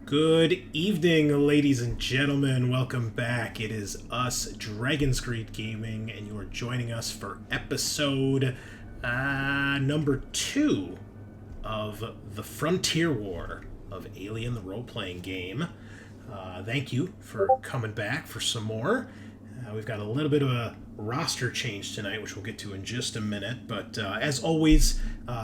Good evening, ladies and gentlemen. Welcome back. It is us, Dragon's Greed Gaming, and you are joining us for episode number 2 of the Frontier War of Alien, the role-playing game. Thank you for coming back for some more. We've got a little bit of a roster change tonight, which we'll get to in just a minute. But as always,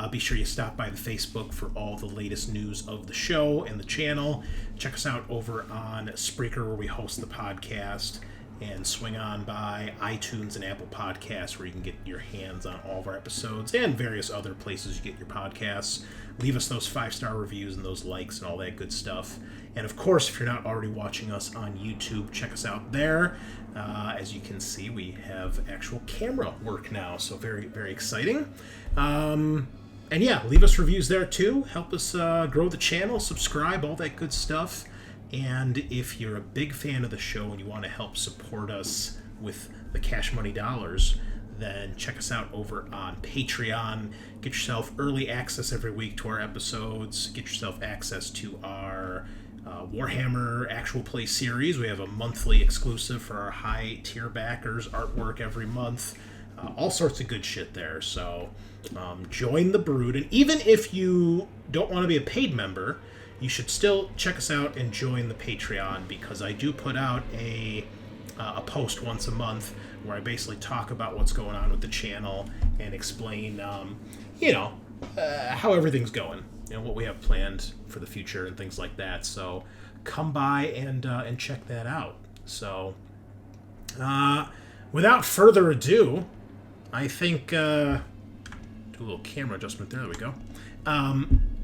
be sure you stop by the Facebook for all the latest news of the show and the channel. Check us out over on Spreaker, where we host the podcast. And swing on by iTunes and Apple Podcasts, where you can get your hands on all of our episodes and various other places you get your podcasts. Leave us those 5-star reviews and those likes and all that good stuff. And of course, if you're not already watching us on YouTube, check us out there. As you can see, we have actual camera work now, so very, very exciting. And yeah, leave us reviews there too. Help us grow the channel, subscribe, all that good stuff. And if you're a big fan of the show and you want to help support us with the cash money dollars, then check us out over on Patreon. Get yourself early access every week to our episodes. Get yourself access to our Warhammer actual play series. We have a monthly exclusive for our high tier backers, artwork every month. All sorts of good shit there. So join the brood. And even if you don't want to be a paid member, you should still check us out and join the Patreon, because I do put out a post once a month where I basically talk about what's going on with the channel and explain, how everything's going, what we have planned for the future and things like that. So come by and check that out. So without further ado, I think do a little camera adjustment there. There we go.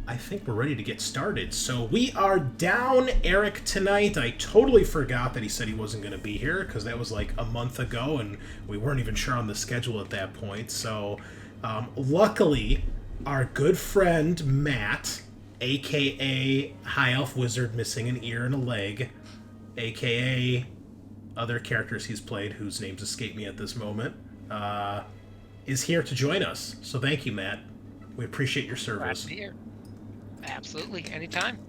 I think we're ready to get started. So we are down Eric tonight. I totally forgot that he said he wasn't going to be here, because that was like a month ago and we weren't even sure on the schedule at that point. So luckily, our good friend Matt, aka High Elf Wizard missing an ear and a leg, aka other characters he's played whose names escape me at this moment, is here to join us. So thank you, Matt. We appreciate your service. Glad to be here. Absolutely, anytime.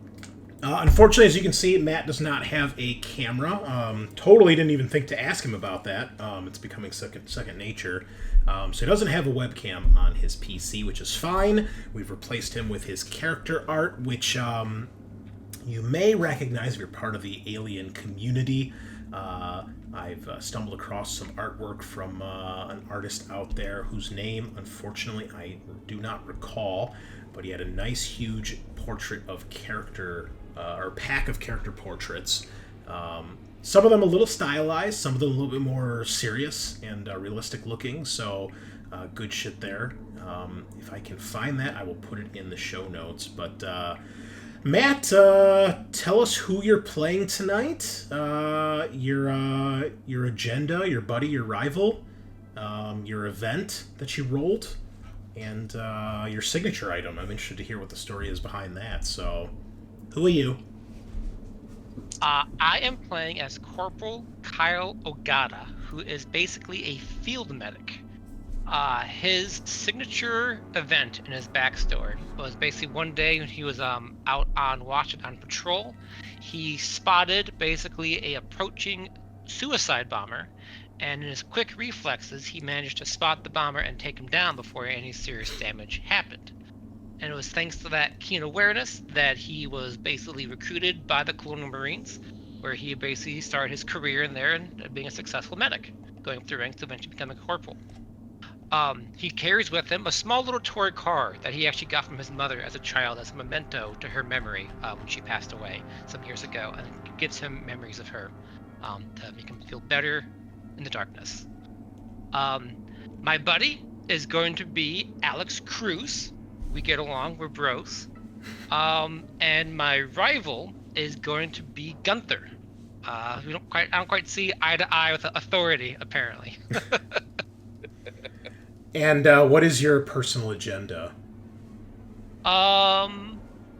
Unfortunately, as you can see, Matt does not have a camera. Totally didn't even think to ask him about that. It's becoming second nature. So he doesn't have a webcam on his PC, which is fine. We've replaced him with his character art, which you may recognize if you're part of the Alien community. I've stumbled across some artwork from an artist out there whose name, unfortunately, I do not recall, but he had a nice, huge portrait of character, or pack of character portraits. Some of them a little stylized, some of them a little bit more serious and realistic looking, so good shit there. If I can find that, I will put it in the show notes. But Matt, tell us who you're playing tonight, your agenda, your buddy, your rival, your event that you rolled, and your signature item. I'm interested to hear what the story is behind that. So, who are you? I am playing as Corporal Kyle Ogata, who is basically a field medic. His signature event in his backstory was basically one day when he was out on watch and on patrol, he spotted basically a approaching suicide bomber, and in his quick reflexes, he managed to spot the bomber and take him down before any serious damage happened. And it was thanks to that keen awareness that he was basically recruited by the Colonial Marines, where he basically started his career in there and being a successful medic, going through ranks to eventually becoming a corporal. He carries with him a small little toy car that he actually got from his mother as a child as a memento to her memory when she passed away some years ago, and it gives him memories of her to make him feel better in the darkness. My buddy is going to be Alex Cruz. We get along, we're bros. And my rival is going to be Gunther. I don't quite see eye to eye with authority, apparently. And what is your personal agenda?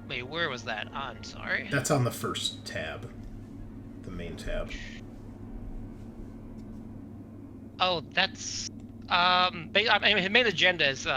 Wait, where was that? I'm sorry. That's on the first tab, the main tab. Oh, that's I mean, his main agenda is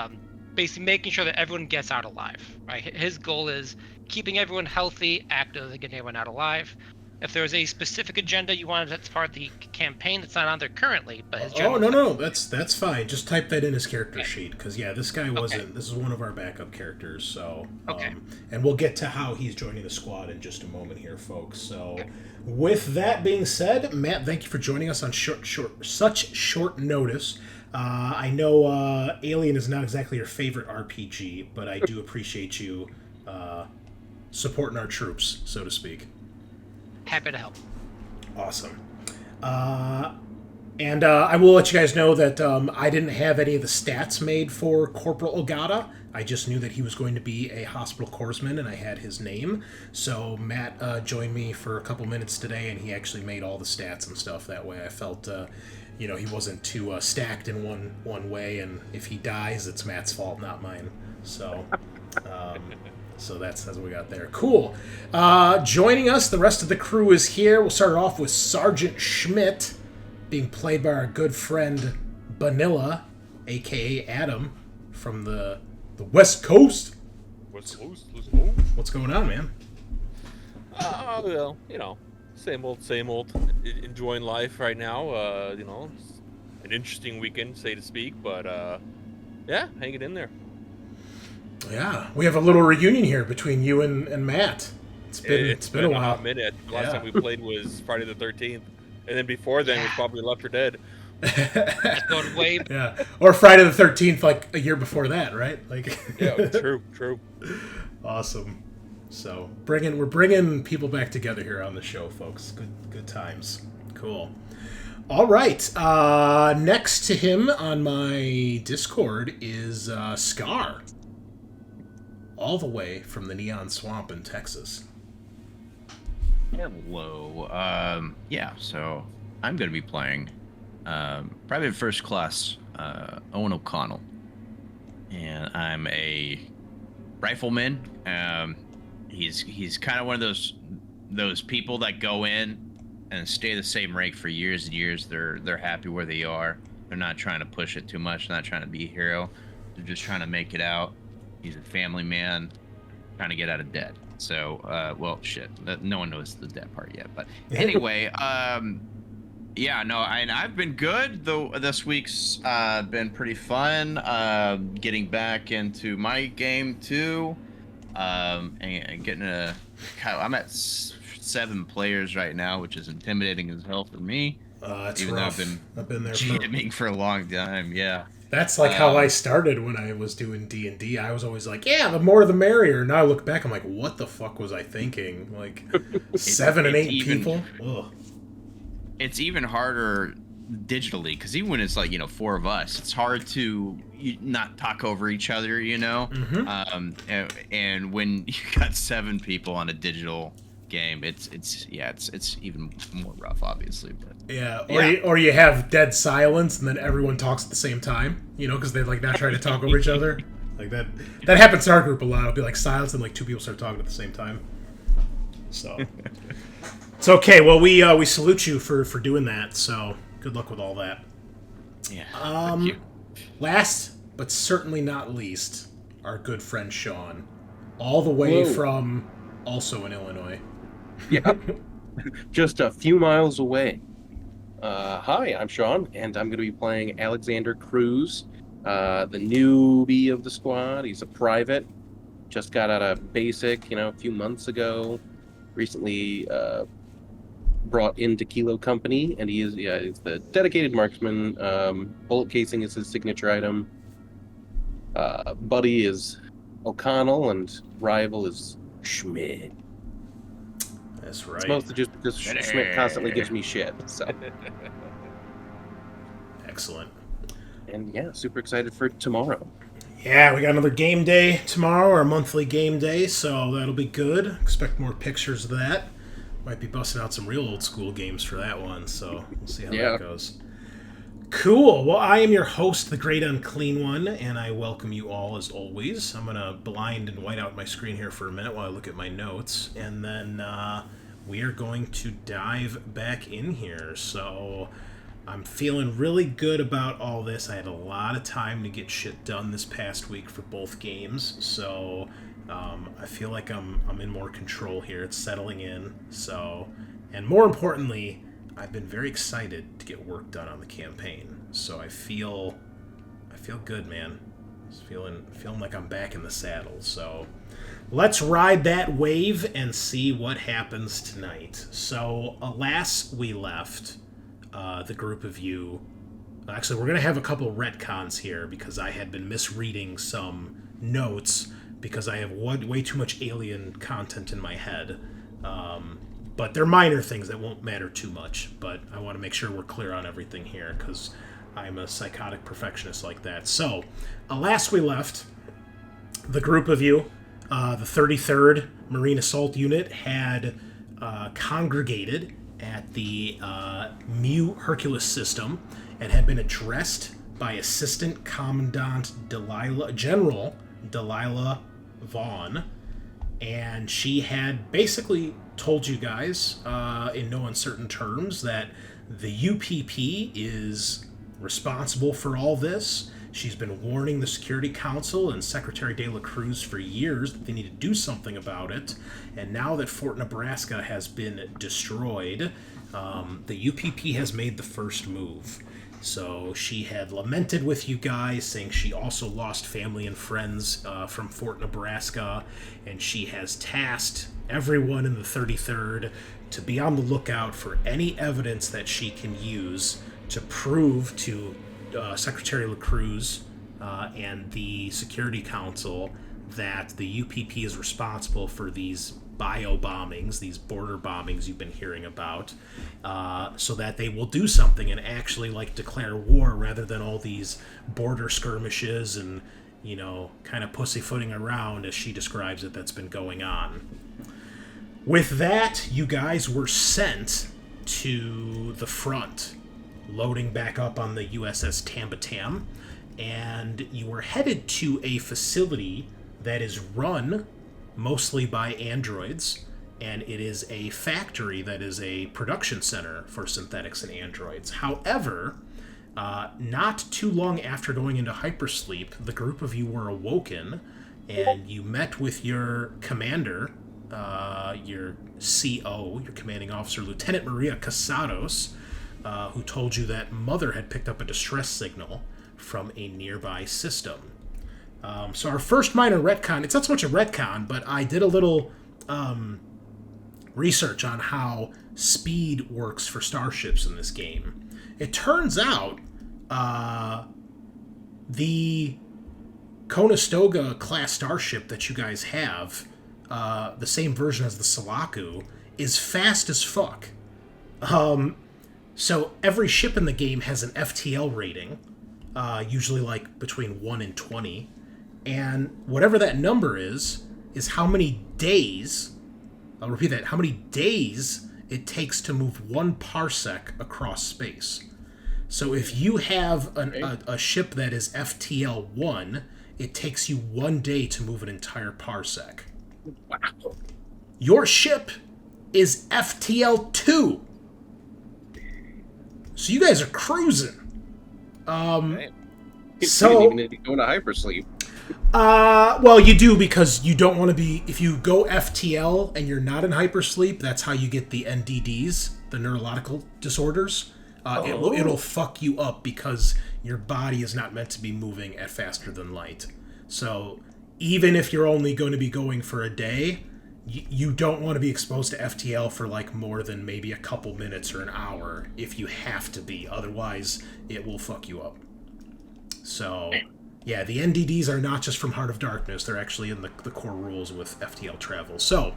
basically making sure that everyone gets out alive. Right. His goal is keeping everyone healthy, active, and getting everyone out alive. If there's a specific agenda you wanted that's part of the campaign that's not on there currently, but his Oh, general no, that's fine. Just type that in his character sheet, because, yeah, this guy wasn't... Okay. This is one of our backup characters, so... Okay. And we'll get to how he's joining the squad in just a moment here, folks. So, with that being said, Matt, thank you for joining us on such short notice. I know Alien is not exactly your favorite RPG, but I do appreciate you supporting our troops, so to speak. Happy to help. Awesome. And I will let you guys know that I didn't have any of the stats made for Corporal Ogata. I just knew that he was going to be a hospital corpsman, and I had his name. So Matt joined me for a couple minutes today, and he actually made all the stats and stuff. That way I felt, he wasn't too stacked in one way, and if he dies, it's Matt's fault, not mine. So... So that's what we got there. Cool. Joining us, the rest of the crew is here. We'll start off with Sergeant Schmidt, being played by our good friend Bunnilla, a.k.a. Adam, from the West Coast. West Coast. What's going on, man? Well, same old. Enjoying life right now. It's an interesting weekend, say to speak, but yeah, hanging in there. Yeah, we have a little reunion here between you and Matt. It's been a while. Hot minute. Last time we played was Friday the 13th, and then before then was probably Left 4 Dead. Going way. Yeah, or Friday the 13th, like a year before that, right? Like. Yeah, true. Awesome. So we're bringing people back together here on the show, folks. Good times. Cool. All right. Next to him on my Discord is Scaarr. All the way from the Neon Swamp in Texas. Hello. So I'm going to be playing Private First Class Eoin O'Connell. And I'm a rifleman. He's kind of one of those people that go in and stay the same rank for years and years. They're happy where they are. They're not trying to push it too much, not trying to be a hero. They're just trying to make it out. He's a family man trying to get out of debt. So, no one knows the debt part yet. But anyway, I've been good. Though this week's been pretty fun. Getting back into my game too, and getting I'm at 7 players right now, which is intimidating as hell for me. It's even rough. though I've been there GMing for a long time. Yeah. That's like how I started when I was doing D&D. I was always like, yeah, the more the merrier. Now I look back, I'm like, what the fuck was I thinking? Like, 7 and 8 people? Ugh. It's even harder digitally, because even when it's like, 4 of us, it's hard to not talk over each other, Mm-hmm. And when you got 7 people on a digital game, it's even more rough, obviously. But or you have dead silence and then everyone talks at the same time, because they like not trying to talk over each other. Like that happens in our group a lot. It'll be like silence and like 2 people start talking at the same time. So it's okay. Well, we salute you for doing that. So good luck with all that. Yeah. Thank you. Last but certainly not least, our good friend Sean, all the way from also in Illinois. Yeah, just a few miles away. Hi, I'm Sean, and I'm going to be playing Alexander Cruz, the newbie of the squad. He's a private, just got out of basic, a few months ago. Recently brought into Kilo Company, and he's the dedicated marksman. Bullet casing is his signature item. Buddy is O'Connell, and rival is Schmidt. That's right. It's mostly just because Schmidt constantly gives me shit. So. Excellent. And yeah, super excited for tomorrow. Yeah, we got another game day tomorrow, our monthly game day, so that'll be good. Expect more pictures of that. Might be busting out some real old school games for that one, so we'll see how that goes. Cool. Well, I am your host, the Great Unclean One, and I welcome you all as always. I'm going to blind and white out my screen here for a minute while I look at my notes, and then we are going to dive back in here. So I'm feeling really good about all this. I had a lot of time to get shit done this past week for both games, so I feel like I'm in more control here. It's settling in. So, and more importantly, I've been very excited to get work done on the campaign. So I feel good, man. Just feeling like I'm back in the saddle. So let's ride that wave and see what happens tonight. So, last we left, the group of you... Actually, we're going to have a couple retcons here because I had been misreading some notes because I have way too much alien content in my head. But they're minor things that won't matter too much. But I want to make sure we're clear on everything here because I'm a psychotic perfectionist like that. So, last we left, the group of you, the 33rd Marine Assault Unit, had congregated at the Mu Hercules system and had been addressed by Assistant Commandant General Delilah Vaughn, and she had basically told you guys in no uncertain terms that the UPP is responsible for all this. She's been warning the Security Council and Secretary de la Cruz for years that they need to do something about it. And now that Fort Nebraska has been destroyed, the UPP has made the first move. So she had lamented with you guys, saying she also lost family and friends from Fort Nebraska, and she has tasked everyone in the 33rd to be on the lookout for any evidence that she can use to prove to Secretary LaCruz and the Security Council that the UPP is responsible for these bio bombings, these border bombings you've been hearing about, so that they will do something and actually declare war rather than all these border skirmishes and, kind of pussyfooting around, as she describes it, that's been going on. With that, you guys were sent to the front, loading back up on the USS Tambatam, and you were headed to a facility that is run mostly by androids, and it is a factory that is a production center for synthetics and androids. However, not too long after going into hypersleep, the group of you were awoken, and you met with your commander, your CO, your commanding officer, Lieutenant Maria Casados, who told you that Mother had picked up a distress signal from a nearby system. So our first minor retcon, it's not so much a retcon, but I did a little research on how speed works for starships in this game. It turns out the Conestoga class starship that you guys have, the same version as the Sulaku, is fast as fuck. So every ship in the game has an FTL rating, usually between 1 and 20. And whatever that number is how many days, I'll repeat that, how many days it takes to move 1 parsec across space. So if you have a ship that is FTL 1, it takes you 1 day to move an entire parsec. Wow. Your ship is FTL 2. So you guys are cruising. You So didn't even need to go into hypersleep. Well, you do, because you don't want to be... If you go FTL and you're not in hypersleep, that's how you get the NDDs, the neurological disorders. It'll fuck you up because your body is not meant to be moving at faster than light. So even if you're only going to be going for a day, you don't want to be exposed to FTL for more than maybe a couple minutes or an hour if you have to be. Otherwise, it will fuck you up. So... yeah, the NDDs are not just from Heart of Darkness. They're actually in the core rules with FTL travel. So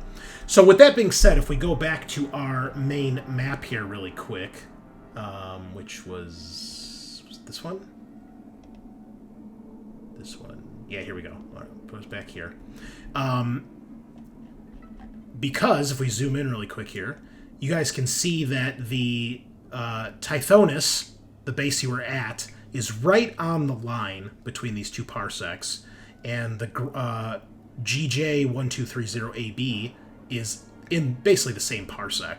with that being said, if we go back to our main map here really quick, which was this one? This one. Yeah, here we go. All right, put us back here. Because, if we zoom in really quick here, you guys can see that the Tithonus, the base you were at, is right on the line between these 2 parsecs, and the GJ1230AB is in basically the same parsec.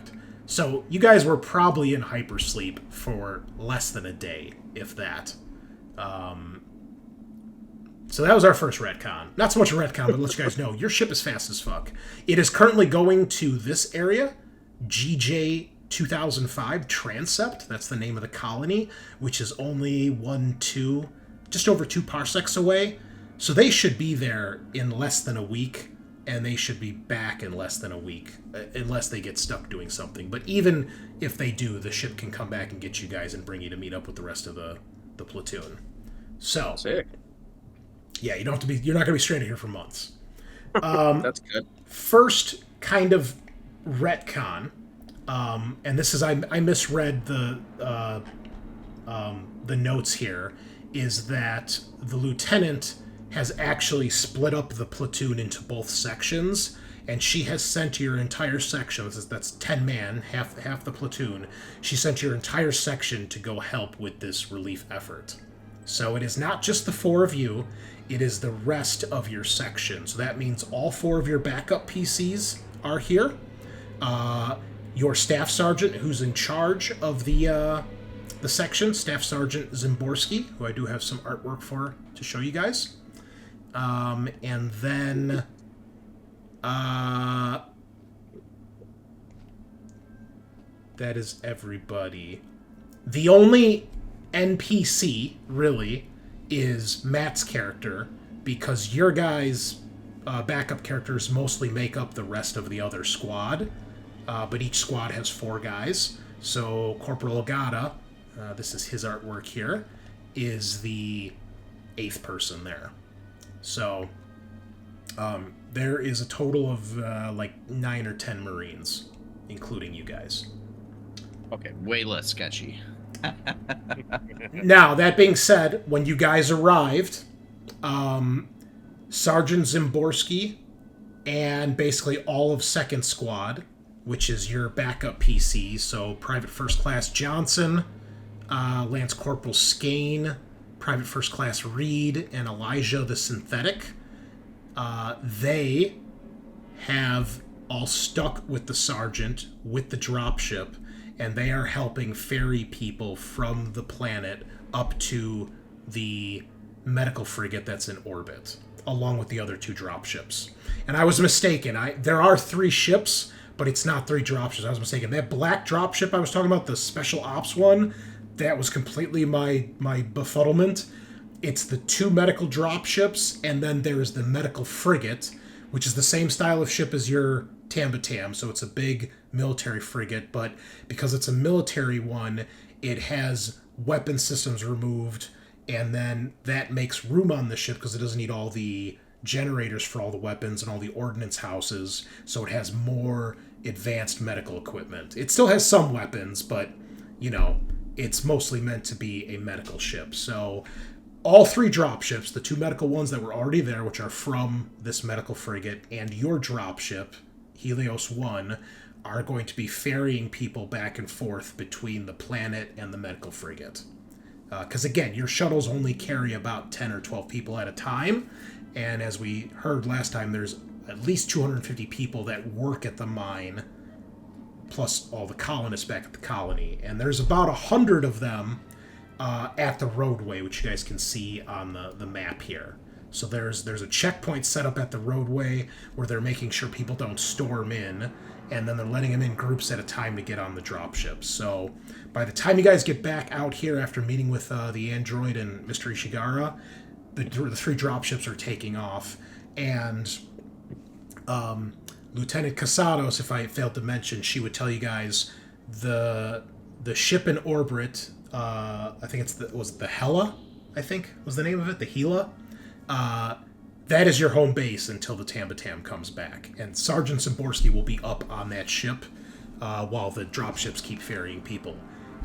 So you guys were probably in hypersleep for less than a day, if that. So that was our first retcon. Not so much a retcon, but let you guys know, your ship is fast as fuck. It is currently going to this area, GJ 2005 Transept. That's the name of the colony, which is only just over 2 parsecs away. So they should be there in less than a week, and they should be back in less than a week, unless they get stuck doing something. But even if they do, the ship can come back and get you guys and bring you to meet up with the rest of the platoon. So, Sick. yeah, you're not going to be stranded here for months. That's good. First kind of retcon, and this is, I misread the notes here, is that the lieutenant has actually split up the platoon into both sections, and she has sent your entire section, that's 10 man, half the platoon, she sent your entire section to go help with this relief effort. So it is not just the 4 of you, it is the rest of your section. So that means all 4 of your backup PCs are here. Your staff sergeant, who's in charge of the section, Staff Sergeant Zimborski, who I do have some artwork for to show you guys. And then that is everybody. The only NPC, really, is Matt's character, because your guys' backup characters mostly make up the rest of the other squad, but each squad has 4 guys. So Corporal Ogata, this is his artwork here, is the 8th person there. So there is a total of like 9 or 10 Marines, including you guys. Okay, way less sketchy. Now, that being said, when you guys arrived, Sergeant Zimborski and basically all of 2nd Squad, which is your backup PC, so Private First Class Johnson, Lance Corporal Skane, Private First Class Reed, and Elijah the Synthetic, they have all stuck with the sergeant with the dropship, and they are helping ferry people from the planet up to the medical frigate that's in orbit, along with the other 2 dropships. And I was mistaken. There are 3 ships, but it's not 3 dropships. I was mistaken. That black dropship I was talking about, the Special Ops one, that was completely my befuddlement. It's the 2 medical dropships, and then there's the medical frigate, which is the same style of ship as your Tambatam, so it's a big military frigate, but because it's a military one, it has weapon systems removed, and then that makes room on the ship because it doesn't need all the generators for all the weapons and all the ordnance houses, so it has more advanced medical equipment. It still has some weapons, but, you know, it's mostly meant to be a medical ship. So all 3 dropships, the 2 medical ones that were already there, which are from this medical frigate, and your dropship, Helios 1, are going to be ferrying people back and forth between the planet and the medical frigate. Because, again, your shuttles only carry about 10 or 12 people at a time, and as we heard last time, there's at least 250 people that work at the mine, plus all the colonists back at the colony. And there's about 100 of them at the roadway, which you guys can see on the map here. So there's a checkpoint set up at the roadway where they're making sure people don't storm in, and then they're letting them in groups at a time to get on the dropships. So by the time you guys get back out here after meeting with the android and Mr. Ishigara, the 3 dropships are taking off, and Lieutenant Casados, if I failed to mention, she would tell you guys the ship in orbit, I think was the Hela, I think was the name of it, the Gila. That is your home base until the Tambatam comes back. And Sergeant Zimborski will be up on that ship while the dropships keep ferrying people.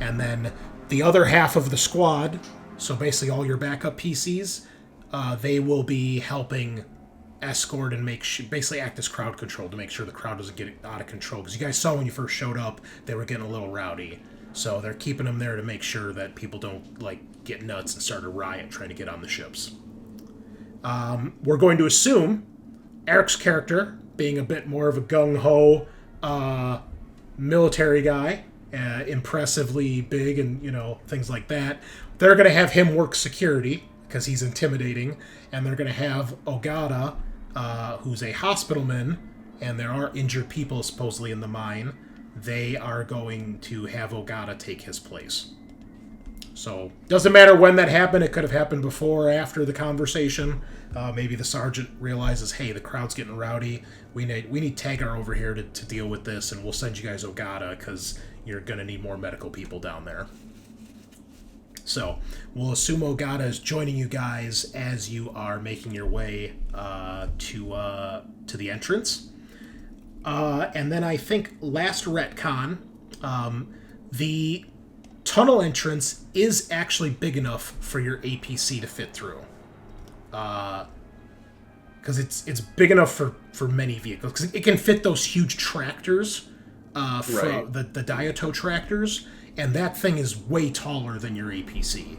And then the other half of the squad, so basically all your backup PCs, they will be helping escort and basically act as crowd control to make sure the crowd doesn't get out of control. Because you guys saw when you first showed up, they were getting a little rowdy. So they're keeping them there to make sure that people don't get nuts and start a riot trying to get on the ships. We're going to assume Eric's character, being a bit more of a gung-ho, military guy, impressively big and, you know, things like that. They're going to have him work security because he's intimidating. And they're going to have Ogata, who's a hospitalman, and there are injured people supposedly in the mine. They are going to have Ogata take his place. So, doesn't matter when that happened. It could have happened before or after the conversation. Maybe the sergeant realizes, hey, the crowd's getting rowdy. We need Tagar over here to deal with this, and we'll send you guys Ogata because you're going to need more medical people down there. So, we'll assume Ogata is joining you guys as you are making your way to the entrance. And then I think last retcon, the tunnel entrance is actually big enough for your APC to fit through. Because it's big enough for many vehicles. Because it can fit those huge tractors, Right. the Diato tractors, and that thing is way taller than your APC.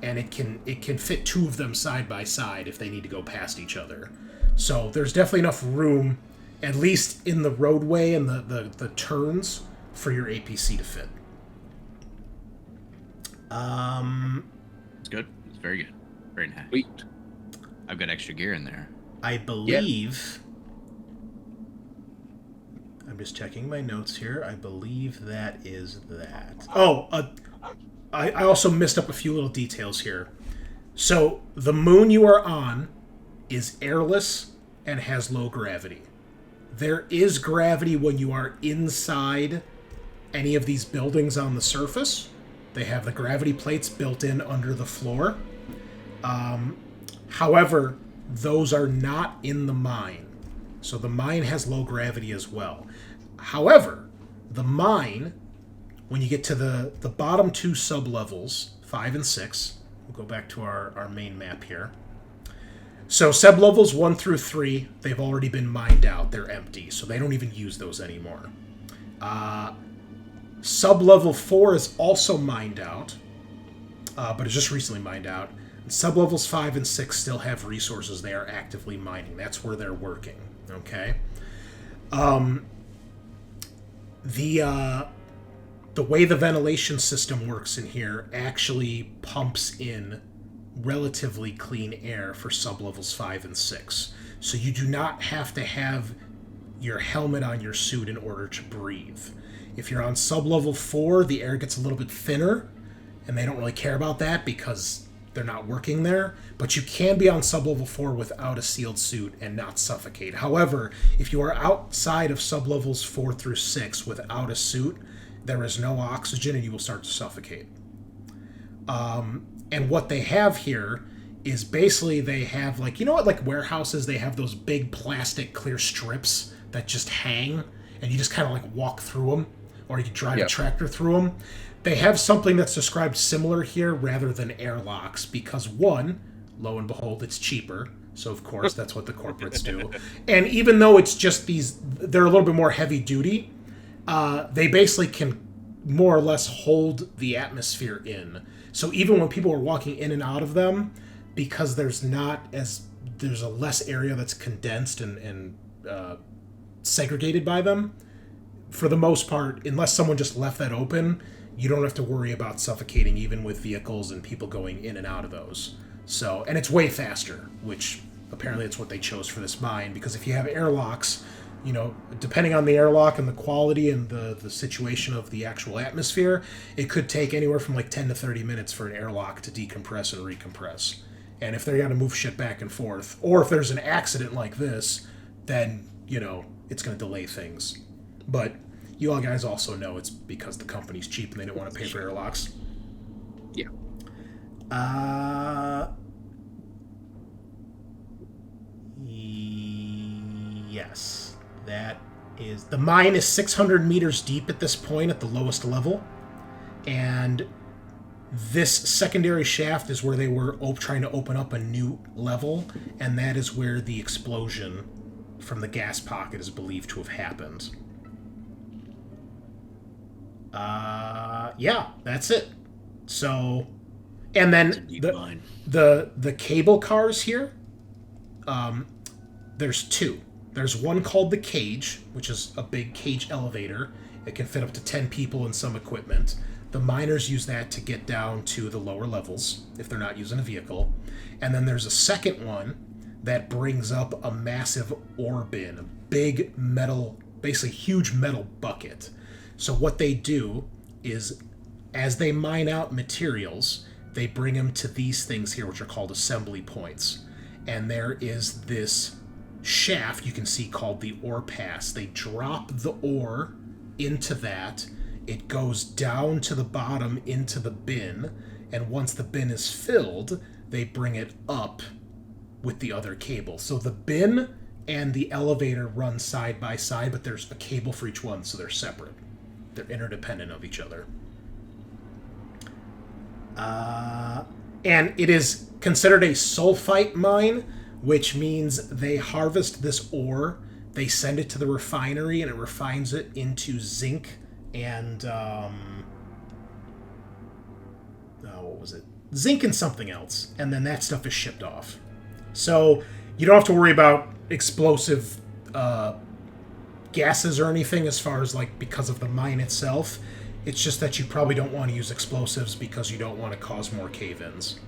And it can fit two of them side by side if they need to go past each other. So there's definitely enough room, at least in the roadway and the turns, for your APC to fit. It's good. It's very good. Very nice. Sweet. I've got extra gear in there. I believe... I'm just checking my notes here. I believe that is that. Oh, I also missed up a few little details here. So, the moon you are on is airless and has low gravity. There is gravity when you are inside any of these buildings on the surface. They have the gravity plates built in under the floor. However, those are not in the mine. So the mine has low gravity as well. However, the mine, when you get to the bottom two sub-levels, 5 and 6, we'll go back to our main map here. So sub-levels 1 through 3, they've already been mined out. They're empty, so they don't even use those anymore. Sub-level 4 is also mined out, but it's just recently mined out. And sub-levels 5 and 6 still have resources they are actively mining. That's where they're working, okay? The way the ventilation system works in here actually pumps in relatively clean air for sub-levels 5 and 6. So you do not have to have your helmet on your suit in order to breathe. If you're on sub-level 4, the air gets a little bit thinner, and they don't really care about that because they're not working there. But you can be on sub-level 4 without a sealed suit and not suffocate. However, if you are outside of sub-levels 4 through 6 without a suit, there is no oxygen and you will start to suffocate. And what they have here is basically they have, like, you know what, like warehouses, they have those big plastic clear strips that just hang and you just kind of like walk through them, or you can drive a tractor through them. They have something that's described similar here rather than airlocks because, one, lo and behold, it's cheaper. So, of course, that's what the corporates do. And even though it's just these, they're a little bit more heavy duty, they basically can more or less hold the atmosphere in. So even when people are walking in and out of them, because there's a less area that's condensed and segregated by them, for the most part, unless someone just left that open, you don't have to worry about suffocating even with vehicles and people going in and out of those. So, and it's way faster, which apparently it's what they chose for this mine, because if you have airlocks, you know, depending on the airlock and the quality and the situation of the actual atmosphere, it could take anywhere from like 10 to 30 minutes for an airlock to decompress and recompress. And if they got to move shit back and forth, or if there's an accident like this, then, you know, it's going to delay things. But you all guys also know it's because the company's cheap and they didn't want to pay for airlocks. Yeah. Yes. That is... The mine is 600 meters deep at this point at the lowest level. And this secondary shaft is where they were trying to open up a new level. And that is where the explosion from the gas pocket is believed to have happened. Yeah, that's it. So, and then the cable cars here, there's two. There's one called the Cage, which is a big cage elevator. It can fit up to 10 people and some equipment. The miners use that to get down to the lower levels if they're not using a vehicle. And then there's a second one that brings up a massive ore bin, a big metal, basically huge metal bucket. So what they do is, as they mine out materials, they bring them to these things here, which are called assembly points. And there is this shaft you can see called the ore pass. They drop the ore into that. It goes down to the bottom into the bin, and once the bin is filled, they bring it up with the other cable. So the bin and the elevator run side by side, but there's a cable for each one, so they're separate. They're interdependent of each other. And it is considered a sulfite mine, which means they harvest this ore, they send it to the refinery, and it refines it into zinc and what was it? Zinc and something else, and then that stuff is shipped off. So you don't have to worry about explosive gases or anything as far as like because of the mine itself. It's just that you probably don't want to use explosives because you don't want to cause more cave-ins.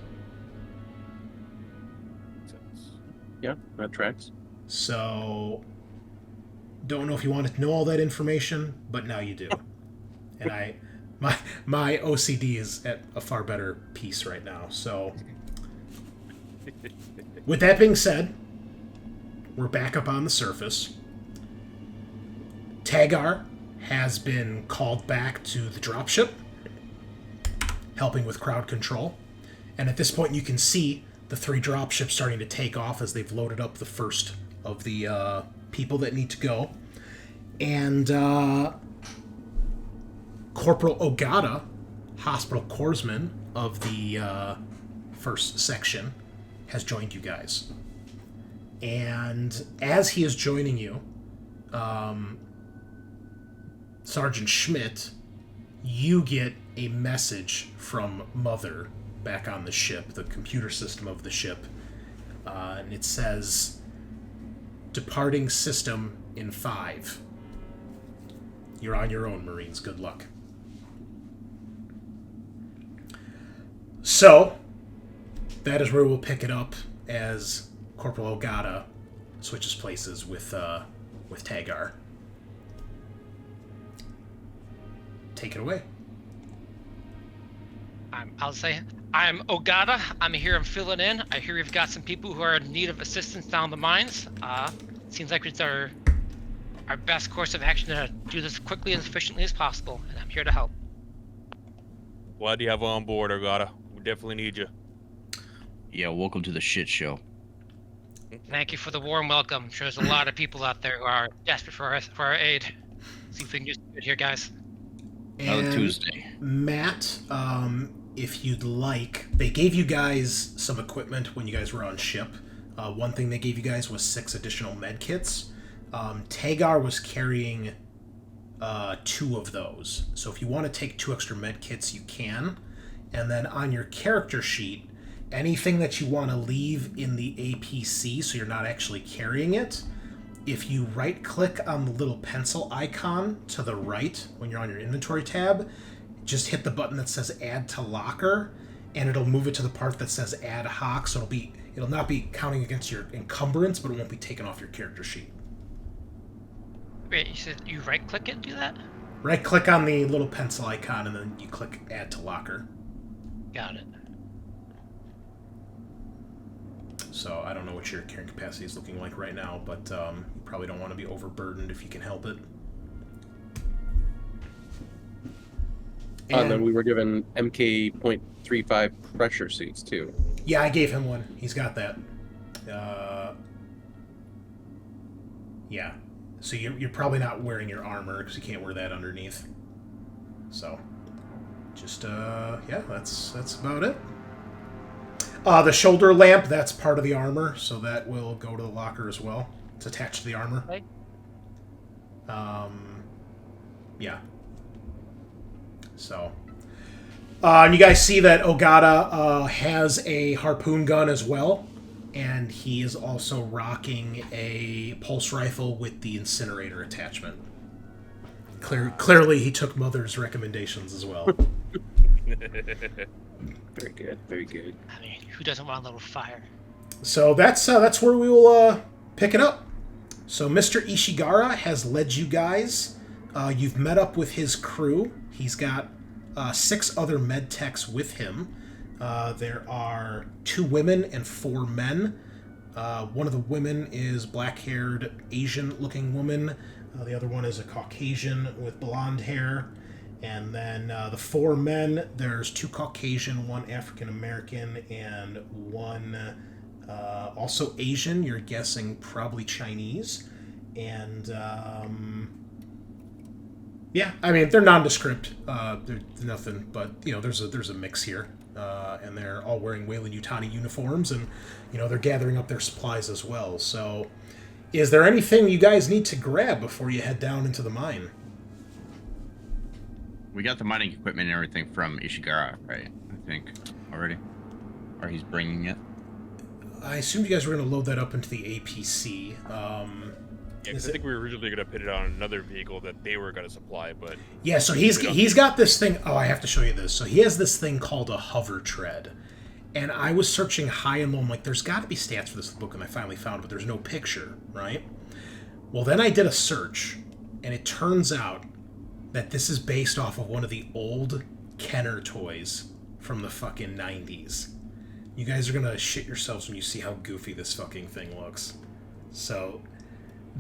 Yeah, that tracks. So don't know if you wanted to know all that information, but now you do. And my OCD is at a far better piece right now. So with that being said, we're back up on the surface. Tagar has been called back to the dropship, helping with crowd control. And at this point, you can see the 3 dropships starting to take off as they've loaded up the first of the people that need to go. And Corporal Ogata, hospital corpsman of the first section, has joined you guys. And as he is joining you, Sergeant Schmidt, you get a message from Mother back on the ship, the computer system of the ship. And it says, "Departing system in 5. You're on your own, Marines. Good luck." So, that is where we'll pick it up as Corporal Ogata switches places with Tagar. Take it away. I'll say, I'm Ogata. I'm here. I'm filling in. I hear we've got some people who are in need of assistance down the mines. Seems like it's our best course of action to do this quickly and efficiently as possible, and I'm here to help. Glad you have on board, Ogata. We definitely need you. Yeah, welcome to the shit show. Thank you for the warm welcome. I'm sure there's a lot of people out there who are desperate for our aid. See if we can do some good here, guys. And Tuesday. Matt, if you'd like, they gave you guys some equipment when you guys were on ship. One thing they gave you guys was 6 additional med kits. Tagar was carrying 2 of those. So if you want to take 2 extra med kits, you can. And then on your character sheet, anything that you want to leave in the APC so you're not actually carrying it, if you right-click on the little pencil icon to the right when you're on your inventory tab, just hit the button that says Add to Locker, and it'll move it to the part that says Ad Hoc, so it'll not be counting against your encumbrance, but it won't be taken off your character sheet. Wait, you said you right-click it and do that? Right-click on the little pencil icon, and then you click Add to Locker. Got it. So I don't know what your carrying capacity is looking like right now, but you probably don't want to be overburdened if you can help it. And then we were given MK.35 pressure suits, too. Yeah, I gave him one. He's got that. Yeah. So you're probably not wearing your armor, because you can't wear that underneath. So, just, yeah, that's about it. The shoulder lamp, that's part of the armor, so that will go to the locker as well. It's attached to the armor. Okay. Yeah. So, and you guys see that Ogata has a harpoon gun as well, and he is also rocking a pulse rifle with the incinerator attachment. Clearly, he took Mother's recommendations as well. Very good. Very good. I mean, who doesn't want a little fire? So that's where we will pick it up. So Mr. Ishigara has led you guys. You've met up with his crew. He's got 6 other med techs with him. There are 2 women and 4 men. One of the women is black-haired, Asian-looking woman. The other one is a Caucasian with blonde hair. And then the 4 men, there's 2 Caucasian, 1 African-American, and 1 also Asian. You're guessing probably Chinese. And, yeah, I mean, they're nondescript. They're nothing, but, you know, there's a mix here. And they're all wearing Weyland-Yutani uniforms, and, you know, they're gathering up their supplies as well. So, is there anything you guys need to grab before you head down into the mine? We got the mining equipment and everything from Ishigara, right? I think already, or he's bringing it. I assumed you guys were going to load that up into the APC. Yeah, 'cause I think we were originally going to put it on another vehicle that they were going to supply, but... Yeah, so he's got this thing... Oh, I have to show you this. So he has this thing called a hover tread. And I was searching high and low. I'm like, there's got to be stats for this book, and I finally found it, but there's no picture, right? Well, then I did a search, and it turns out that this is based off of one of the old Kenner toys from the fucking 90s. You guys are going to shit yourselves when you see how goofy this fucking thing looks. So...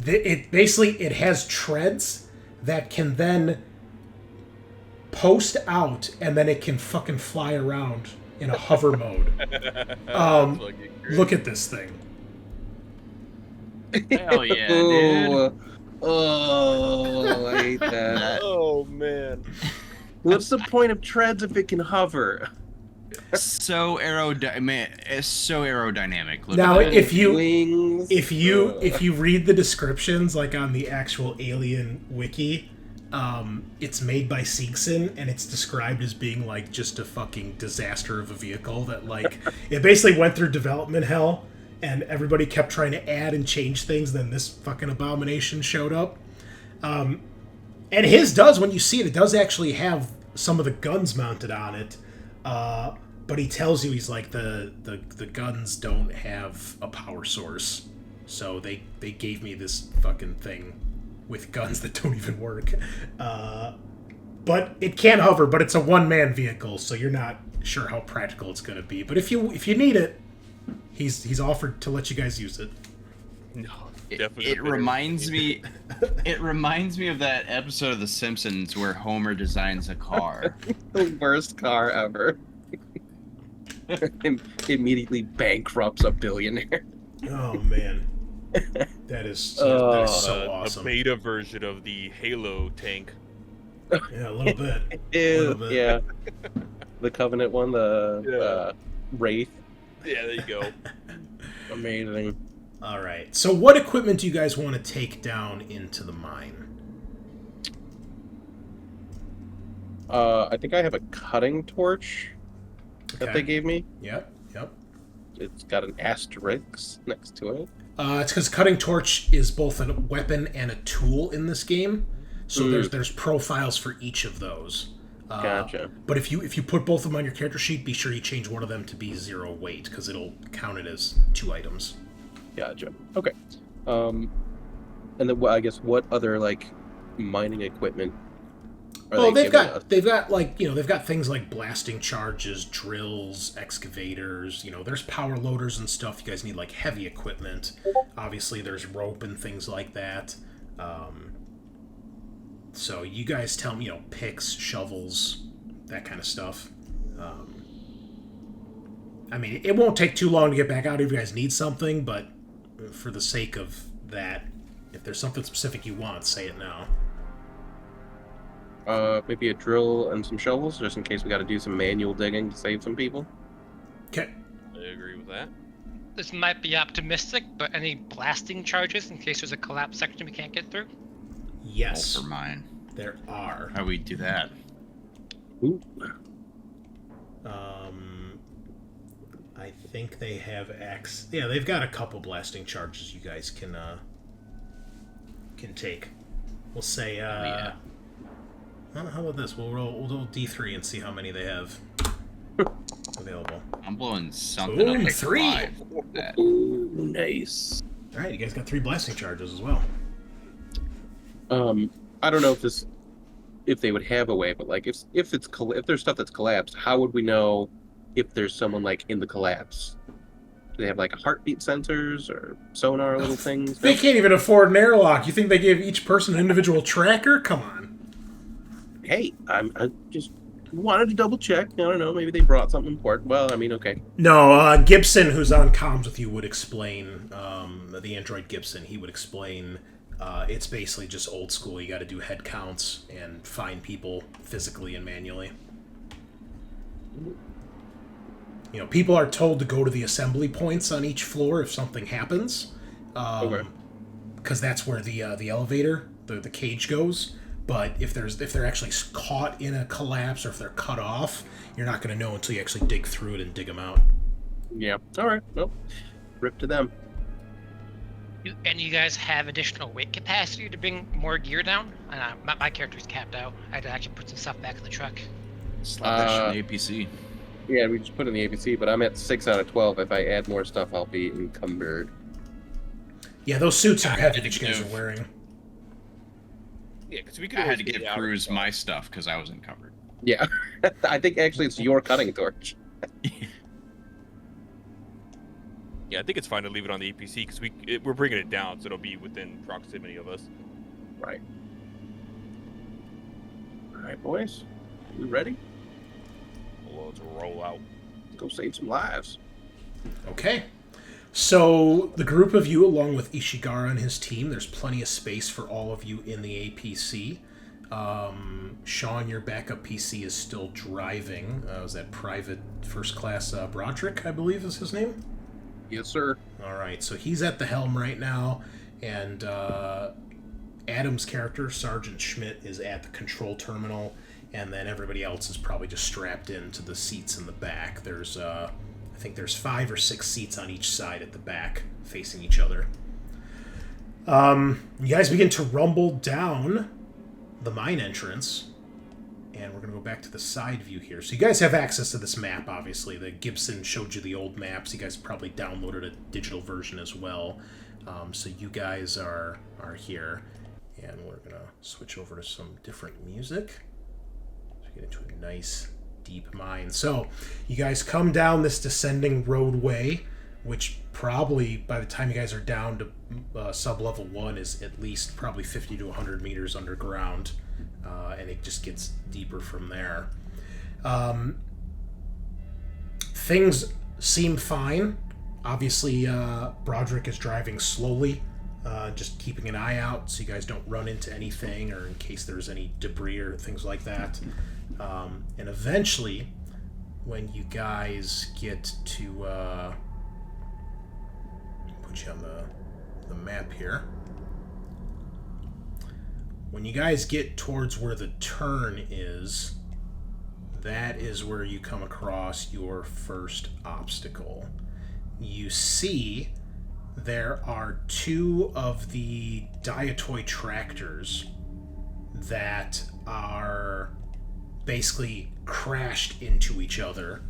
It has treads that can then post out, and then it can fucking fly around in a hover mode. Look at this thing. Hell yeah, dude. Oh, I hate that. Oh, man. What's the point of treads if it can hover? So it's so aerodynamic. Look Now, at that. if you read the descriptions, like on the actual Alien wiki, it's made by Seegson, and it's described as being like just a fucking disaster of a vehicle that, like, it basically went through development hell, and everybody kept trying to add and change things. Then this fucking abomination showed up, and his does, when you see it, it does actually have some of the guns mounted on it. But he tells you, he's like, the guns don't have a power source, so they gave me this fucking thing with guns that don't even work. But it can hover, but it's a one-man vehicle, so you're not sure how practical it's going to be. But if you need it, he's offered to let you guys use it. No, definitely. It reminds me of that episode of The Simpsons where Homer designs a car. The worst car ever. Immediately bankrupts a billionaire. Oh man, that is so awesome. A beta version of the Halo tank. Yeah, a little bit. Yeah. The Covenant one, the Wraith. Yeah, there you go. Amazing. All right. So, what equipment do you guys want to take down into the mine? I think I have a cutting torch that they gave me. Yep. It's got an asterisk next to it. It's because cutting torch is both a weapon and a tool in this game. So there's profiles for each of those. Gotcha. But if you put both of them on your character sheet, be sure you change one of them to be 0 weight, because it'll count it as 2 items. Gotcha. Okay. And then I guess what other like mining equipment? They've got things like blasting charges, drills, excavators. You know, there's power loaders and stuff. You guys need like heavy equipment. Obviously, there's rope and things like that. So you guys tell me, picks, shovels, that kind of stuff. I mean, it won't take too long to get back out if you guys need something, but for the sake of that, if there's something specific you want, say it now. Maybe a drill and some shovels, just in case we got to do some manual digging to save some people. Okay. I agree with that. This might be optimistic, but any blasting charges in case there's a collapsed section we can't get through? Yes. For mine. There are. How do we do that? Ooh. I think they have Yeah, they've got a couple blasting charges you guys can take. We'll say How about this? We'll roll D3 and see how many they have available. I'm blowing something Boom, up to 3. 5 with that. Ooh, nice. All right, you guys got 3 blasting charges as well. I don't know if they would have a way, but like if there's stuff that's collapsed, how would we know if there's someone like in the collapse? Do they have like heartbeat sensors or sonar little things? They can't even afford an airlock. You think they gave each person an individual tracker? Come on. Hey, I just wanted to double check. I don't know. Maybe they brought something important. Well, I mean, okay. No, Gibson, who's on comms with you, would explain. The android Gibson, he would explain. It's basically just old school. You got to do head counts and find people physically and manually. You know, people are told to go to the assembly points on each floor if something happens, Okay. because that's where the elevator, the cage goes. But if they're actually caught in a collapse or if they're cut off, you're not going to know until you actually dig through it and dig them out. Yeah. All right. Well, rip to them. And you guys have additional weight capacity to bring more gear down? My character's capped out. I had to actually put some stuff back in the truck. Slap that shit in the APC. Yeah, we just put in the APC, but I'm at 6 out of 12. If I add more stuff, I'll be encumbered. Yeah, those suits are heavy that you guys are wearing. Yeah, because we could. I had to always give get out of Cruz the- my stuff because I was encumbered. Yeah. I think actually it's your cutting torch. Yeah, I think it's fine to leave it on the APC because we're bringing it down, so it'll be within proximity of us. Right. All right, boys. You ready? Well, let's roll out. Let's go save some lives. Okay. So, the group of you, along with Ishigara and his team, there's plenty of space for all of you in the APC. Sean, your backup PC is still driving. Was that Private First Class Broderick, I believe is his name? Yes, sir. All right, so he's at the helm right now, and Adam's character, Sergeant Schmidt, is at the control terminal, and then everybody else is probably just strapped into the seats in the back. There's, I think there's 5 or 6 seats on each side at the back, facing each other. You guys begin to rumble down the mine entrance, and we're going to go back to the side view here. So you guys have access to this map, obviously. The Gibson showed you the old maps. You guys probably downloaded a digital version as well. So you guys are here, and we're going to switch over to some different music. So we get into a nice, deep mine. So you guys come down this descending roadway, which probably, by the time you guys are down to sub-level 1, is at least probably 50 to 100 meters underground, and it just gets deeper from there. Things seem fine. Obviously, Broderick is driving slowly, just keeping an eye out so you guys don't run into anything or in case there's any debris or things like that. And eventually, when you guys get to... put you on the map here. When you guys get towards where the turn is, that is where you come across your first obstacle. You see there are 2 of the Diatoy tractors that are basically crashed into each other.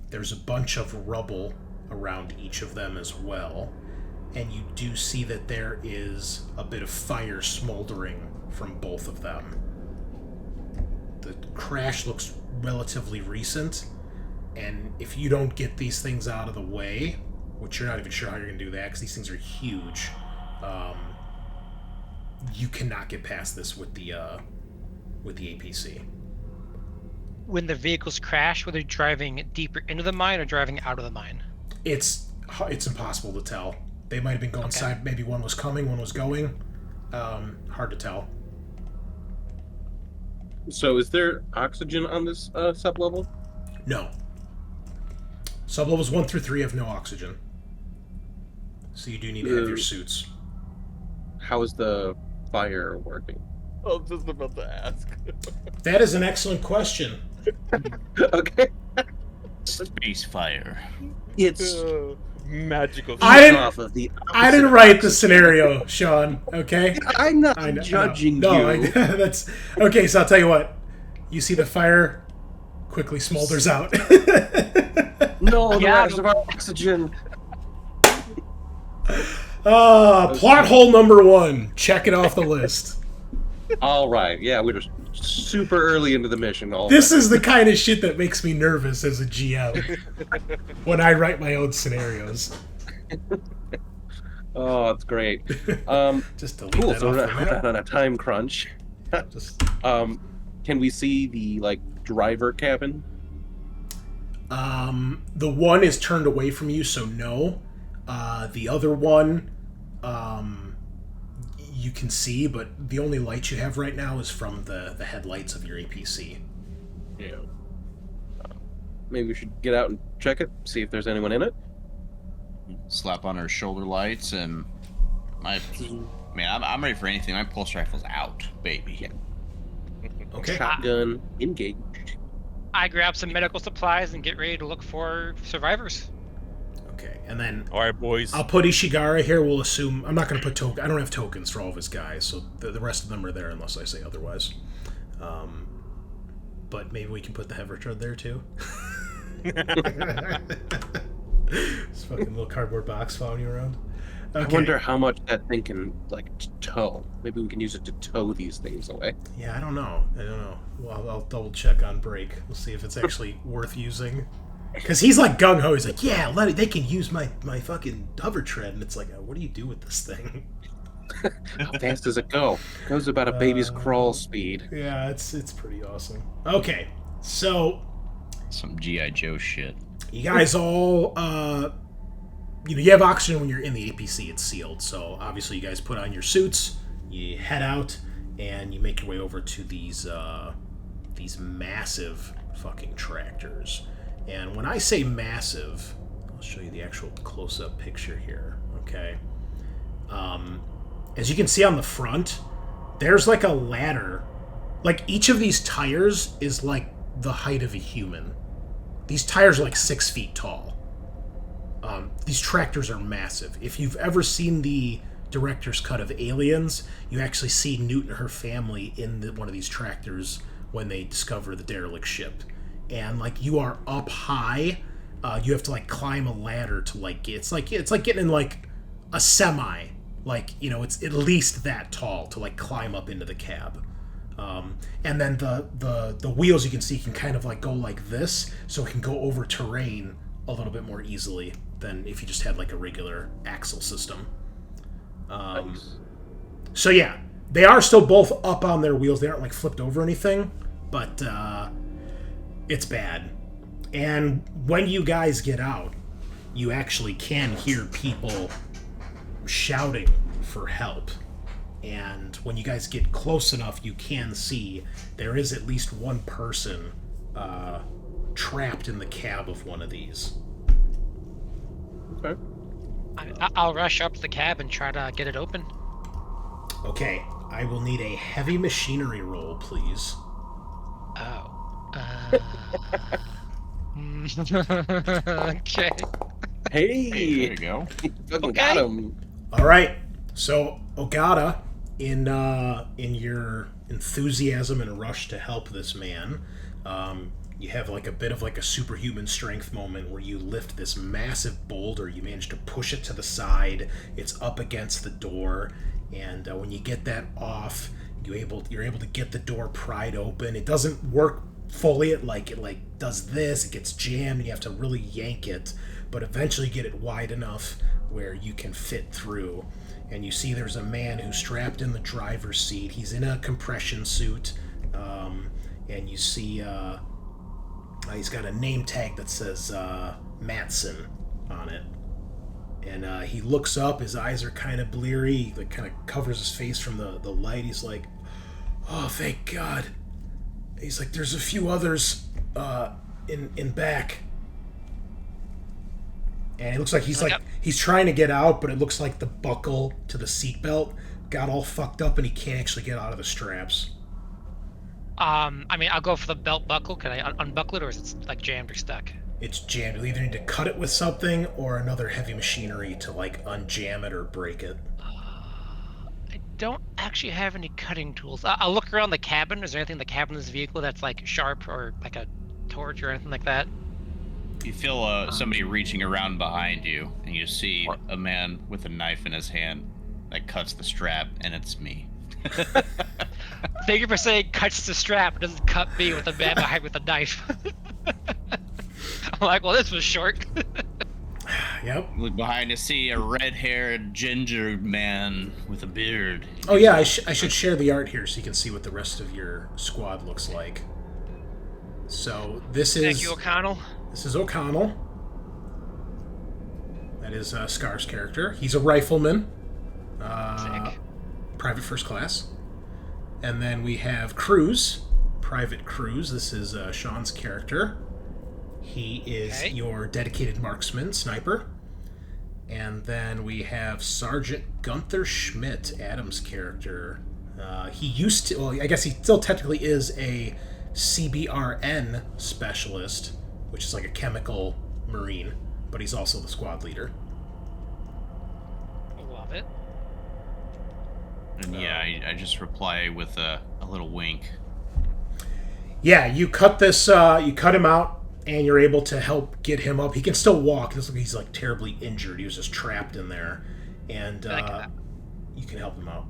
There's a bunch of rubble around each of them as well. And you do see that there is a bit of fire smoldering from both of them. The crash looks relatively recent, and if you don't get these things out of the way, which you're not even sure how you're going to do that because these things are huge, you cannot get past this with the APC. When the vehicles crash, were they driving deeper into the mine or driving out of the mine? It's impossible to tell. They might have been going side. Maybe one was coming, one was going. Hard to tell. So is there oxygen on this sub-level? No. Sublevels 1 through 3 have no oxygen. So you do need to have your suits. How is the fire working? I was just about to ask. That is an excellent question. Okay. Space fire. It's Magical. I didn't- off of the I didn't write the scenario, Sean. Okay. I'm not I know, judging no, you. that's okay. So I'll tell you what. You see the fire quickly smolders out. No, the Yeah. rise of oxygen. Plot hole number 1. Check it off the list. All right. Yeah, we were super early into the mission. This is the kind of shit that makes me nervous as a GM when I write my own scenarios. Oh, that's great. Just delete Cool. that So off we're the map. not on a time crunch. Just, Can we see the driver cabin? the one is turned away from you, so no. The other one, you can see, but the only light you have right now is from the headlights of your APC. Yeah. Maybe we should get out and check it, see if there's anyone in it. Slap on our shoulder lights and I'm ready for anything. My pulse rifle's out, baby. Okay. Shotgun engaged. I grab some medical supplies and get ready to look for survivors. Okay, and then All right, boys. I'll put Ishigara here. We'll assume I'm not going to put I don't have tokens for all of his guys, so the rest of them are there unless I say otherwise. But maybe we can put the Hevertrud there too. This fucking little cardboard box following you around. Okay. I wonder how much that thing can tow. Maybe we can use it to tow these things away. Yeah, I don't know. Well, I'll double check on break. We'll see if it's actually worth using. Because he's like gung ho. He's like, yeah, they can use my fucking hover tread, and it's like, what do you do with this thing? How fast does it go? It goes about a baby's crawl speed. Yeah, it's pretty awesome. Okay, so Some G.I. Joe shit. you guys all, you have oxygen when you're in the APC. It's sealed, so obviously you guys put on your suits, you head out, and you make your way over to these massive fucking tractors. And when I say massive, I'll show you the actual close-up picture here, okay? As you can see on the front, there's like a ladder. Like, each of these tires is like the height of a human. These tires are like 6 feet tall. These tractors are massive. If you've ever seen the director's cut of Aliens, you actually see Newt and her family in one of these tractors when they discover the derelict ship. And like, you are up high. You have to like climb a ladder to like it's like getting in like a semi. Like, it's at least that tall to like climb up into the cab. And then the wheels, you can see, can kind of like go like this, so it can go over terrain a little bit more easily than if you just had like a regular axle system. Nice. So yeah, they are still both up on their wheels. They aren't like flipped over or anything, but it's bad. And when you guys get out, you actually can hear people shouting for help. And when you guys get close enough, you can see there is at least one person trapped in the cab of one of these. Okay. I'll rush up to the cab and try to get it open. Okay, I will need a heavy machinery roll, please. Oh. Okay. Hey, Hey, there you go. fucking got him. All right, so Ogata, in your enthusiasm and rush to help this man, you have like a bit of like a superhuman strength moment where you lift this massive boulder. You manage to push it to the side. It's up against the door, and when you get that off, you're able to get the door pried open. It doesn't work fully. It does this. It gets jammed, and you have to really yank it. But eventually, you get it wide enough where you can fit through. And you see there's a man who's strapped in the driver's seat. He's in a compression suit, and you see he's got a name tag that says Matson on it. And he looks up. His eyes are kind of bleary. He kind of covers his face from the light. He's like, "Oh, thank God." He's like, "There's a few others in back." And it looks like he's trying to get out, but it looks like the buckle to the seatbelt got all fucked up, and he can't actually get out of the straps. I'll go for the belt buckle. Can I unbuckle it, or is it like jammed or stuck? It's jammed. You either need to cut it with something or another heavy machinery to like unjam it or break it. I don't actually have any cutting tools. I'll look around the cabin. Is there anything in the cabin of this vehicle that's like sharp or like a torch or anything like that? You feel somebody reaching around behind you, and you see a man with a knife in his hand that cuts the strap, and it's me. Thank you for saying cuts the strap. It doesn't cut me with a man behind with a knife. I'm like, well, this was short. Yep. Look behind to see a red-haired ginger man with a beard. Oh yeah, I should share the art here so you can see what the rest of your squad looks like. So this is... Thank you, O'Connell. This is O'Connell. That is Scaarr's character. He's a rifleman. Sick. Private first class. And then we have Cruz, Private Cruz. This is Sean's character. He is your dedicated marksman, sniper. And then we have Sergeant Gunther Schmidt, Adam's character. He used to, well, I guess he still technically is a CBRN specialist, which is like a chemical marine, but he's also the squad leader. Love it. And yeah, I just reply with a little wink. Yeah, you cut this, you cut him out, and you're able to help get him up. He can still walk. He's like terribly injured. He was just trapped in there, and you can help him out.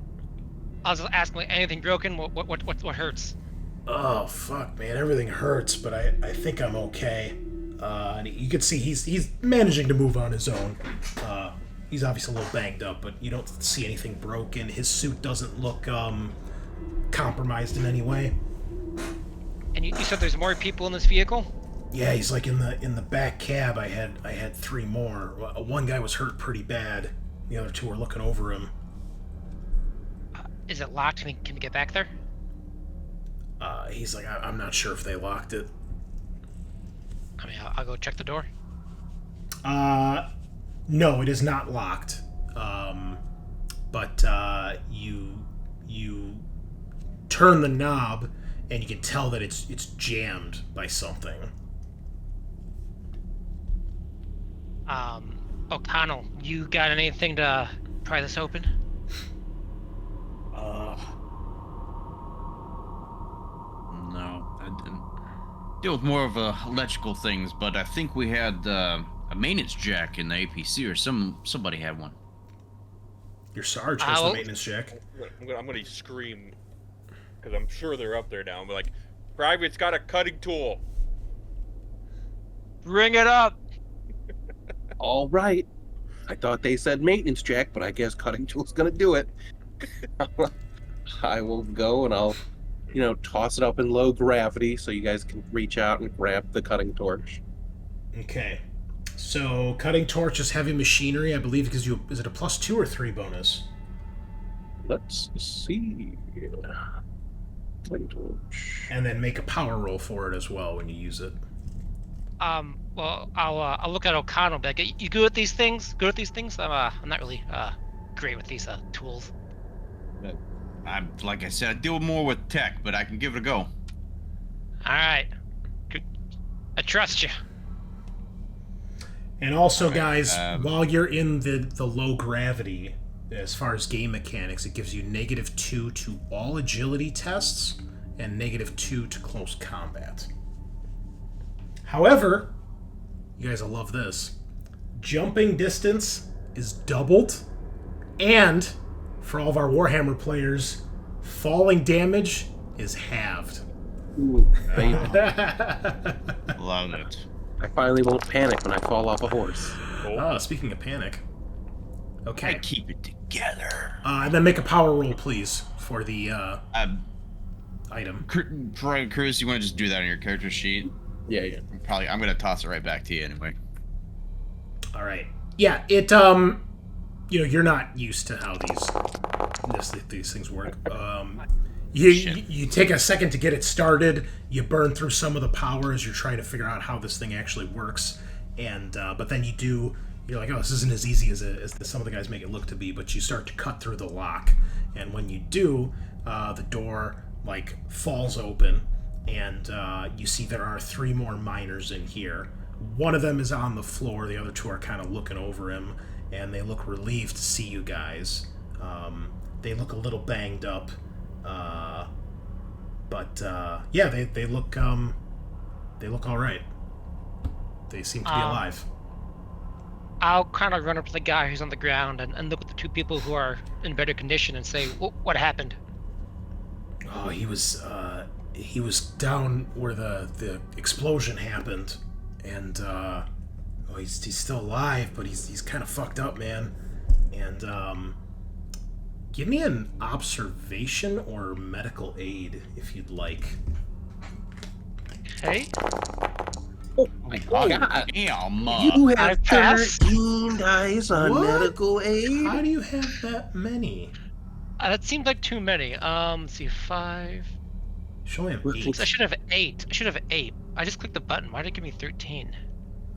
I was just asking, like, anything broken? What hurts? Oh fuck, man, everything hurts, but I think I'm okay. And you can see he's managing to move on his own. He's obviously a little banged up, but you don't see anything broken. His suit doesn't look compromised in any way. And you said there's more people in this vehicle? Yeah, he's like in the back cab. I had three more. One guy was hurt pretty bad. The other two were looking over him. Is it locked? Can we get back there? He's like, I'm not sure if they locked it. I mean, I'll go check the door. No, it is not locked. But you turn the knob, and you can tell that it's jammed by something. O'Connell, you got anything to pry this open? No, I didn't deal with more of electrical things, but I think we had a maintenance jack in the APC, or somebody had one. Your Sarge has the maintenance jack. I'm gonna scream because I'm sure they're up there now. I'm like, Private's got a cutting tool. Bring it up. All right. I thought they said maintenance jack, but I guess cutting tool's gonna do it. I will go and I'll, toss it up in low gravity so you guys can reach out and grab the cutting torch. Okay. So, cutting torch is heavy machinery, I believe, because is it a +2 or 3 bonus? Let's see. Cutting torch. And then make a power roll for it as well when you use it. Well, I'll look at O'Connell. Be like, you good at these things? Good at these things? I'm not really great with these tools. Like I said, I deal more with tech, but I can give it a go. All right. Good. I trust you. And also, guys, while you're in the low gravity, as far as game mechanics, it gives you -2 to all agility tests and -2 to close combat. However, you guys will love this. Jumping distance is doubled, and for all of our Warhammer players, falling damage is halved. Ooh, baby. Love it. I finally won't panic when I fall off a horse. Oh, speaking of panic. Okay. I keep it together. And then make a power roll, please, for the item. Cruz, you want to just do that on your character sheet? Yeah. I'm gonna toss it right back to you anyway. All right. Yeah, it you're not used to how these things work. You take a second to get it started. You burn through some of the power as you're trying to figure out how this thing actually works, and but then you're like, oh, this isn't as easy as some of the guys make it look to be. But you start to cut through the lock, and when you do, the door falls open, and you see there are 3 more miners in here. One of them is on the floor. The other 2 are kind of looking over him, and they look relieved to see you guys. They look a little banged up. But yeah, they look all right. They seem to be alive. I'll kind of run up to the guy who's on the ground and look at the two people who are in better condition and say, what happened? Oh, he was down where the explosion happened, and he's still alive, but he's kind of fucked up, man. And give me an observation or medical aid if you'd like. Okay. Oh my god. Damn. You have I passed. 13 dice on What? medical aid? How do you have that many? That seems like too many. Let's see, 5. You should only have 8. I should have 8. I just clicked the button. Why did it give me 13?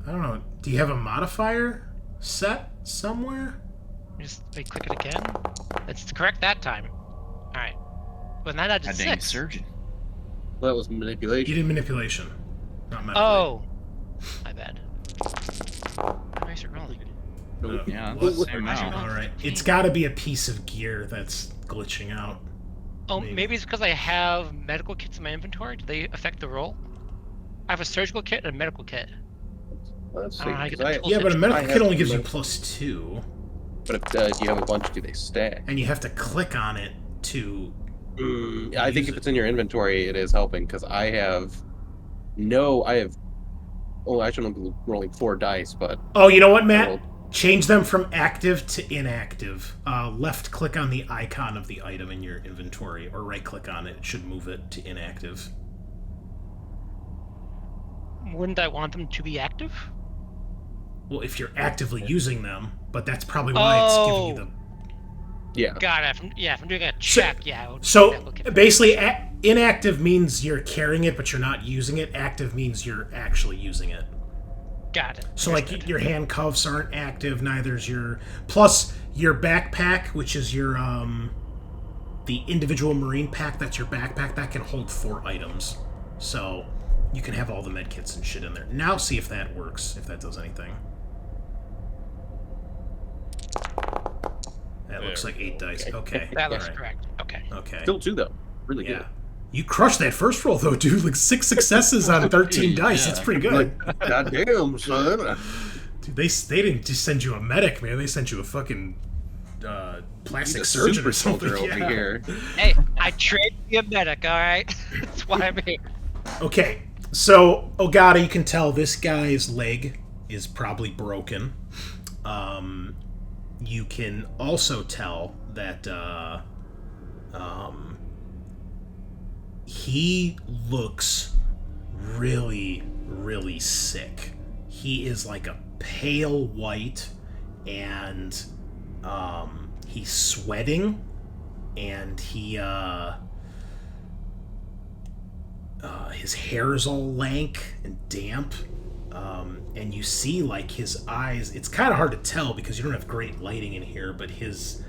I don't know. Do you have a modifier set somewhere? Just click it again. It's correct that time. All right. But now I did God dang 6. surgeon. That was manipulation. You did manipulation, not medical Oh, my bad. How nice it rolling. Yeah, What- that's the same what- amount. aid. All right. It's got to be a piece of gear that's glitching out. Oh, Maybe. maybe it's because I have medical kits in my inventory. Do they affect the roll? I have a surgical kit and a medical kit. Let's see. I don't know how to get 'cause the I- tools. Yeah, but a I medical have kit only gives you medical- +2, But if you have a bunch, do they stack? and you have to click on it to. I think Use if it. it's in your inventory, it is helping because I have. Oh, I shouldn't be rolling 4 dice, but Oh, you know what, I Matt? rolled- Change them from active to inactive. Left click on the icon of the item in your inventory, or right click on it. It should move it to inactive. Wouldn't I want them to be active? Well, if you're actively using them, but that's probably why it's giving you the. yeah. God, if I'm doing a check, yeah. I would So medical kit. basically, inactive means you're carrying it, but you're not using it. Active means you're actually using it. Got it. So like your handcuffs aren't active, neither's your. Plus your backpack, which is your the individual marine pack. That's your backpack that can hold 4 items. So you can have all the med kits and shit in there. Now see if that works. If that does anything. That looks like 8 dice. Okay. That looks Alright. correct. Okay. Okay. Still 2 though. Really Yeah. good. You crushed that first roll though, dude. Like 6 successes on 13 dice. Yeah. That's pretty good. Goddamn, son. Dude, they didn't just send you a medic, man. They sent you a fucking plastic He's a surgeon super or something. soldier over here. Hey, I trained to be a medic, alright? That's why I'm here. Okay, so Ogata, you can tell this guy's leg is probably broken. You can also tell that he looks really, really sick. He is like a pale white, and he's sweating, and his hair is all lank and damp, and you see like his eyes. It's kind of hard to tell because you don't have great lighting in here, but his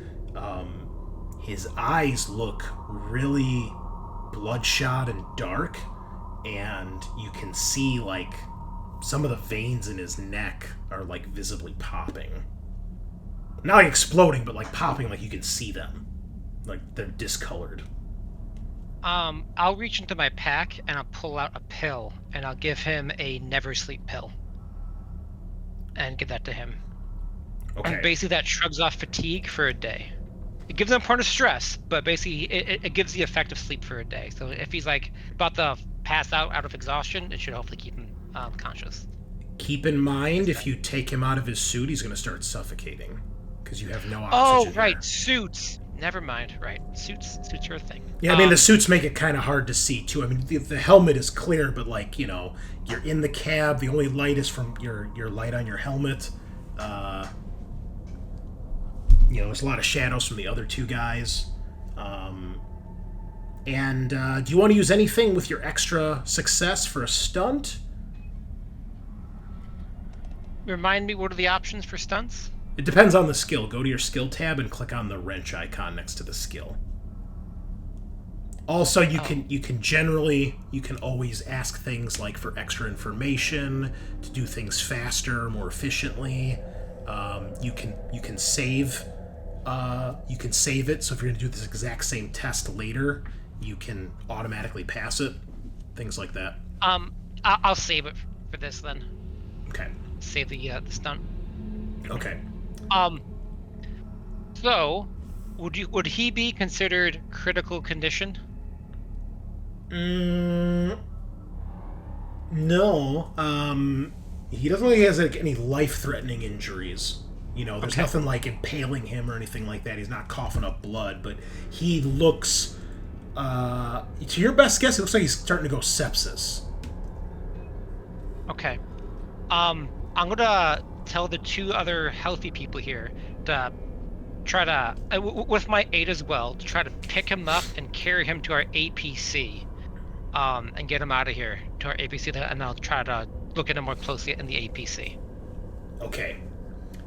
eyes look really bloodshot and dark, and you can see like some of the veins in his neck are like visibly popping. Not like exploding, but like popping, like you can see them. Like they're discolored. I'll reach into my pack and I'll pull out a pill and I'll give him a never sleep pill. And give that to him. Okay. And basically that shrugs off fatigue for a day. It gives him a point of stress, but basically it gives the effect of sleep for a day. So if he's like about to pass out of exhaustion, it should hopefully keep him conscious. Keep in mind, if you take him out of his suit, he's going to start suffocating because you have no Oh, oxygen. right, there. suits. Never mind. Right, suits are a thing. Yeah, I mean the suits make it kind of hard to see too. I mean the helmet is clear, but like you're in the cab. The only light is from your light on your helmet. There's a lot of shadows from the other 2 guys. And do you want to use anything with your extra success for a stunt? Remind me, what are the options for stunts? It depends on the skill. Go to your skill tab and click on the wrench icon next to the skill. Also, you can always ask things like for extra information, to do things faster, more efficiently. You can save You can save it, so if you're going to do this exact same test later, you can automatically pass it. Things like that. I'll save it for this then. Okay. Save the stunt. Okay. So, would he be considered critical condition? No. He doesn't really have like any life-threatening injuries. You know, there's nothing like impaling him or anything like that. He's not coughing up blood, but he looks, to your best guess, it looks like he's starting to go sepsis. Okay. I'm gonna tell the two other healthy people here to try to, with my aid as well, to try to pick him up and carry him to our APC, and get him out of here to our APC, and I'll try to look at him more closely in the APC. Okay.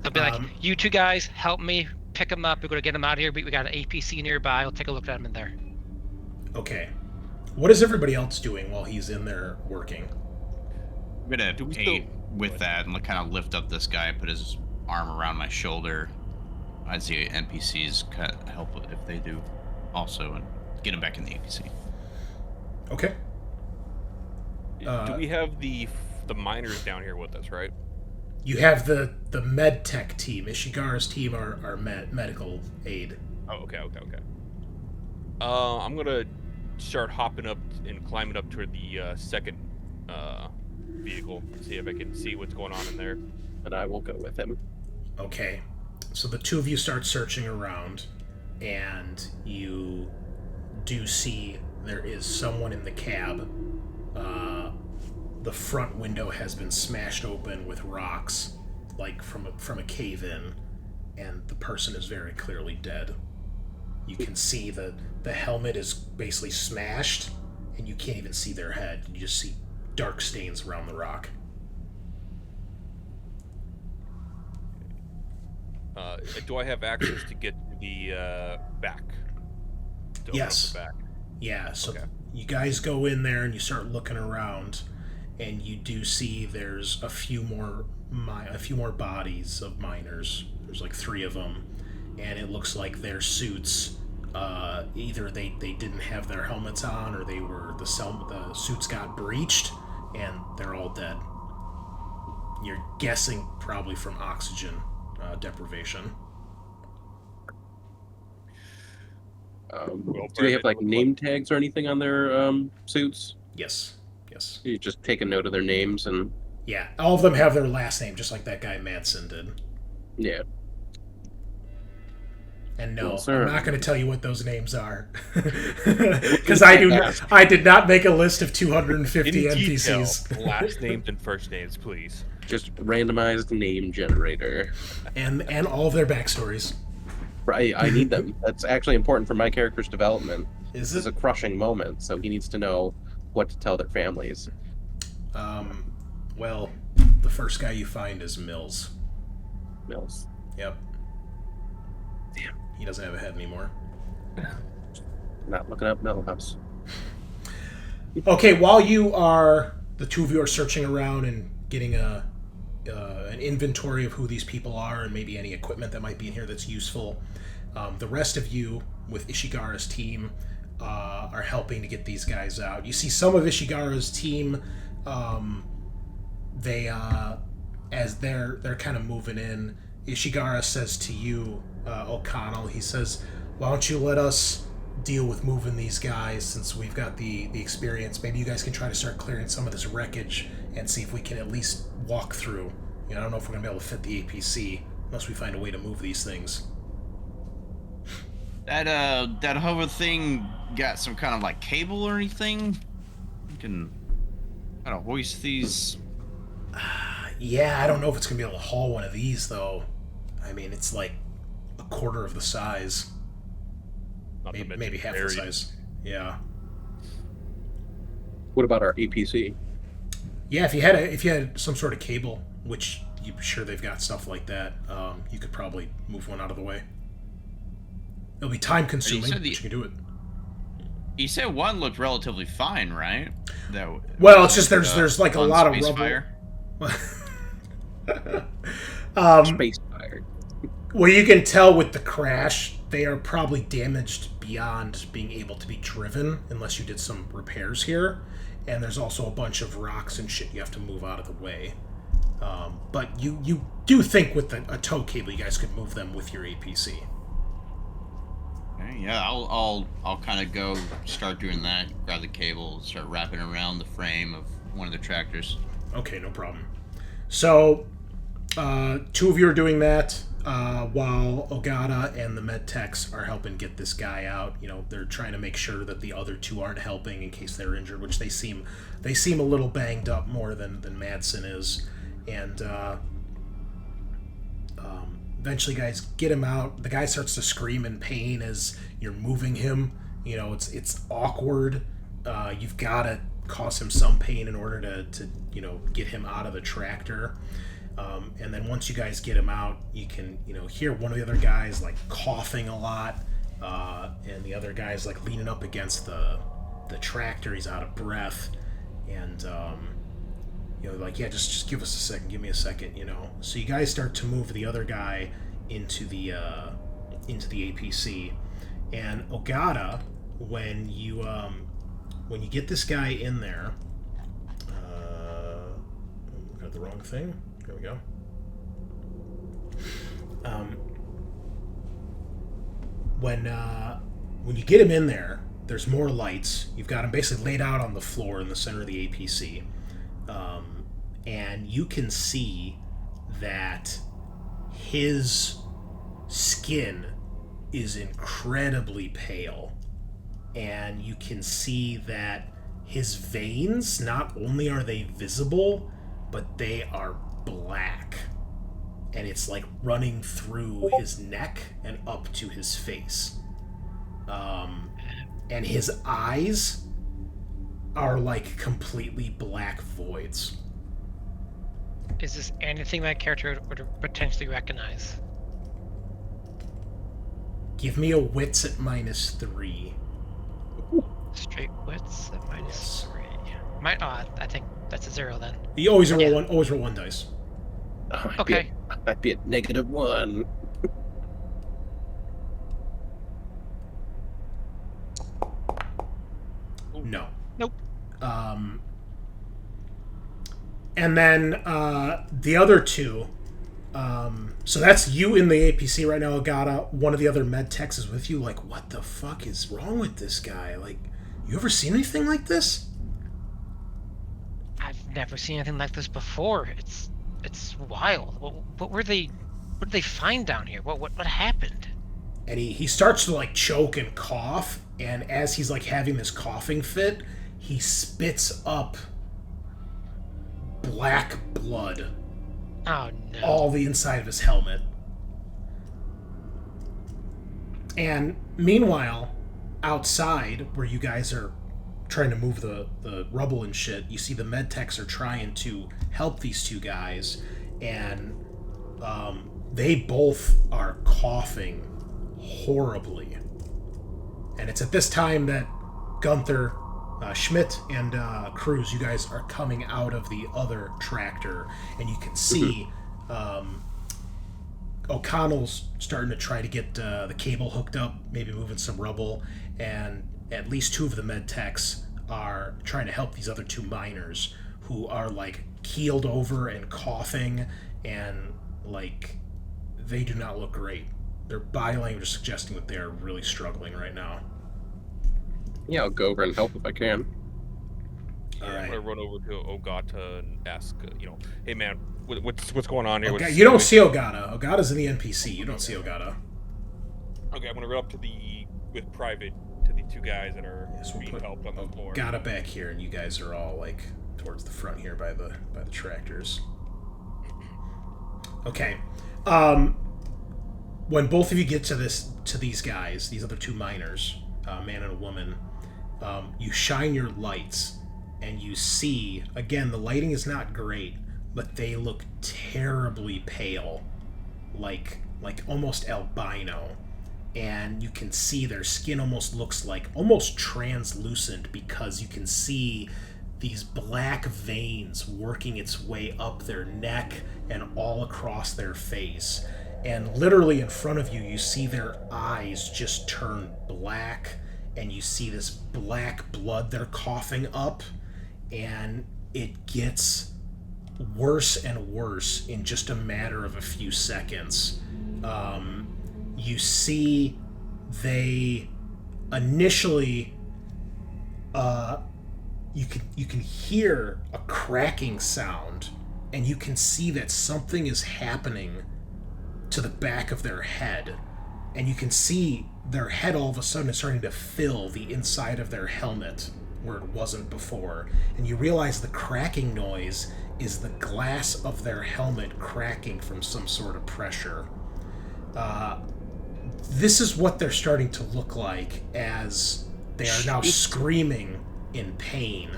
I'll be like, you two guys, help me pick him up. We're gonna get him out of here. We got an APC nearby. I'll take a look at him in there. Okay. What is everybody else doing while he's in there working? I'm gonna aid with that and kind of lift up this guy, put his arm around my shoulder. I'd see NPCs help if they do also, and get him back in the APC. Okay. Do we have the miners down here with us, right? You have the med tech team. Ishigar's team are medical aid. Oh, okay. I'm gonna start hopping up and climbing up toward the second vehicle and see if I can see what's going on in there. And I will go with him. Okay. So the two of you start searching around, and you do see there is someone in the cab. The front window has been smashed open with rocks, like from a cave-in, and the person is very clearly dead. You can see the helmet is basically smashed, and you can't even see their head. You just see dark stains around the rock. Do I have access to get to the back? Yes. The back? Yeah, so Okay. you guys go in there and you start looking around, and you do see there's a few more bodies of miners. There's like 3 of them, and it looks like their suits, either they didn't have their helmets on, or the suits got breached, and they're all dead. You're guessing probably from oxygen deprivation. Do they have like name tags or anything on their suits? Yes. You just take a note of their names and... Yeah, all of them have their last name, just like that guy Madsen did. Yeah. And no, Well, sir. I'm not going to tell you what those names are, because I did not make a list of 250 In NPCs. detail, last names and first names, please. Just randomized name generator. and all of their backstories. Right, I need them. That's actually important for my character's development. Is This is it? a crushing moment, so he needs to know what to tell their families. Well, the first guy you find is Mills. Mills. Yep. Damn. He doesn't have a head anymore. Not looking up Millhouse. Okay, while the two of you are searching around and getting an inventory of who these people are and maybe any equipment that might be in here that's useful, the rest of you with Ishigara's team are helping to get these guys out. You see some of Ishigara's team, as they're kind of moving in, Ishigara says to you, O'Connell, he says, why don't you let us deal with moving these guys since we've got the experience. Maybe you guys can try to start clearing some of this wreckage and see if we can at least walk through. I don't know if we're going to be able to fit the APC unless we find a way to move these things. That hover thing got some kind of like cable or anything? You can kind of hoist these. Yeah, I don't know if it's going to be able to haul one of these, though. I mean, it's like a quarter of the size. Maybe half the size. Yeah. What about our APC? Yeah, if you had some sort of cable, which you're sure they've got stuff like that, you could probably move one out of the way. It'll be time consuming, but you can do it. You said one looked relatively fine, right? Well, it's just there's like a lot of rubble. Space fire. Well, you can tell with the crash, they are probably damaged beyond being able to be driven, unless you did some repairs here. And there's also a bunch of rocks and shit you have to move out of the way. But you do think with a tow cable, you guys could move them with your APC. Okay, yeah, I'll kind of go start doing that. Grab the cable, start wrapping around the frame of one of the tractors. Okay, no problem. So, two of you are doing that, while Ogata and the med techs are helping get this guy out. You know, they're trying to make sure that the other two aren't helping in case they're injured, which they seem a little banged up more than Madsen is. And eventually, guys, get him out. The guy starts to scream in pain as you're moving him. You know, it's awkward. You've got to cause him some pain in order to get him out of the tractor. And then once you guys get him out, you can hear one of the other guys like coughing a lot, and the other guy's like leaning up against the tractor. He's out of breath, and like, yeah, just give us a second, give me a second, So you guys start to move the other guy into the APC, and Ogata, when you get this guy in there, got the wrong thing. There we go. When you get him in there, there's more lights. You've got him basically laid out on the floor in the center of the APC. And you can see that his skin is incredibly pale. And you can see that his veins, not only are they visible, but they are black. And it's like running through his neck and up to his face. And his eyes are like completely black voids. Is this anything my character would potentially recognize? Give me a wits at -3. Straight wits at -3. I think that's a 0 then. You always roll one. Always roll 1 dice. Okay. I'd be at -1. No. Nope. And then the other two. So that's you in the APC right now, Ogata. One of the other med techs is with you. Like, what the fuck is wrong with this guy? Like, you ever seen anything like this? I've never seen anything like this before. It's wild. What were they? What did they find down here? What happened? And he starts to like choke and cough, and as he's like having this coughing fit, he spits up black blood. Oh no. All the inside of his helmet. And meanwhile, outside, where you guys are trying to move the rubble and shit, you see the med techs are trying to help these two guys, and they both are coughing horribly. And it's at this time that Gunther, Schmidt, and Cruz, you guys are coming out of the other tractor, and you can see O'Connell's starting to try to get the cable hooked up, maybe moving some rubble, and at least 2 of the med techs are trying to help these other 2 miners who are like keeled over and coughing, and like they do not look great. Their body language is suggesting that they are really struggling right now. Yeah, I'll go over and help if I can. Yeah, All right. I'm gonna run over to Ogata and ask, hey man, what's going on here? Okay, you don't see Ogata. Ogata's in the NPC. You don't see Ogata. Okay, I'm gonna run up with Private to the 2 guys that are being helped on the floor. Ogata back here, and you guys are all like towards the front here by the tractors. Okay. When both of you get to these guys, these other 2 miners, a man and a woman, you shine your lights, and you see, again, the lighting is not great, but they look terribly pale, like almost albino, and you can see their skin almost looks like almost translucent, because you can see these black veins working its way up their neck and all across their face. And literally in front of you, you see their eyes just turn black, and you see this black blood they're coughing up, and it gets worse and worse in just a matter of a few seconds. You see they initially you can hear a cracking sound, and you can see that something is happening to the back of their head, and you can see their head all of a sudden is starting to fill the inside of their helmet where it wasn't before, and you realize the cracking noise is the glass of their helmet cracking from some sort of pressure. This is what they're starting to look like as they are now screaming in pain.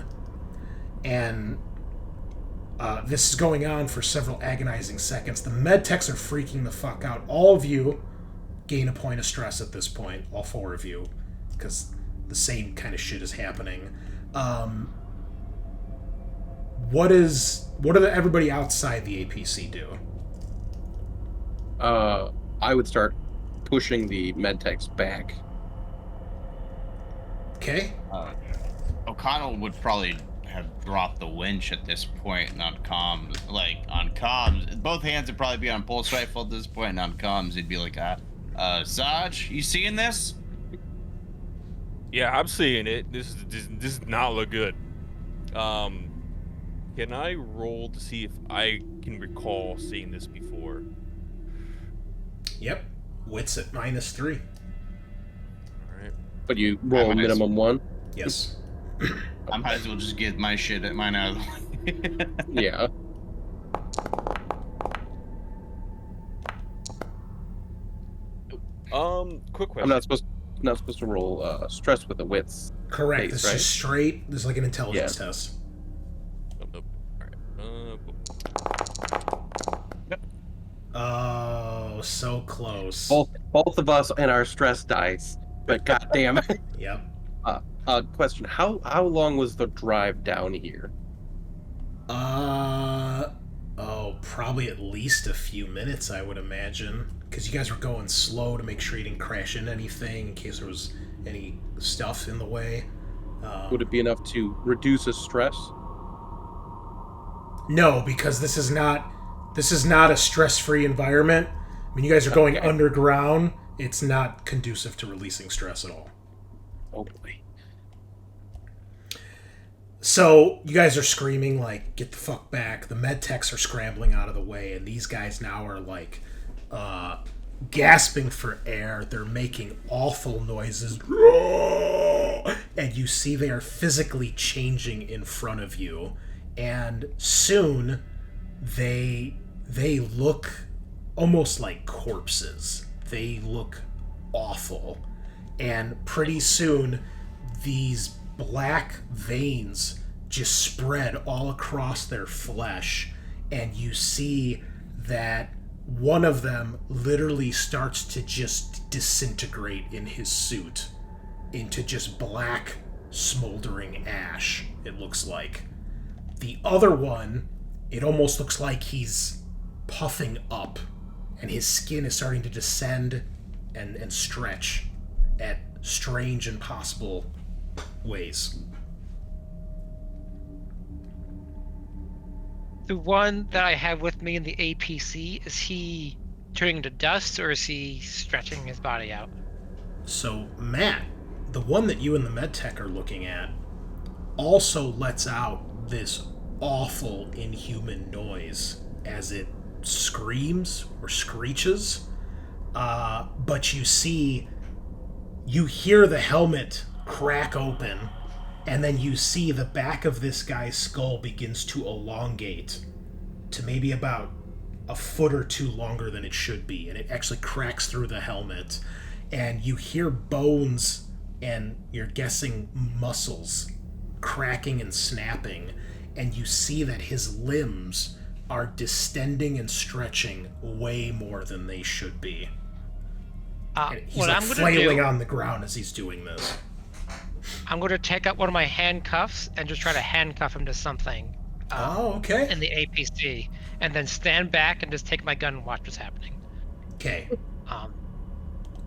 And this is going on for several agonizing seconds. The med techs are freaking the fuck out. All of you gain a point of stress at this point, all four of you, because the same kind of shit is happening. What does everybody outside the APC do? I would start pushing the medtechs back. Okay. O'Connell would probably have dropped the winch at this point, and on comms, both hands would probably be on pulse rifle at this point, and on comms, he'd be like, Sarge, you seeing this? Yeah, I'm seeing it. This does not look good. Can I roll to see if I can recall seeing this before? Yep. Wits at -3. Alright. But you roll a minimum 1? Yes. I might as well just get my shit at mine out of the way. Yeah. Quick question. I'm not supposed to roll stress with the wits. Correct. Base, It's right? just straight. There's like an intelligence test. Nope. Oh, so close. Both of us and our stress dice. But goddamn it. Yep. Question: How long was the drive down here? Probably at least a few minutes, I would imagine, because you guys were going slow to make sure you didn't crash into anything in case there was any stuff in the way. Would it be enough to reduce his stress? No, because this is not a stress-free environment. I mean, you guys are going underground. It's not conducive to releasing stress at all. Oh boy. So you guys are screaming like, "Get the fuck back!" The med techs are scrambling out of the way, and these guys now are like gasping for air. They're making awful noises, and you see they are physically changing in front of you. And soon, they look almost like corpses. They look awful, and pretty soon, these black veins just spread all across their flesh, and you see that one of them literally starts to just disintegrate in his suit into just black smoldering ash, it looks like. The other one, it almost looks like he's puffing up, and his skin is starting to descend and stretch at strange, impossible ways. The one that I have with me in the APC, is he turning to dust, or is he stretching his body out? So, Matt, the one that you and the medtech are looking at, also lets out this awful, inhuman noise as it screams or screeches. But you hear the helmet crack open, and then you see the back of this guy's skull begins to elongate to maybe about a foot or two longer than it should be, and it actually cracks through the helmet, and you hear bones and you're guessing muscles cracking and snapping, and you see that his limbs are distending and stretching way more than they should be. He's what like I'm gonna flailing do, on the ground as he's doing this. I'm going to take out one of my handcuffs and just try to handcuff him to something. Okay. In the APC, and then stand back and just take my gun and watch what's happening. Okay.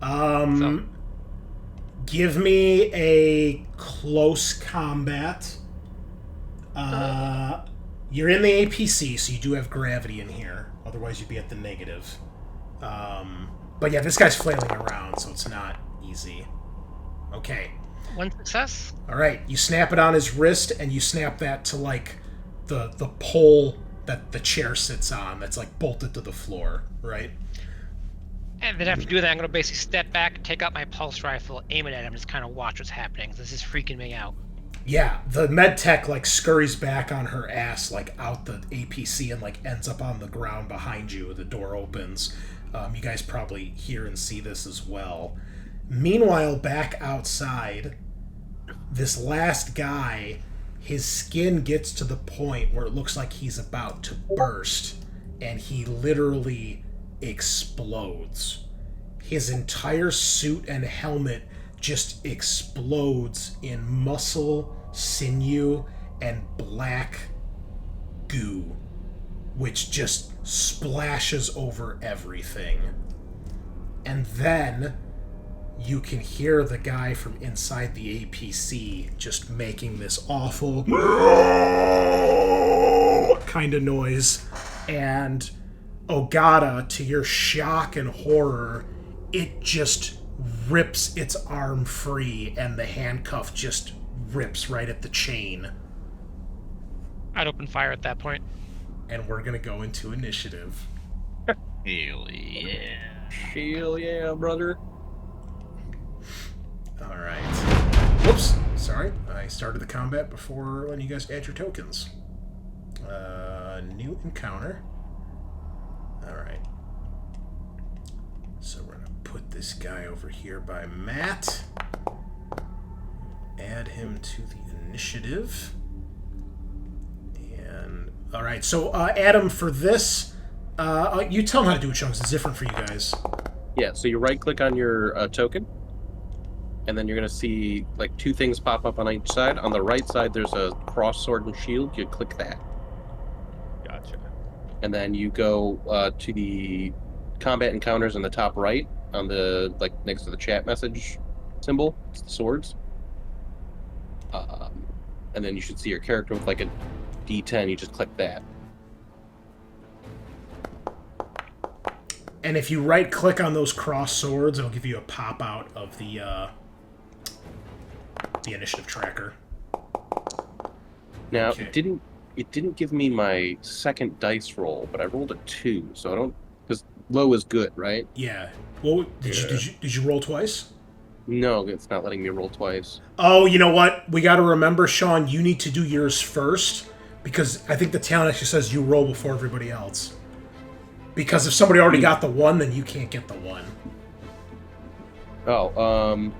So- Give me a close combat. You're in the APC, so you do have gravity in here. Otherwise, you'd be at the negative. But yeah, this guy's flailing around, so it's not easy. Okay. 1 success. All right. You snap it on his wrist, and you snap that to like the pole that the chair sits on. That's like bolted to the floor, right? And then after doing that, I'm going to basically step back, take out my pulse rifle, aim it at him, just kind of watch what's happening. This is freaking me out. Yeah, the med tech like scurries back on her ass, like out the APC, and like ends up on the ground behind you. The door opens. You guys probably hear and see this as well. Meanwhile, back outside, this last guy, his skin gets to the point where it looks like he's about to burst, and he literally explodes. His entire suit and helmet just explodes in muscle, sinew, and black goo, which just splashes over everything. And then you can hear the guy from inside the APC just making this awful kind of noise. And Ogata, to your shock and horror, it just rips its arm free, and the handcuff just rips right at the chain. I'd open fire at that point. And we're gonna go into initiative. Hell yeah. Hell yeah, brother. Alright. Whoops. Sorry. I started the combat before letting you guys add your tokens. New encounter. Alright. So we're gonna put this guy over here by Matt. Add him to the initiative. And alright, so Adam, for this, you tell him how to do it, Chunks. It's different for you guys. Yeah, so you right-click on your token, and then you're going to see like two things pop up on each side. On the right side, there's a cross, sword, and shield. You click that. Gotcha. And then you go to the combat encounters in the top right, on the like next to the chat message symbol. It's the swords. And then you should see your character with like a D10. You just click that. And if you right-click on those cross swords, it'll give you a pop-out of the initiative tracker. Now Okay. it didn't give me my second dice roll, but I rolled a 2, so I don't, because low is good, right? Yeah. Well, did you roll twice? No, it's not letting me roll twice. Oh, you know what? We got to remember, Sean, you need to do yours first, because I think the talent actually says you roll before everybody else. Because if somebody already got the 1, then you can't get the 1. Oh,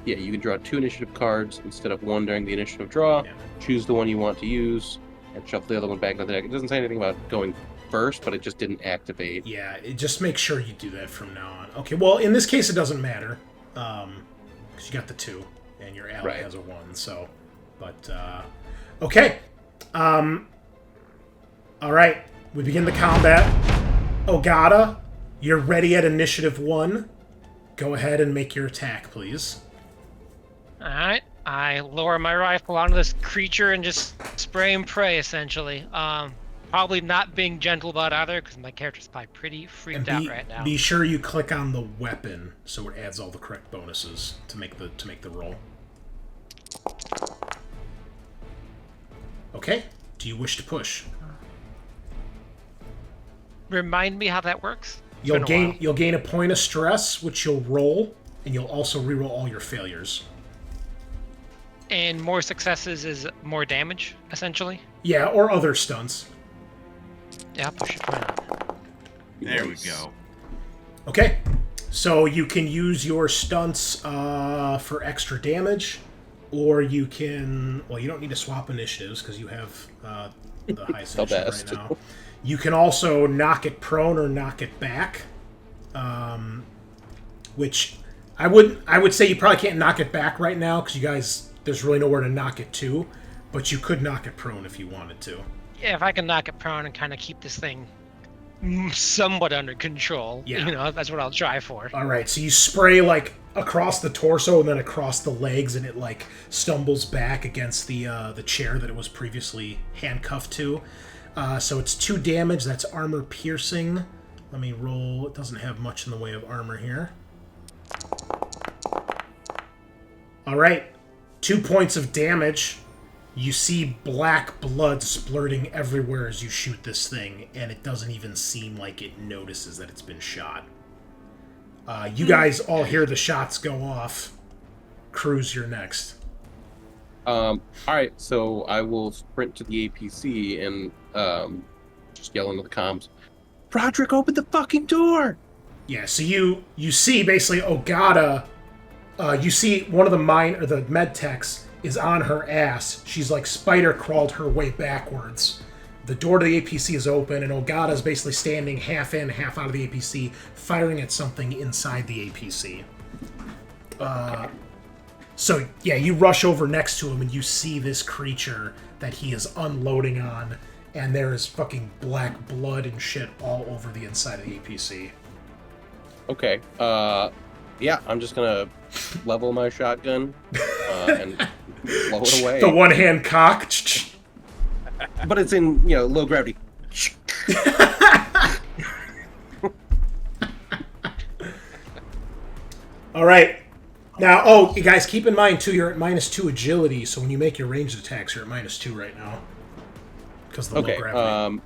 yeah, you can draw 2 initiative cards instead of 1 during the initiative draw. Yeah. Choose the one you want to use, and shuffle the other one back into the deck. It doesn't say anything about going first, but it just didn't activate. Yeah, just make sure you do that from now on. Okay, well, in this case, it doesn't matter, because you got the 2, and your ally Right. has a 1, so... But, okay. All right, we begin the combat. Ogata, you're ready at initiative 1. Go ahead and make your attack, please. Alright, I lower my rifle onto this creature and just spray and pray, essentially. Probably not being gentle about either, because my character's probably pretty freaked out right now. Be sure you click on the weapon so it adds all the correct bonuses to make the roll. Okay. Do you wish to push? Remind me how that works? It's You'll been a while. you'll gain a point of stress, which you'll roll, and you'll also reroll all your failures. And more successes is more damage, essentially? Yeah, or other stunts. Yeah, I'll push it. Why not? There we Nice. go. Okay. So you can use your stunts for extra damage, or you can... Well, you don't need to swap initiatives because you have the highest The initiative best. right now. You can also knock it prone or knock it back, which I would say you probably can't knock it back right now because you guys... There's really nowhere to knock it to, but you could knock it prone if you wanted to. Yeah, if I can knock it prone and kind of keep this thing somewhat under control. Yeah. You know, that's what I'll try for. All right, so you spray like across the torso and then across the legs, and it like stumbles back against the chair that it was previously handcuffed to. So it's 2 damage. That's armor piercing. Let me roll. It doesn't have much in the way of armor here. All right, 2 points of damage. You see black blood splurting everywhere as you shoot this thing, and it doesn't even seem like it notices that it's been shot. You guys all hear the shots go off. Cruz, you're next. All right, so I will sprint to the APC and just yell into the comms, Roderick, open the fucking door! Yeah, so you see basically Ogata. You see one of the med techs is on her ass. She's like spider crawled her way backwards. The door to the APC is open, and Ogata's basically standing half in, half out of the APC, firing at something inside the APC. So, yeah, you rush over next to him, and you see this creature that he is unloading on, and there is fucking black blood and shit all over the inside of the APC. Okay, yeah, I'm just gonna level my shotgun and blow it away. The one-hand cock. But it's in, low gravity. All right. Now, you guys, keep in mind, too, you're at -2 agility, so when you make your ranged attacks, you're at -2 right now. Because of the low gravity.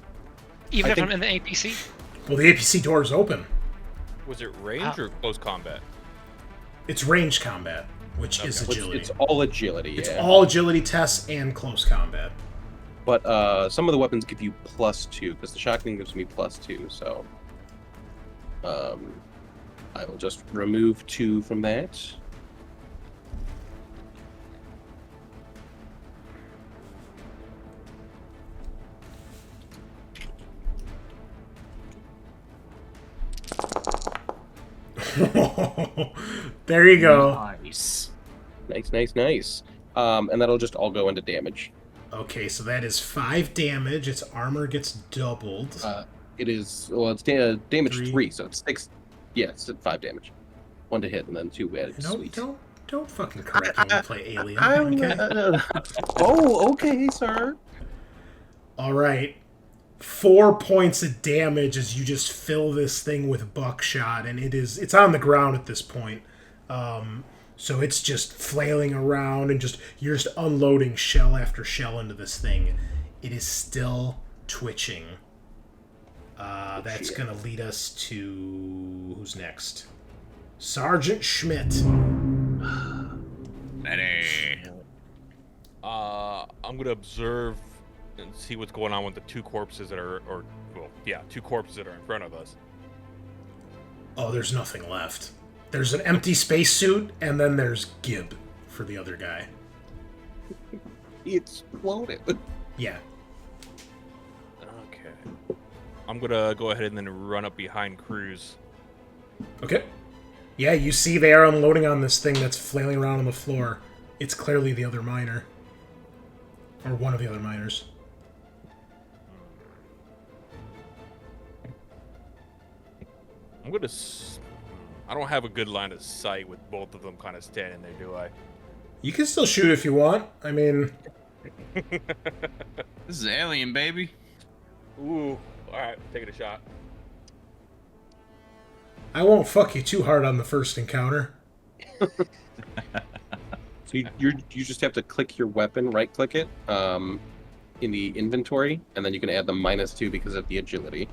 Even I if think- I'm in the APC? Well, the APC door is open. Was it range or close combat? It's ranged combat, which is agility. It's all agility, It's yeah. all agility tests and close combat. But some of the weapons give you +2, because the shotgun gives me +2, so... I will just remove 2 from that. There you go. Nice. Nice. And that'll just all go into damage. Okay, so that is 5 damage. Its armor gets doubled. It is, well, it's damage 3. 3, so it's 6. Yeah, it's 5 damage. 1 to hit, and then 2 added. No, Sweet. don't fucking correct me when we play Alien. I'm, Okay? oh, okay, sir. All right. 4 points of damage as you just fill this thing with buckshot, and it's on the ground at this point. So it's just flailing around, and you're just unloading shell after shell into this thing. It is still twitching. That's going to lead us to... Who's next? Sergeant Schmidt. Ready. I'm gonna observe and see what's going on with the 2 corpses that are, 2 corpses that are in front of us. Oh, there's nothing left. There's an empty spacesuit, and then there's Gib for the other guy. He exploded. Yeah. Okay. I'm gonna go ahead and then run up behind Cruz. Okay. Yeah, you see they are unloading on this thing that's flailing around on the floor. It's clearly the other miner. Or one of the other miners. I'm gonna... I don't have a good line of sight with both of them kind of standing there, do I? You can still shoot if you want. I mean... This is Alien, baby. Ooh. Alright, taking a shot. I won't fuck you too hard on the first encounter. So you just have to click your weapon, right-click it, in the inventory, and then you can add the -2 because of the agility.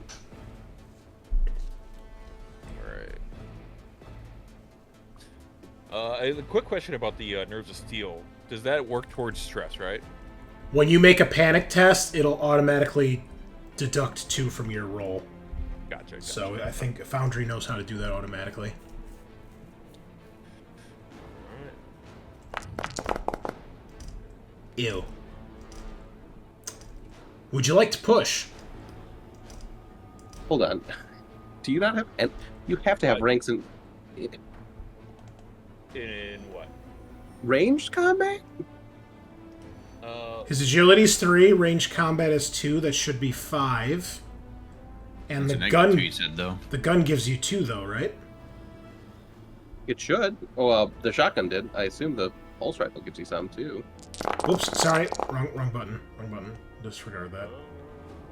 Alright. A quick question about the Nerves of Steel. Does that work towards stress, right? When you make a panic test, it'll automatically deduct 2 from your roll. Gotcha. So I think Foundry knows how to do that automatically. Alright. Ew. Would you like to push? Hold on. Do you not have... And you have to have ranks in In what? ranged combat? His agility's 3, ranged combat is 2, that should be 5. And It's a the negative gun, 2, you said, though. the gun gives you 2, though, right? It should. Oh, well, the shotgun did. I assume the pulse rifle gives you some too. Whoops, sorry. Wrong button. Wrong button. Disregard that.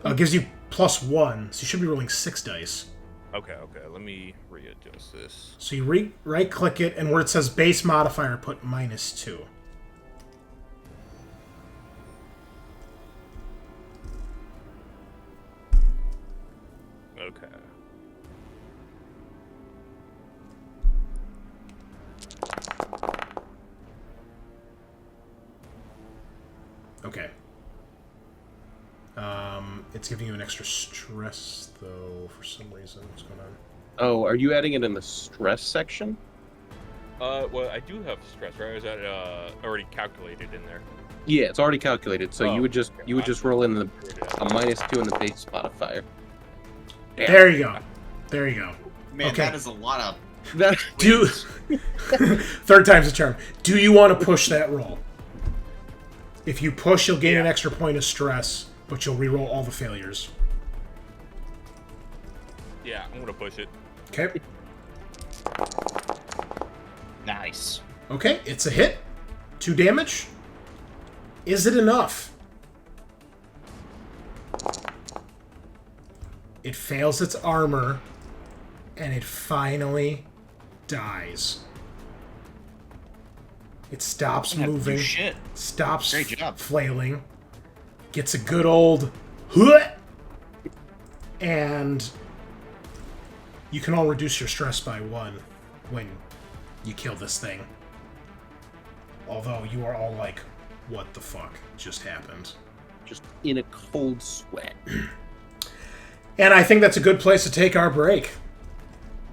It gives you +1, so you should be rolling 6 dice. Okay. Let me readjust this. So you right-click it, and where it says base modifier, put -2. Okay. Okay. It's giving you an extra stress, though, for some reason. What's going on? Oh, are you adding it in the stress section? Well, I do have stress, right? Or is that already calculated in there? Yeah, it's already calculated. So Oh, you would just roll in a -2 in the base modifier. Damn. There you go. There you go. Man, Okay. that is a lot of. That, Do third time's a charm. Do you want to push that roll? If you push, you'll gain an extra point of stress, but you'll reroll all the failures. Yeah, I'm gonna push it. Okay. Nice. Okay, it's a hit. 2 damage. Is it enough? It fails its armor, and it finally dies. It stops moving, Shit. stops Great job. flailing, gets a good old "Huh!" and you can all reduce your stress by 1 when you kill this thing. Although you are all like, what the fuck just happened? just in a cold sweat. And I think that's a good place to take our break.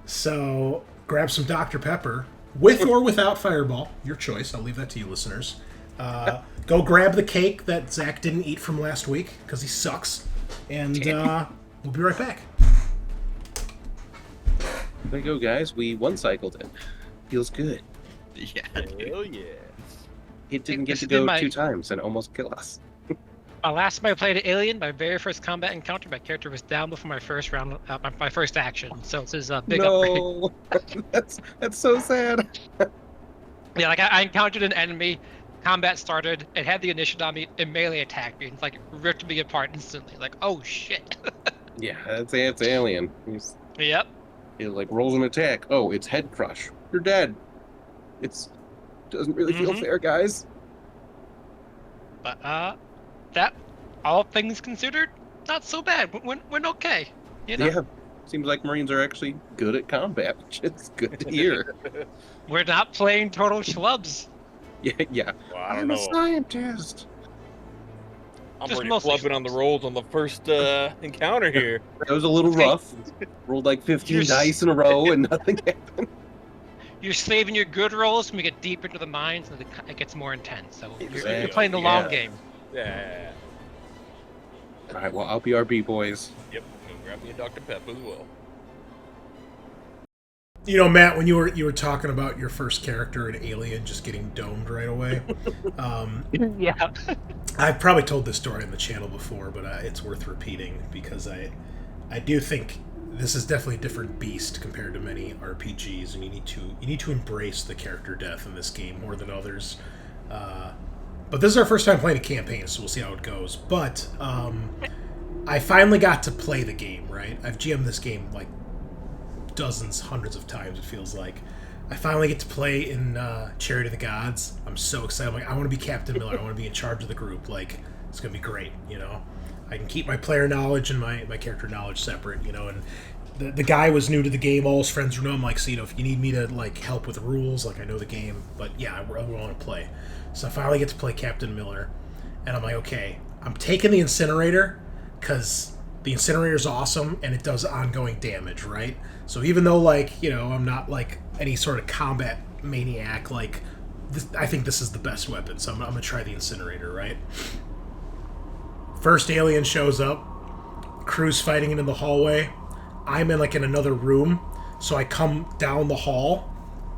So grab some Dr. Pepper, with or without Fireball. Your choice. I'll leave that to you, listeners. Go grab the cake that Zach didn't eat from last week, because he sucks. And we'll be right back. There you go, guys. We one-cycled it. Feels good. Yeah. Hell yeah. It didn't get This to has been go my- 2 times and almost kill us. Last time I played Alien, my very first combat encounter, my character was down before my first round, my first action. So this is a big upgrade. No, that's so sad. Yeah, like I encountered an enemy, combat started, it had the initiative on me, it melee attacked me, and it's like ripped me apart instantly. Like, oh shit. Yeah, it's alien. Yep. It like rolls an attack. Oh, it's head crush. You're dead. It's doesn't really feel Mhm. fair, guys. But that, all things considered, not so bad. Went okay. You know, Yeah, seems like Marines are actually good at combat, which is good to hear. we're not playing total schlubs. Yeah. Well, I don't I'm a know. scientist. I'm Just already mostly- flubbing on the rolls on the first encounter here. That was a little Okay. rough. Rolled like 15 You're dice in a row and nothing happened. You're saving your good rolls when we get deep into the mines, and it gets more intense. So you're Exactly, playing the long yeah. game. Yeah. All right, well, I'll be RB, boys. Yep. And grab me a Dr. Pep as well. You know, Matt, when you were talking about your first character in Alien just getting domed right away, Yeah. I've probably told this story on the channel before, but it's worth repeating because I do think this is definitely a different beast compared to many RPGs, and you need to embrace the character death in this game more than others. But this is our first time playing a campaign, so we'll see how it goes. But I finally got to play the game, right? I've GM'd this game like dozens, hundreds of times, it feels like. I finally get to play in Chariot of the Gods. I'm so excited. I'm like, I want to be Captain Miller. I want to be in charge of the group. Like, it's going to be great, you know? I can keep my player knowledge and my character knowledge separate, you know? And the guy was new to the game. All his friends were new. I'm like, so, you know, if you need me to, like, help with rules, like, I know the game. But, yeah, I really want to play. So I finally get to play Captain Miller. And I'm like, okay, I'm taking the incinerator because the incinerator is awesome and it does ongoing damage, right? So even though, like, you know, I'm not, like, any sort of combat maniac, like, I think this is the best weapon. So I'm going to try the incinerator, right? First alien shows up. Cruz fighting it in the hallway. I'm in, like, in another room. So I come down the hall.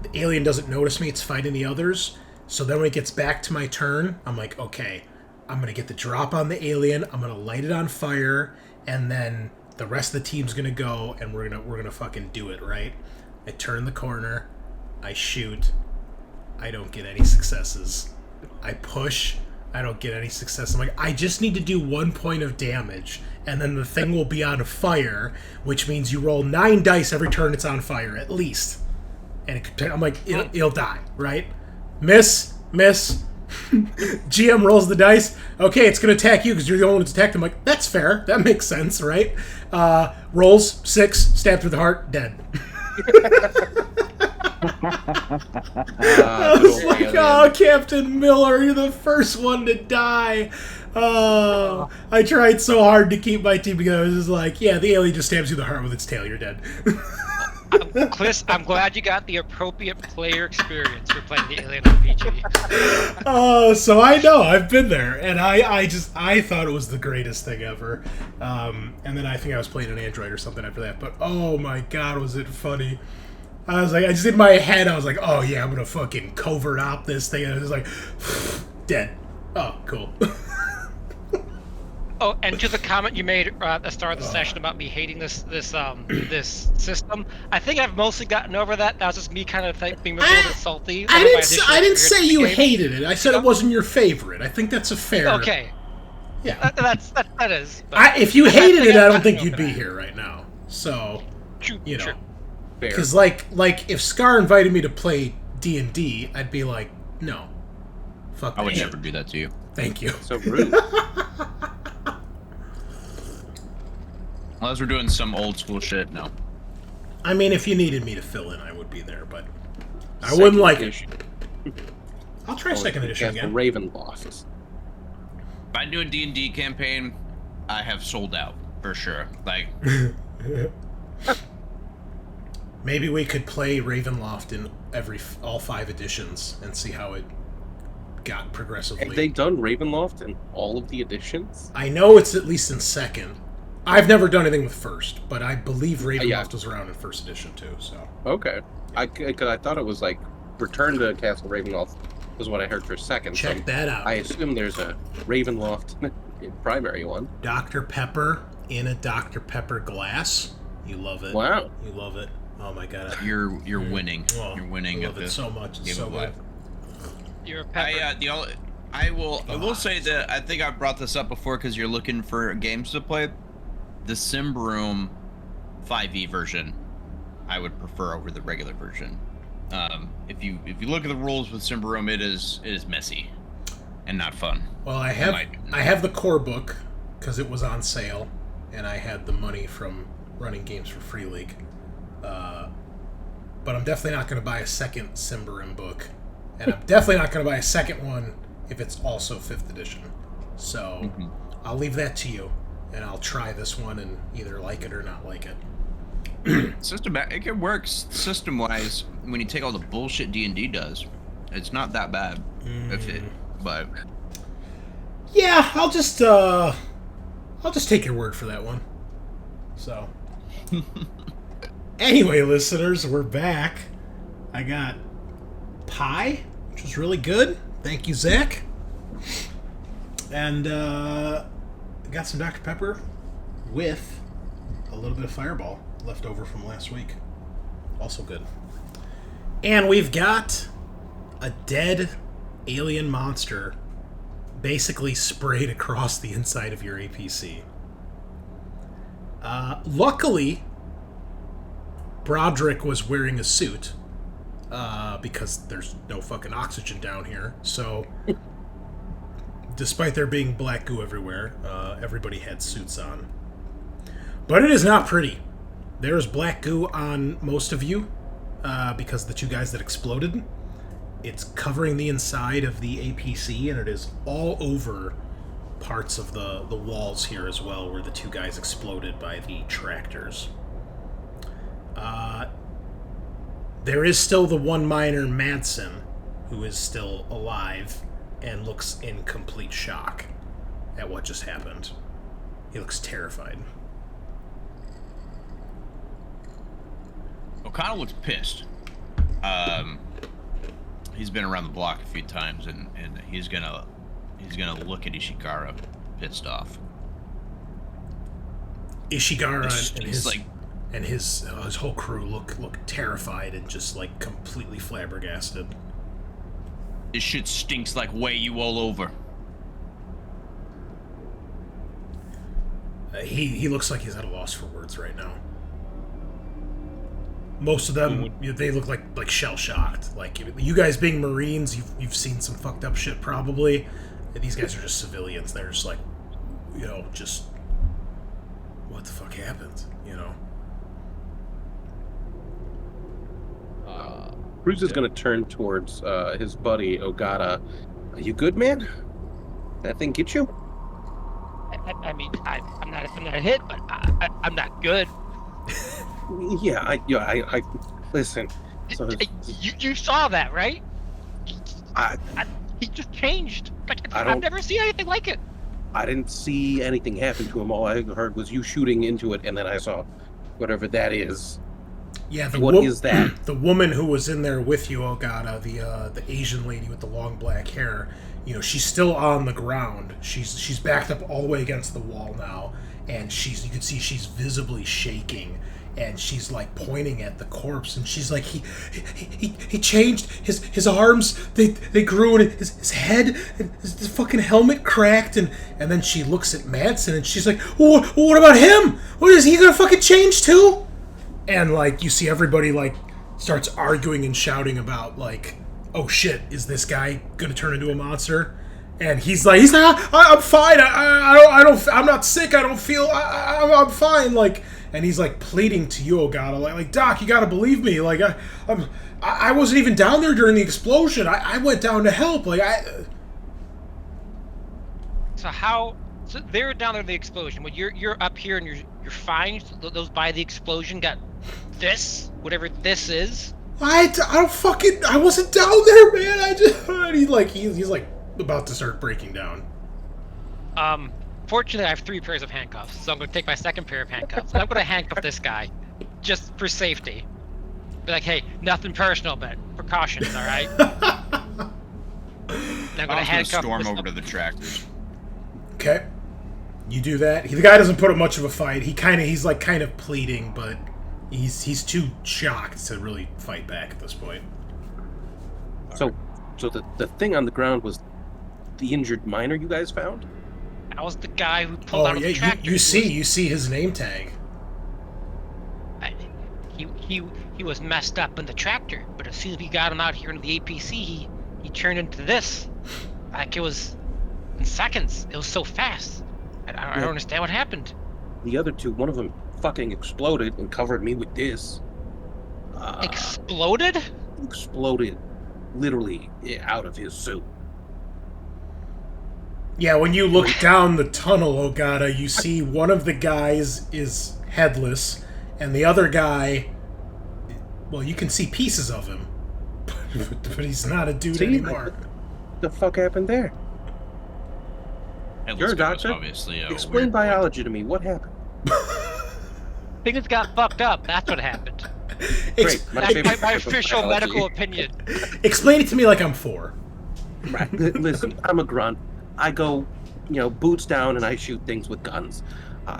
The alien doesn't notice me. It's fighting the others. So then when it gets back to my turn, I'm like, okay, I'm going to get the drop on the alien. I'm going to light it on fire. And then the rest of the team's gonna go, and we're gonna fucking do it, right? I turn the corner, I shoot, I don't get any successes. I push, I don't get any success. I'm like, I just need to do 1 point of damage, and then the thing will be on fire, which means you roll 9 dice every turn it's on fire, at least. And I'm like, it'll die, right? Miss. GM rolls the dice. Okay, it's going to attack you because you're the only one that's attacked. I'm like, that's fair. That makes sense, right? Rolls 6, stabbed through the heart, dead. I was like, oh, Captain Miller, you're the first one to die. Oh, I tried so hard to keep my team together. I was just like, yeah, the alien just stabs you in the heart with its tail. You're dead. Chris, I'm glad you got the appropriate player experience for playing the Alien RPG. So I know, I've been there, and I thought it was the greatest thing ever. And then I think I was playing an Android or something after that, but oh my god, was it funny. I was like, I just in my head, I was like, oh yeah, I'm gonna fucking covert op this thing, and I was like, dead. Oh, cool. Oh, and to the comment you made at the start of the session about me hating this system, I think I've mostly gotten over that. That was just me kind of being a little bit salty. I didn't say you hated it. I said it wasn't your favorite. I think that's a fair. Okay. Yeah. That is. If you hated it, I don't think you'd be here right now. So, you know, because like if Scaarr invited me to play D&D, I'd be like, no, fuck. I would never do that to you. Thank you. So rude. Unless we're doing some old school shit, no. I mean, if you needed me to fill in, I would be there, but I wouldn't like it. I'll try second edition again. Ravenloft. If I do a D&D campaign, I have sold out for sure. Like, maybe we could play Ravenloft in all 5 editions and see how it got progressively. Have they done Ravenloft in all of the editions? I know it's at least in second. I've never done anything with first, but I believe Ravenloft was around in first edition too. So okay, because I thought it was like Return to Castle Ravenloft was what I heard for second. Check that out. I assume there's a Ravenloft primary one. Dr. Pepper in a Dr. Pepper glass. You love it. Wow, you love it. Oh my god, you're winning. Oh, you're winning. I love it so much. It's so good. You're a pepper. I will say that I think I brought this up before because you're looking for games to play. The Simbroom 5e version, I would prefer over the regular version. If you look at the rules with Simbroom, it is messy and not fun. Well, I have the core book because it was on sale, and I had the money from running games for Free League. But I'm definitely not going to buy a second Simbroom book, and I'm definitely not going to buy a second one if it's also 5th edition. So I'll leave that to you. And I'll try this one and either like it or not like it. It works system-wise when you take all the bullshit D&D does. It's not that bad, but yeah, I'll just take your word for that one. So, anyway, listeners, we're back. I got pie, which was really good. Thank you, Zach. And got some Dr. Pepper with a little bit of Fireball left over from last week. Also good. And we've got a dead alien monster basically sprayed across the inside of your APC. Luckily, Broderick was wearing a suit because there's no fucking oxygen down here. So despite there being black goo everywhere, everybody had suits on. But it is not pretty. There's black goo on most of you because the 2 guys that exploded. It's covering the inside of the APC, and it is all over parts of the walls here as well where the 2 guys exploded by the tractors. There is still the one miner, Madsen, who is still alive and looks in complete shock at what just happened. He looks terrified. O'Connell looks pissed. He's been around the block a few times, and he's gonna look at Ishikara pissed off. Ishigara and It's his whole crew look terrified and just like completely flabbergasted. This shit stinks like Wei-Yu all over. He looks like he's at a loss for words right now. Most of them, they look like shell shocked. Like you guys being Marines, you've seen some fucked up shit probably. And these guys are just civilians. They're just like, just what the fuck happened, Cruz is going to turn towards his buddy Ogata. Are you good, man? That thing get you? I mean, I'm not hit, but I'm not good. Yeah, I listen. So You saw that, right? I He just changed. Like, I don't- I've never seen anything like it. I didn't see anything happen to him. All I heard was you shooting into it, and then I saw whatever that is. Yeah, What is that? The woman who was in there with you, Ogata, the Asian lady with the long black hair, she's still on the ground. She's backed up all the way against the wall now, and you can see she's visibly shaking, and she's like pointing at the corpse, and she's like, he changed his arms, they grew, and his head, and his fucking helmet cracked, and then she looks at Madsen, and she's like, what about him? What, is he gonna fucking change too? And, like, you see everybody, like, starts arguing and shouting about, like, oh shit, is this guy gonna turn into a monster? And he's like, I'm fine, I'm not sick, I don't feel, I'm fine, like, and he's, like, pleading to you, Ogata, like, Doc, you gotta believe me, like, I wasn't even down there during the explosion, I went down to help, like, So they're down there in the explosion, but you're up here and you're fine. So those by the explosion got this, whatever this is. I wasn't down there, man. He's like about to start breaking down. Fortunately, I have 3 pairs of handcuffs, so I'm gonna take my second pair of handcuffs. I'm gonna handcuff this guy, just for safety. Be like, hey, nothing personal, but precautions, all right? I'm gonna handcuff storm this over up. to the tractors. Okay. You do that. The guy doesn't put up much of a fight. He's kind of pleading, but he's too shocked to really fight back at this point. So the thing on the ground was the injured miner you guys found? That was the guy who pulled out of the yeah, tractor. you see his name tag. He was messed up in the tractor, but as soon as we got him out here into the APC, he turned into this. Like it was in seconds. It was so fast. I don't understand what happened. The other two, one of them fucking exploded and covered me with this. Exploded? Exploded, literally out of his suit. Yeah, when you look down the tunnel, Ogata, you see one of the guys is headless, and the other guy, well, you can see pieces of him, but he's not a dude anymore. What the fuck happened there? You're a doctor? Obviously, Explain biology to me. What happened? Things got fucked up. That's what happened. Great. That's my official medical opinion. Explain it to me like I'm 4. Right. Listen, I'm a grunt. I go, boots down and I shoot things with guns.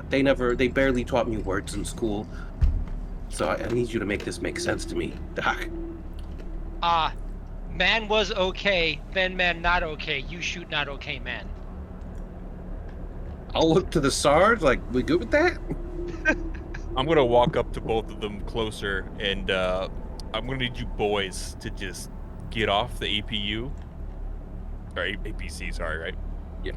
They barely taught me words in school. So I need you to make this make sense to me, Doc. Man was okay, then man not okay. You shoot not okay, man. I'll look to the SARS, like, we good with that? I'm gonna walk up to both of them closer, and I'm gonna need you boys to just get off the APU. Or APC, sorry, right? Yeah.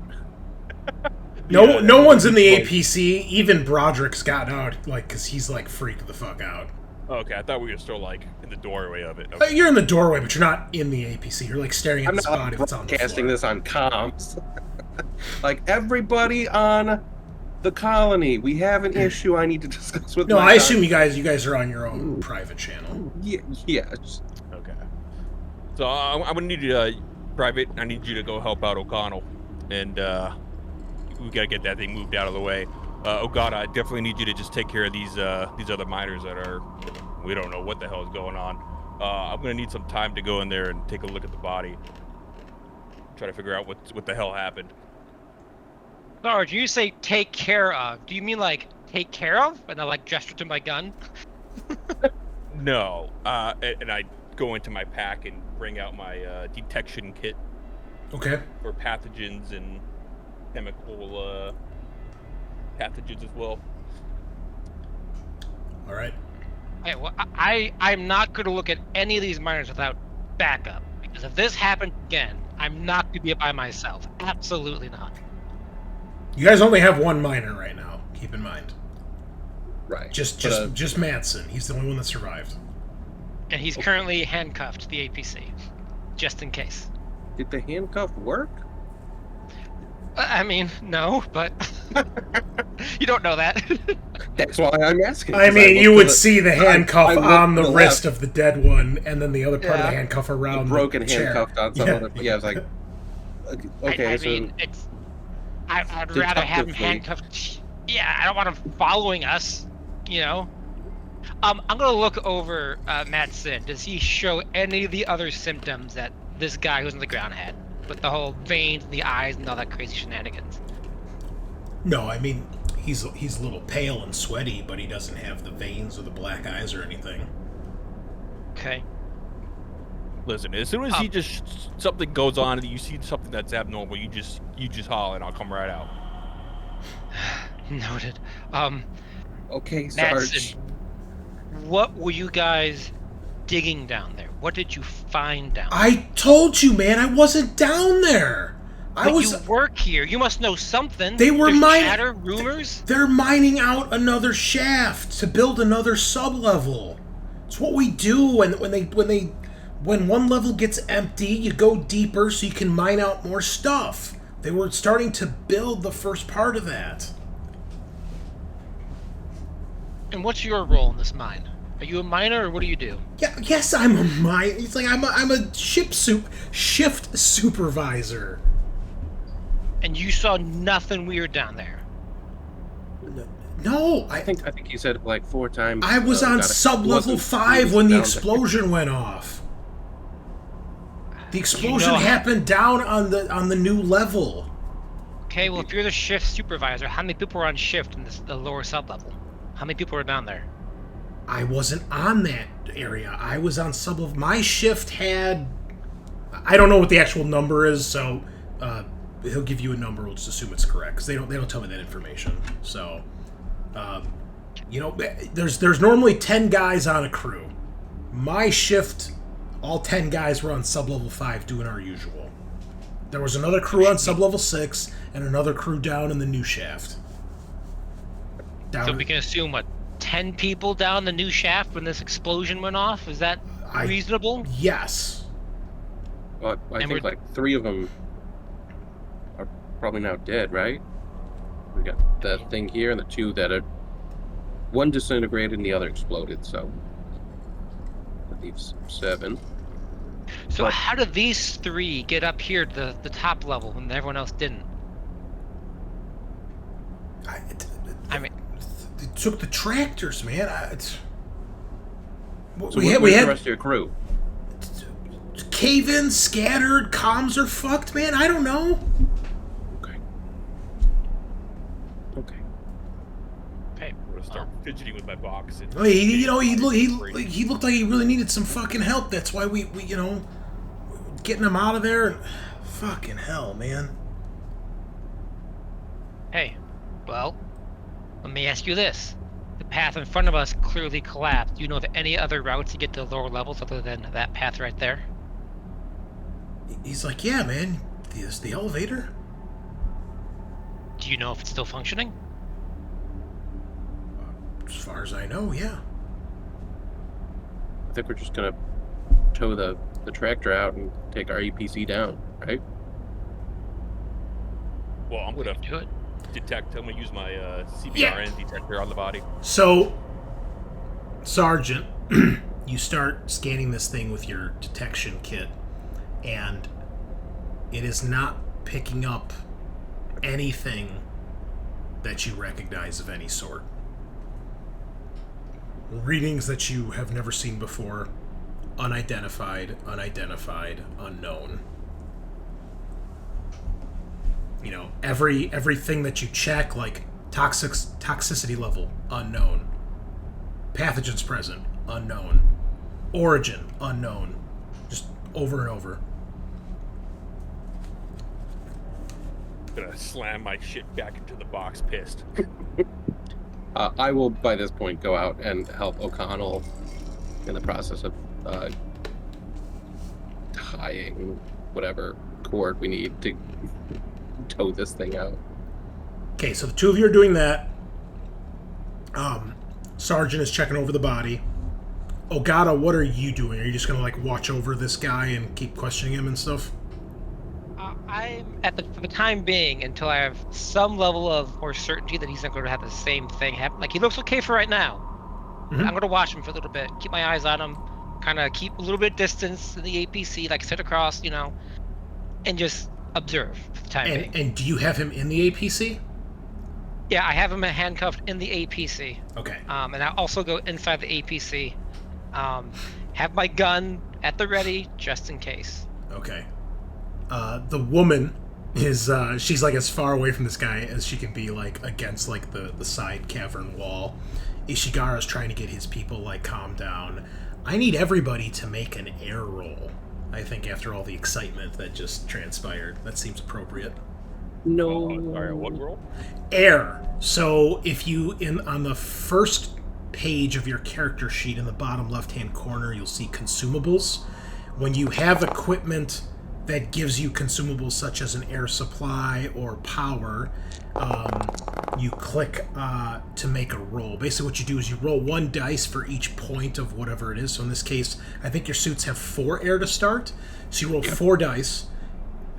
No one's in the APC. Even Broderick's gotten out, because he's, freaked the fuck out. Okay, I thought we were still, in the doorway of it. Okay. You're in the doorway, but you're not in the APC. You're, staring at this body that's on the floor. Casting this on comms. Everybody on the colony, we have an issue I need to discuss with I assume you guys are on your own private channel. Yes. Okay. So I'm gonna need you, Private. I need you to go help out O'Connell, and we gotta get that thing moved out of the way. Ogata, I definitely need you to just take care of these other miners that are. We don't know what the hell is going on. I'm gonna need some time to go in there and take a look at the body. Try to figure out what the hell happened. Sarge, you say take care of. Do you mean take care of? And I like gesture to my gun. No. And I go into my pack and bring out my detection kit Okay. for pathogens and chemical pathogens as well. All right. Okay, well, I'm not going to look at any of these miners without backup. Because if this happens again, I'm not going to be by myself. Absolutely not. You guys only have one miner right now. Keep in mind. Right. Just Madsen. He's the only one that survived. And he's currently handcuffed to the APC. Just in case. Did the handcuff work? I mean, no, but you don't know that. That's why I'm asking. I mean, you would see the handcuff I looked on the to the wrist left. of the dead one, and then the other part of Yeah. the handcuff around broken the chair. handcuffed on someone. Yeah, I was like, okay, I so mean, it's. I'd rather have him Deductively. handcuffed. Yeah, I don't want him following us. You know. I'm gonna look over Madsen. Does he show any of the other symptoms that this guy who's on the ground had, with the whole veins, and the eyes, and all that crazy shenanigans? No, I mean, he's a little pale and sweaty, but he doesn't have the veins or the black eyes or anything. Okay. Listen, as soon as he just something goes on and you see something that's abnormal, you just holler and I'll come right out. Noted. okay, Sarge. Madsen, what were you guys digging down there? What did you find down there? I told you, man, I wasn't down there. But you work here. You must know something. They were There's mining. chatter, rumors. They're mining out another shaft to build another sub-level. It's what we do when one level gets empty, you go deeper so you can mine out more stuff. They were starting to build the first part of that. And what's your role in this mine? Are you a miner, or what do you do? Yeah, yes, I'm a mine. It's like I'm a shift supervisor. And you saw nothing weird down there. No, I think you said it like 4 times. I was on got it. sub-level Wasn't- 5 when the down there. explosion went off. The explosion how- happened down on the new level. Okay, well, if you're the shift supervisor, how many people are on shift in the lower sub-level? How many people are down there? I wasn't on that area. I was on sub-level. My shift had... I don't know what the actual number is, so he'll give you a number. We'll just assume it's correct, because they don't tell me that information. So, there's normally 10 guys on a crew. My shift, all 10 guys were on sub-level 5 doing our usual. There was another crew on sub-level 6 and another crew down in the new shaft. So we can assume, 10 people down the new shaft when this explosion went off? Is that reasonable? Yes. Well, I And think we're- like 3 of them are probably now dead, right? We got the thing here and the 2 that are... One disintegrated and the other exploded, so... That leaves 7. So But- how did these 3 get up here to the top level when everyone else didn't? I mean, It took the tractors, man. So we where's had the rest of your crew? cave-in, scattered, comms are fucked, man. I don't know. Okay. Okay. okay. I'm gonna start fidgeting with my box. And I mean, he looked like he really needed some fucking help. That's why we getting him out of there. Fucking hell, man. Hey, well, let me ask you this. The path in front of us clearly collapsed. Do you know of any other routes to get to lower levels other than that path right there? He's like, yeah, man. The elevator. Do you know if it's still functioning? As far as I know, yeah. I think we're just gonna tow the tractor out and take our APC down, right? well, I'm gonna Do it. detect. I'm gonna use my CBRN detector on the body. So, Sergeant, you start scanning this thing with your detection kit, and it is not picking up anything that you recognize of any sort. Readings that you have never seen before, unidentified, unknown. You know, everything that you check, like Toxicity level, unknown. Pathogens present, unknown. Origin, unknown. Just over and over. Gonna slam my shit back into the box, pissed. I will, by this point, go out and help O'Connell in the process of tying whatever cord we need to tow this thing out. Okay, so the two of you are doing that. Sergeant is checking over the body. Ogata, what are you doing? Are you just gonna like watch over this guy and keep questioning him and stuff? I'm for the time being, until I have some level of more certainty that he's not going to have the same thing happen. Like, he looks okay for right now. Mm-hmm. I'm going to watch him for a little bit, keep my eyes on him, kind of keep a little bit of distance in the APC, like sit across, and just observe for the time being. And do you have him in the APC? Yeah, I have him handcuffed in the APC. Okay. And I also go inside the APC. Have my gun at the ready, just in case. Okay. The woman is, she's like as far away from this guy as she can be, like against like the side cavern wall. Ishigara's trying to get his people like calmed down. I need everybody to make an air roll. I think after all the excitement that just transpired, that seems appropriate. No. Sorry, what roll? Air. So if you on the first page of your character sheet in the bottom left-hand corner, you'll see consumables. When you have equipment that gives you consumables such as an air supply or power, you click to make a roll. Basically what you do is you roll 1 dice for each point of whatever it is. So in this case, I think your suits have 4 air to start. So you roll 4 dice.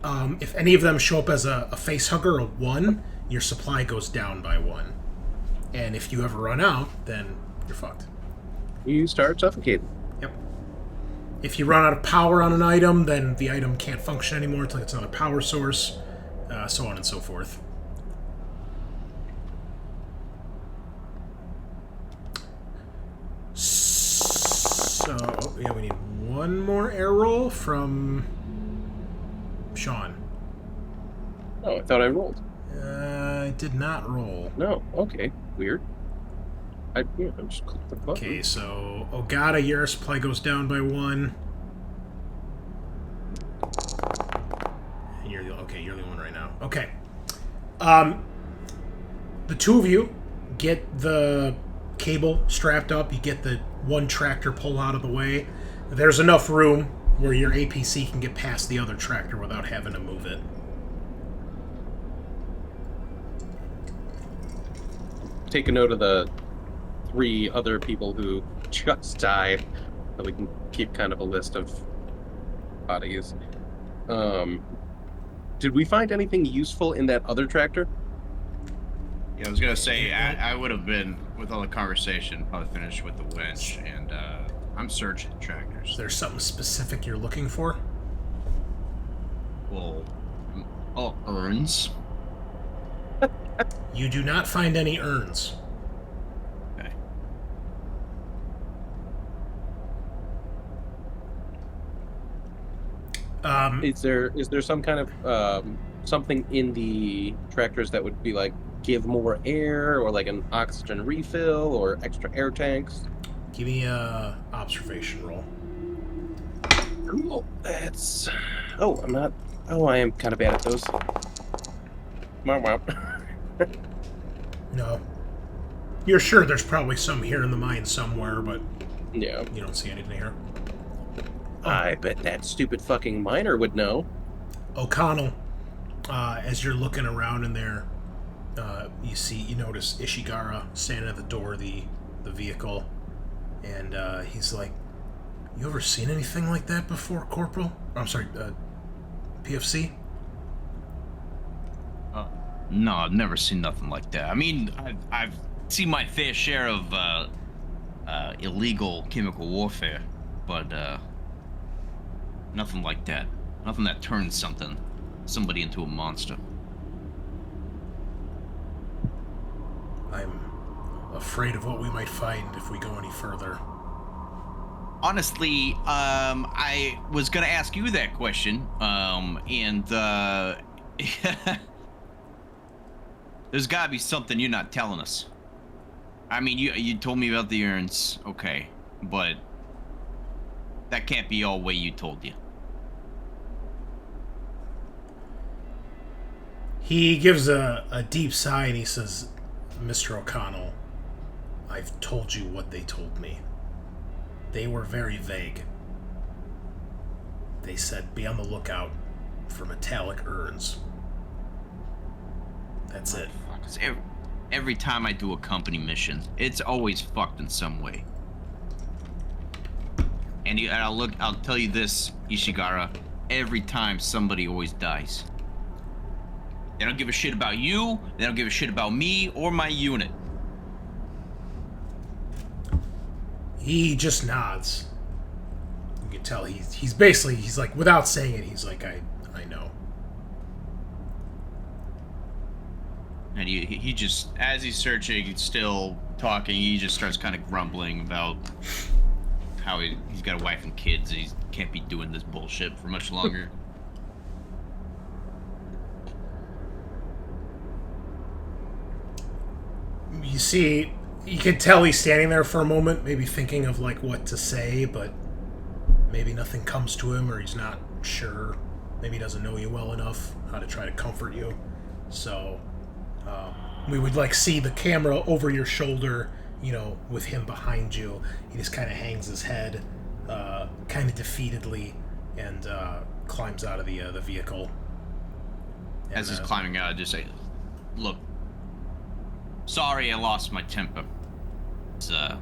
If any of them show up as a face hugger, a 1, your supply goes down by 1. And if you ever run out, then you're fucked. You start suffocating. Yep. If you run out of power on an item, then the item can't function anymore until it's another power source, so on and so forth. So, yeah, we need 1 more air roll from Sean. Oh, I thought I rolled. I did not roll. No. Okay. Weird. I just clicked the button. Okay, so Ogata, your supply goes down by 1. And you're the only one right now. Okay. The two of you get the cable strapped up. You get the one tractor pulled out of the way. There's enough room where your APC can get past the other tractor without having to move it. Take a note of the 3 other people who just died, so we can keep kind of a list of bodies. Did we find anything useful in that other tractor? Yeah, I was gonna say I would have been with all the conversation, probably finished with the winch, and I'm searching tractors. Is there something specific you're looking for? Well, urns. You do not find any urns. Okay. Is there some kind of something in the tractors that would be like give more air, or like an oxygen refill, or extra air tanks? Give me a observation roll. Cool. That's. Oh, I'm not. Oh, I am kind of bad at those. Wow. No. You're sure there's probably some here in the mine somewhere, but Yeah. you don't see anything here. I bet that stupid fucking miner would know. O'Connell, as you're looking around in there, you notice Ishigara standing at the door of the vehicle, and he's like, "You ever seen anything like that before, Corporal? I'm sorry, PFC?" No, I've never seen nothing like that. I mean, I've seen my fair share of illegal chemical warfare, but nothing like that. Nothing that turns somebody into a monster. I'm afraid of what we might find if we go any further. Honestly, I was gonna ask you that question, and There's gotta be something you're not telling us. I mean, you told me about the urns, okay, but that can't be all way you told you. He gives a deep sigh and he says, Mr. O'Connell, I've told you what they told me. They were very vague. They said, be on the lookout for metallic urns. That's it. Every time I do a company mission, it's always fucked in some way. And I'll tell you this, Ishigara, every time somebody always dies. They don't give a shit about you, they don't give a shit about me or my unit. He just nods. You can tell he's basically, he's like, without saying it, he's like, I know. And he just, as he's searching, he's still talking, he just starts kind of grumbling about how he's got a wife and kids, and he can't be doing this bullshit for much longer. You see, you can tell he's standing there for a moment, maybe thinking of like what to say, but maybe nothing comes to him, or he's not sure. Maybe he doesn't know you well enough how to try to comfort you. So we would like see the camera over your shoulder, you know, with him behind you. He just kind of hangs his head, kind of defeatedly, and climbs out of the vehicle. And, as he's climbing out, I just say, "Look, sorry, I lost my temper. It's a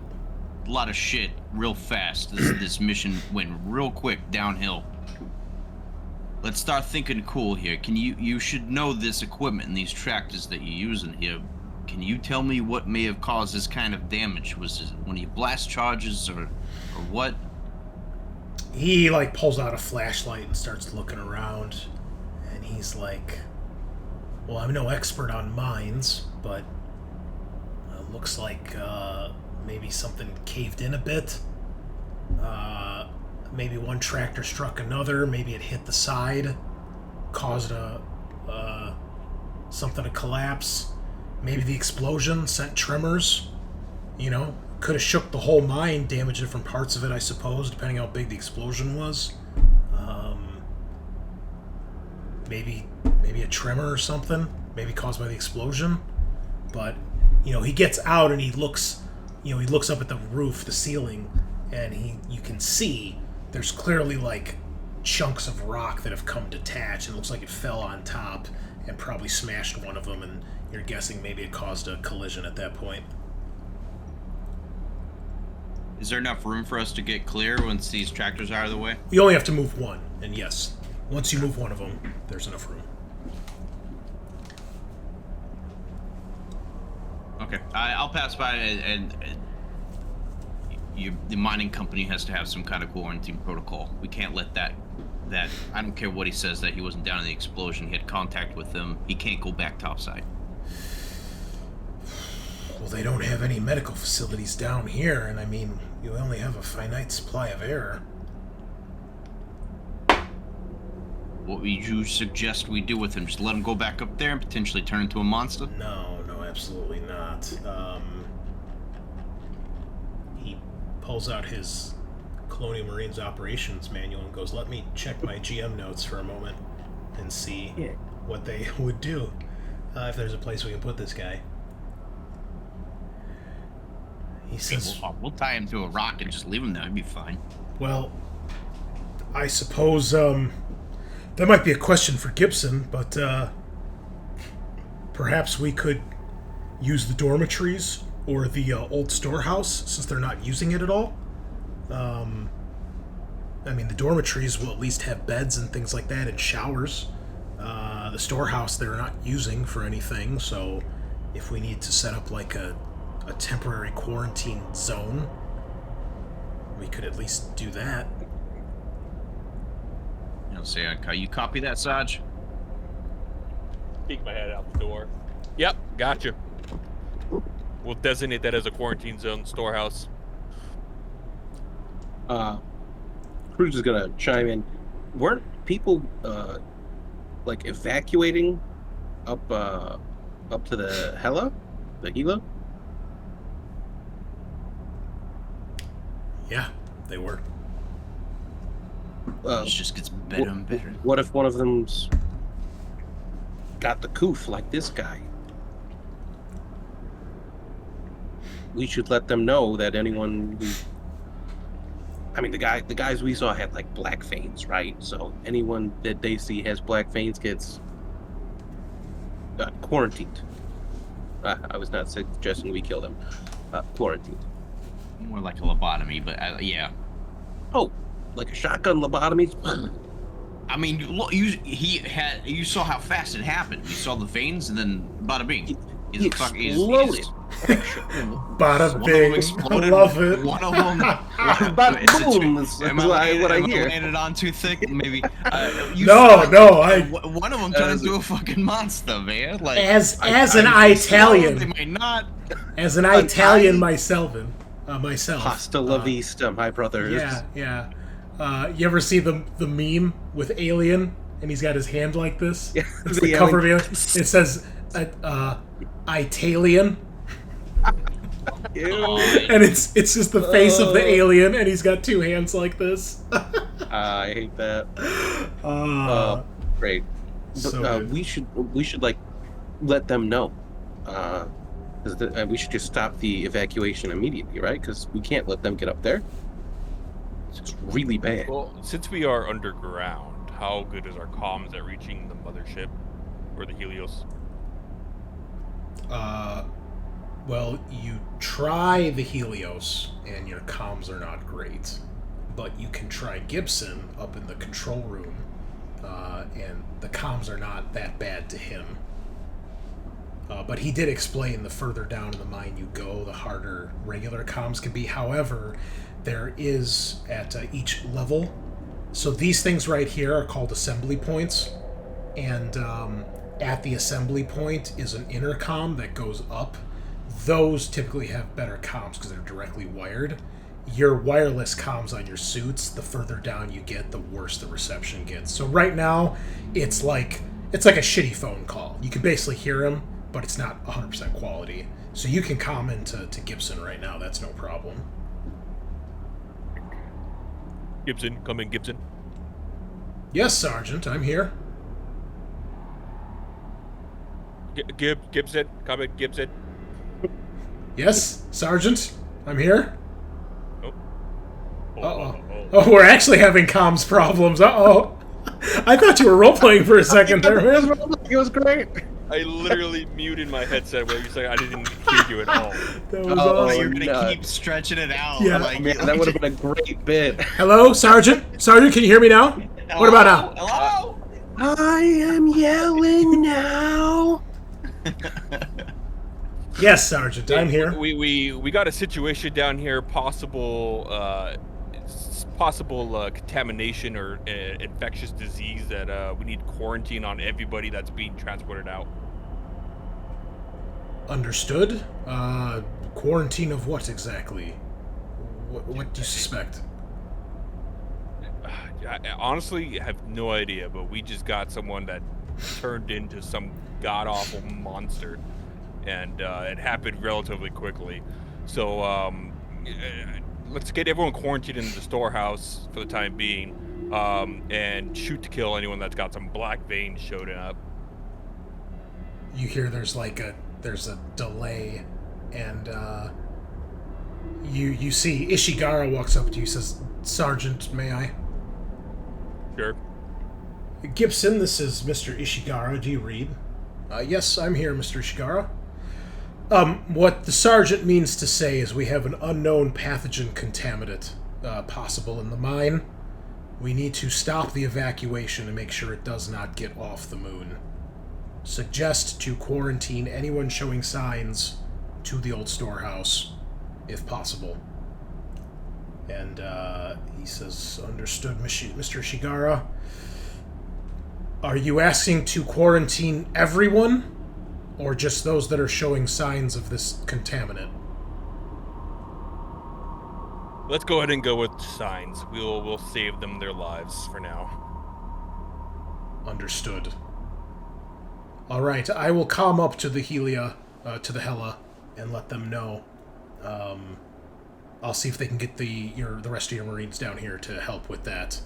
lot of shit, real fast. This mission went real quick downhill. Let's start thinking cool here. You should know this equipment and these tractors that you're using here. Can you tell me what may have caused this kind of damage? Was it one of your blast charges or what?" He like pulls out a flashlight and starts looking around, and he's like, "Well, I'm no expert on mines, but looks like maybe something caved in a bit. Maybe one tractor struck another. Maybe it hit the side, caused something to collapse. Maybe the explosion sent tremors. You know, could have shook the whole mine, damaged different parts of it, I suppose, depending how big the explosion was. Maybe a tremor or something, maybe caused by the explosion. But you know, he gets out and he looks up at the roof, the ceiling, and you can see there's clearly like chunks of rock that have come detached, and it looks like it fell on top and probably smashed one of them, and you're guessing maybe it caused a collision at that point. Is there enough room for us to get clear once these tractors are out of the way? You only have to move one, and yes, once you move one of them, there's enough room. Okay, I'll pass by, and the mining company has to have some kind of quarantine protocol. We can't let that I don't care what he says, that he wasn't down in the explosion. He had contact with them. He can't go back topside. Well, they don't have any medical facilities down here, and I mean, you only have a finite supply of air. What would you suggest we do with him? Just let him go back up there and potentially turn into a monster? No, absolutely not. He pulls out his Colonial Marines operations manual and goes, "Let me check my GM notes for a moment and see what they would do if there's a place we can put this guy." He says, We'll tie him to a rock and just leave him there. It'd be fine. "Well, I suppose that might be a question for Gibson, but perhaps we could use the dormitories or the old storehouse, since they're not using it at all. I mean, the dormitories will at least have beds and things like that and showers. The storehouse they're not using for anything, so if we need to set up like a temporary quarantine zone, we could at least do that." I'll say, you copy that, Sarge? Peek my head out the door. Yep, gotcha. We'll designate that as a quarantine zone storehouse. Cruz is gonna chime in. Weren't people like evacuating up up to the helo? The helo? Yeah, they were. It just gets better and better. What if one of them's got the coof like this guy? We should let them know that anyone who... I mean, the guys we saw had like black veins, right? So anyone that they see has black veins gets quarantined. I was not suggesting we kill them. Quarantined. More like a lobotomy, but yeah. Oh, like a shotgun lobotomy? I mean, look, you saw how fast it happened. You saw the veins, and then bada bing. He exploded. Bada bing. I love it. One of them. Boom. That's Am what I I hear. landed on too thick? Maybe. One of them turned into a fucking monster, man. Like as an Italian. They might not. As an Italian myself. Hasta la vista, my brother. Yeah. You ever see the meme with Alien, and he's got his hand like this? Yeah, It's the cover of Alien. It says Italian. And it's just the face of the alien, and he's got two hands like this. I hate that. Great. So we should like let them know. We should just stop the evacuation immediately, right? Because we can't let them get up there. It's really bad. Well, since we are underground, how good is our comms at reaching the mothership or the Helios? Well, you try the Helios, and your comms are not great. But you can try Gibson up in the control room, and the comms are not that bad to him. But he did explain the further down in the mine you go, the harder regular comms can be. However, there is at each level. So these things right here are called assembly points. And at the assembly point is an intercom that goes up. Those typically have better comms because they're directly wired. Your wireless comms on your suits, the further down you get, the worse the reception gets. So right now, it's like a shitty phone call. You can basically hear him, but it's not 100% quality. So you can comment to Gibson right now. That's no problem. Gibson, come in, Gibson. Yes, Sergeant, I'm here. Gibson, come in, Gibson. Yes, Sergeant, I'm here. Oh, Oh, we're actually having comms problems. Uh-oh. I thought you were role-playing for a second there, man. It was great. I literally muted my headset where you say I didn't hear you at all. That was awesome. You're gonna keep stretching it out. Yeah. Like, Man, that would have been a great bit. Hello, Sergeant? Sergeant, can you hear me now? What about now? Hello? I am yelling now. Yes, Sergeant, I'm here. We got a situation down here, possible contamination or infectious disease that we need quarantine on everybody that's being transported out. Understood. Quarantine of what exactly? What do you suspect? I honestly have no idea, but we just got someone that turned into some god-awful monster, and it happened relatively quickly. So let's get everyone quarantined in the storehouse for the time being, and shoot to kill anyone that's got some black veins showing up. You hear there's a delay, and you see Ishigara walks up to you, says, "Sergeant, may I?" Sure. Gibson, this is Mr. Ishigara. Do you read? Yes, I'm here, Mr. Ishigara. What the sergeant means to say is we have an unknown pathogen contaminant possible in the mine. We need to stop the evacuation and make sure it does not get off the moon. Suggest to quarantine anyone showing signs to the old storehouse, if possible. And he says, understood, Mr. Ishigara. Are you asking to quarantine everyone? Or just those that are showing signs of this contaminant? Let's go ahead and go with signs. We'll save them their lives for now. Understood. All right, I will calm up to the to the Hela, and let them know. I'll see if they can get the rest of your Marines down here to help with that.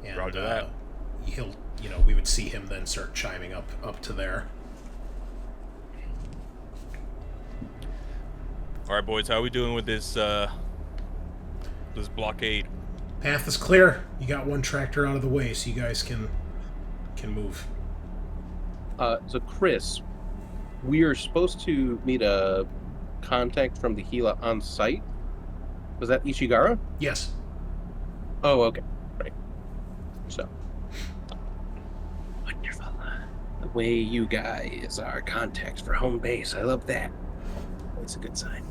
And, Roger that. He'll, we would see him then start chiming up to there. All right, boys, how are we doing with this this blockade? Path is clear. You got one tractor out of the way, so you guys can move. So Chris, we are supposed to meet a contact from the Gila on site. Was that Ishigara? Yes. Oh, okay. Right. So. Wonderful. The way you guys are contacts for home base. I love that. That's a good sign.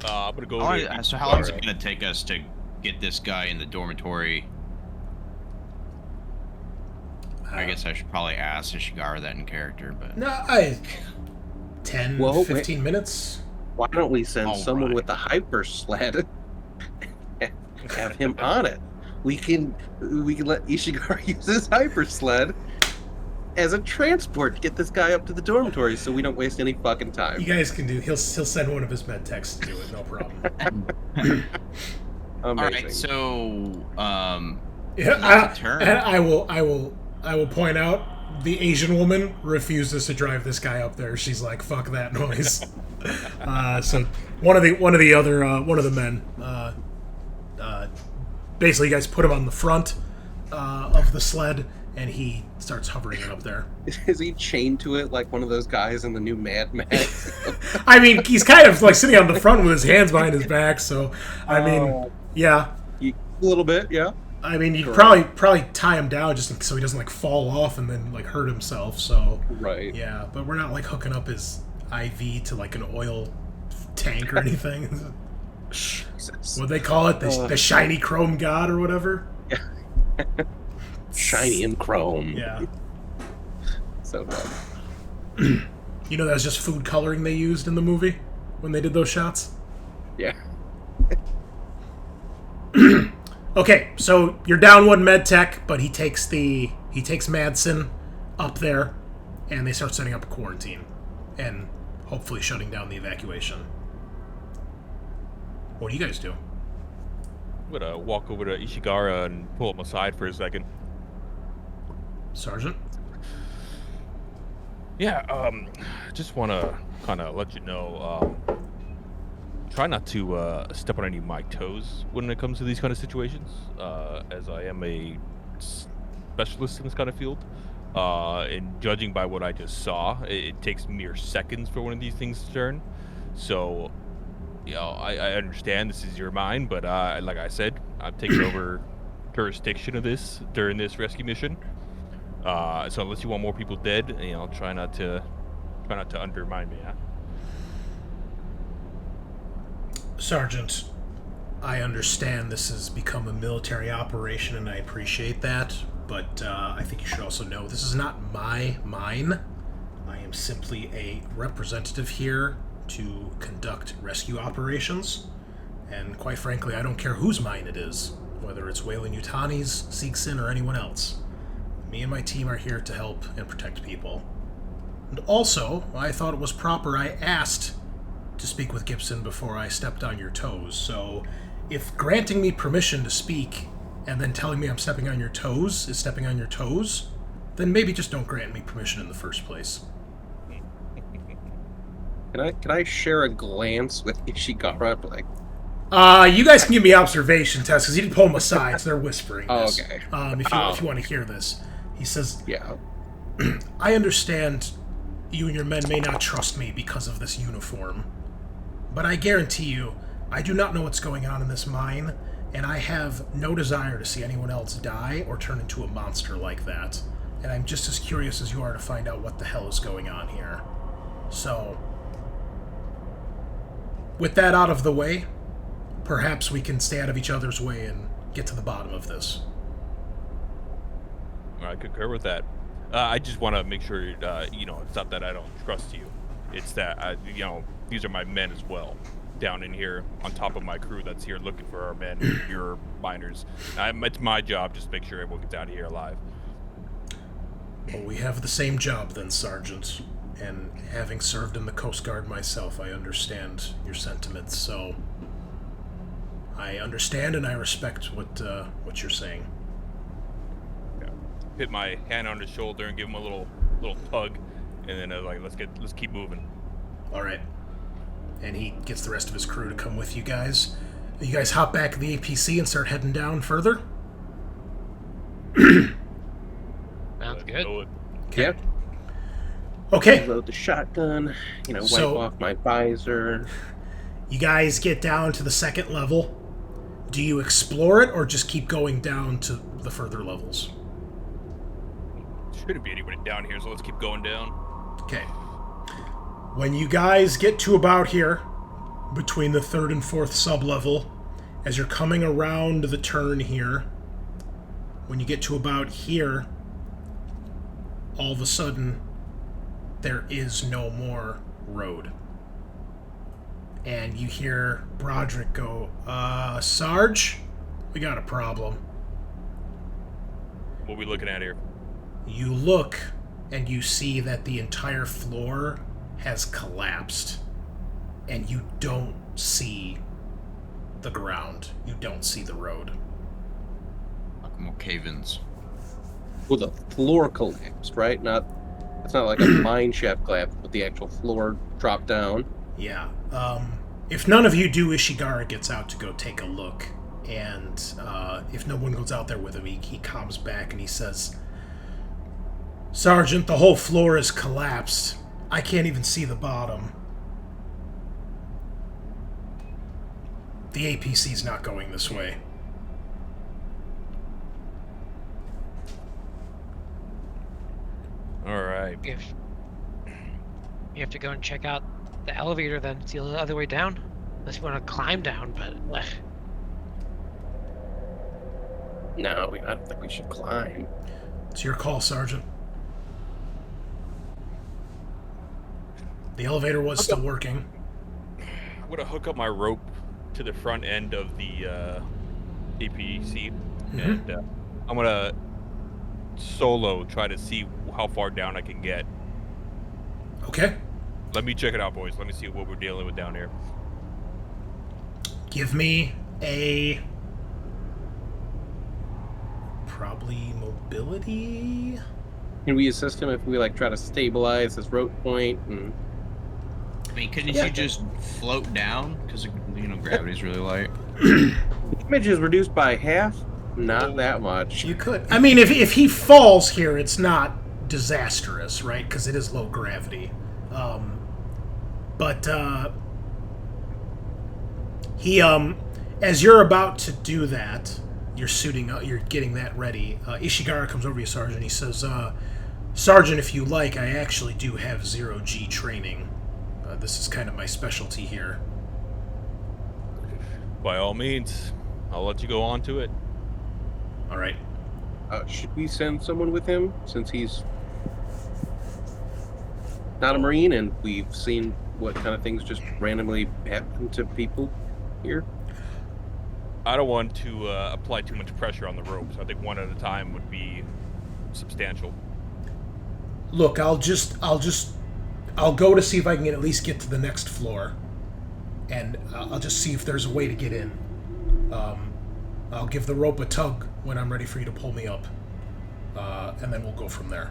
I'm gonna go. So how long is it gonna take us to get this guy in the dormitory? I guess I should probably ask Ishigara that in character, but... No, 10, 15 minutes. Why don't we send someone right. with a hyper sled and have him on it? We can let Ishigara use his hyper sled as a transport to get this guy up to the dormitory so we don't waste any fucking time. You guys can do. He'll send one of his med techs to do it. No problem. Amazing. All right, so and I will point out the Asian woman refuses to drive this guy up there. She's like, "Fuck that noise." So one of the men, basically, you guys put him on the front of the sled, and he starts hovering it up there. Is he chained to it like one of those guys in the new Mad Max? I mean, he's kind of like sitting on the front with his hands behind his back. So, I mean, yeah, a little bit, yeah. I mean, you'd probably tie him down just so he doesn't like fall off and then like hurt himself. So, right, yeah, but we're not like hooking up his IV to like an oil tank or anything. Jesus. What they call it, the shiny chrome god or whatever. Shiny and chrome. Yeah. So dumb. You know, that was just food coloring they used in the movie when they did those shots. Yeah. Okay, so you're down one med tech, but he takes Madsen up there, and they start setting up a quarantine, and hopefully shutting down the evacuation. What do you guys do? I'm gonna walk over to Ishigara and pull him aside for a second. Sergeant? Yeah, just want to kind of let you know, try not to step on any of my toes when it comes to these kind of situations, as I am a specialist in this kind of field. And judging by what I just saw, it takes mere seconds for one of these things to turn. So, I understand this is your mine, but like I said, I'm taking over jurisdiction of this during this rescue mission. So unless you want more people dead, try not to undermine me. Huh? Sergeant, I understand this has become a military operation, and I appreciate that, but I think you should also know this is not my mine. I am simply a representative here to conduct rescue operations, and quite frankly, I don't care whose mine it is, whether it's Weyland-Yutani's, Seegson, or anyone else. Me and my team are here to help and protect people. And also, I thought it was proper I asked to speak with Gibson before I stepped on your toes, so if granting me permission to speak and then telling me I'm stepping on your toes is stepping on your toes, then maybe just don't grant me permission in the first place. Can I share a glance with Ishigara? Like, you guys can give me observation tests, because you didn't pull them aside, so they're whispering this. Okay. If you want to hear this. He says, yeah. I understand you and your men may not trust me because of this uniform, but I guarantee you, I do not know what's going on in this mine, and I have no desire to see anyone else die or turn into a monster like that. And I'm just as curious as you are to find out what the hell is going on here. So, with that out of the way, perhaps we can stay out of each other's way and get to the bottom of this. I concur with that. I just want to make sure, it's not that I don't trust you. It's that, these are my men as well. down in here on top of my crew that's here looking for our men, your miners. It's my job just to make sure everyone gets out of here alive. Well, we have the same job then, Sergeant. And having served in the Coast Guard myself, I understand your sentiments. So I understand and I respect what you're saying. Yeah. Hit my hand on his shoulder and give him a little tug, and then I was like, let's keep moving. All right. And he gets the rest of his crew to come with you guys. You guys hop back in the APC and start heading down further? Sounds good. Yeah. Okay. Load the shotgun, wipe off my visor. You guys get down to the second level. Do you explore it or just keep going down to the further levels? Shouldn't be anybody down here, so let's keep going down. Okay. When you guys get to about here, between the third and fourth sub-level, as you're coming around the turn here, when you get to about here, all of a sudden, there is no more road. And you hear Broderick go, Sarge, we got a problem. What are we looking at here? You look, and you see that the entire floor has collapsed. And you don't see the ground. You don't see the road. Like more cave-ins. Well, the floor collapsed, right? It's not like a mine shaft collapse, but the actual floor dropped down. Yeah. If none of you do, Ishigara gets out to go take a look. And if no one goes out there with him, he comes back and he says, Sergeant, the whole floor is collapsed. I can't even see the bottom. The APC's not going this way. All right. You have to go and check out the elevator then. It's the other way down. Unless you want to climb down, but... No, I don't think we should climb. It's your call, Sergeant. The elevator was still working. I'm gonna hook up my rope to the front end of the APC, and I'm gonna solo try to see how far down I can get. Okay. Let me check it out, boys. Let me see what we're dealing with down here. Give me a... probably mobility? Can we assist him if we try to stabilize his rope point? And... I mean, couldn't you just float down? Because, gravity's really light. Damage is reduced by half? Not that much. You could. I mean, if he falls here, it's not disastrous, right? Because it is low gravity. But he, as you're about to do that, you're suiting up, you're getting that ready. Ishigara comes over to you, Sergeant. He says, Sergeant, if you like, I actually do have 0G training. This is kind of my specialty here. By all means, I'll let you go on to it. All right. Should we send someone with him, since he's not a Marine, and we've seen what kind of things just randomly happen to people here? I don't want to apply too much pressure on the ropes. I think one at a time would be substantial. Look, I'll go to see if I can at least get to the next floor, and I'll just see if there's a way to get in. I'll give the rope a tug when I'm ready for you to pull me up, and then we'll go from there.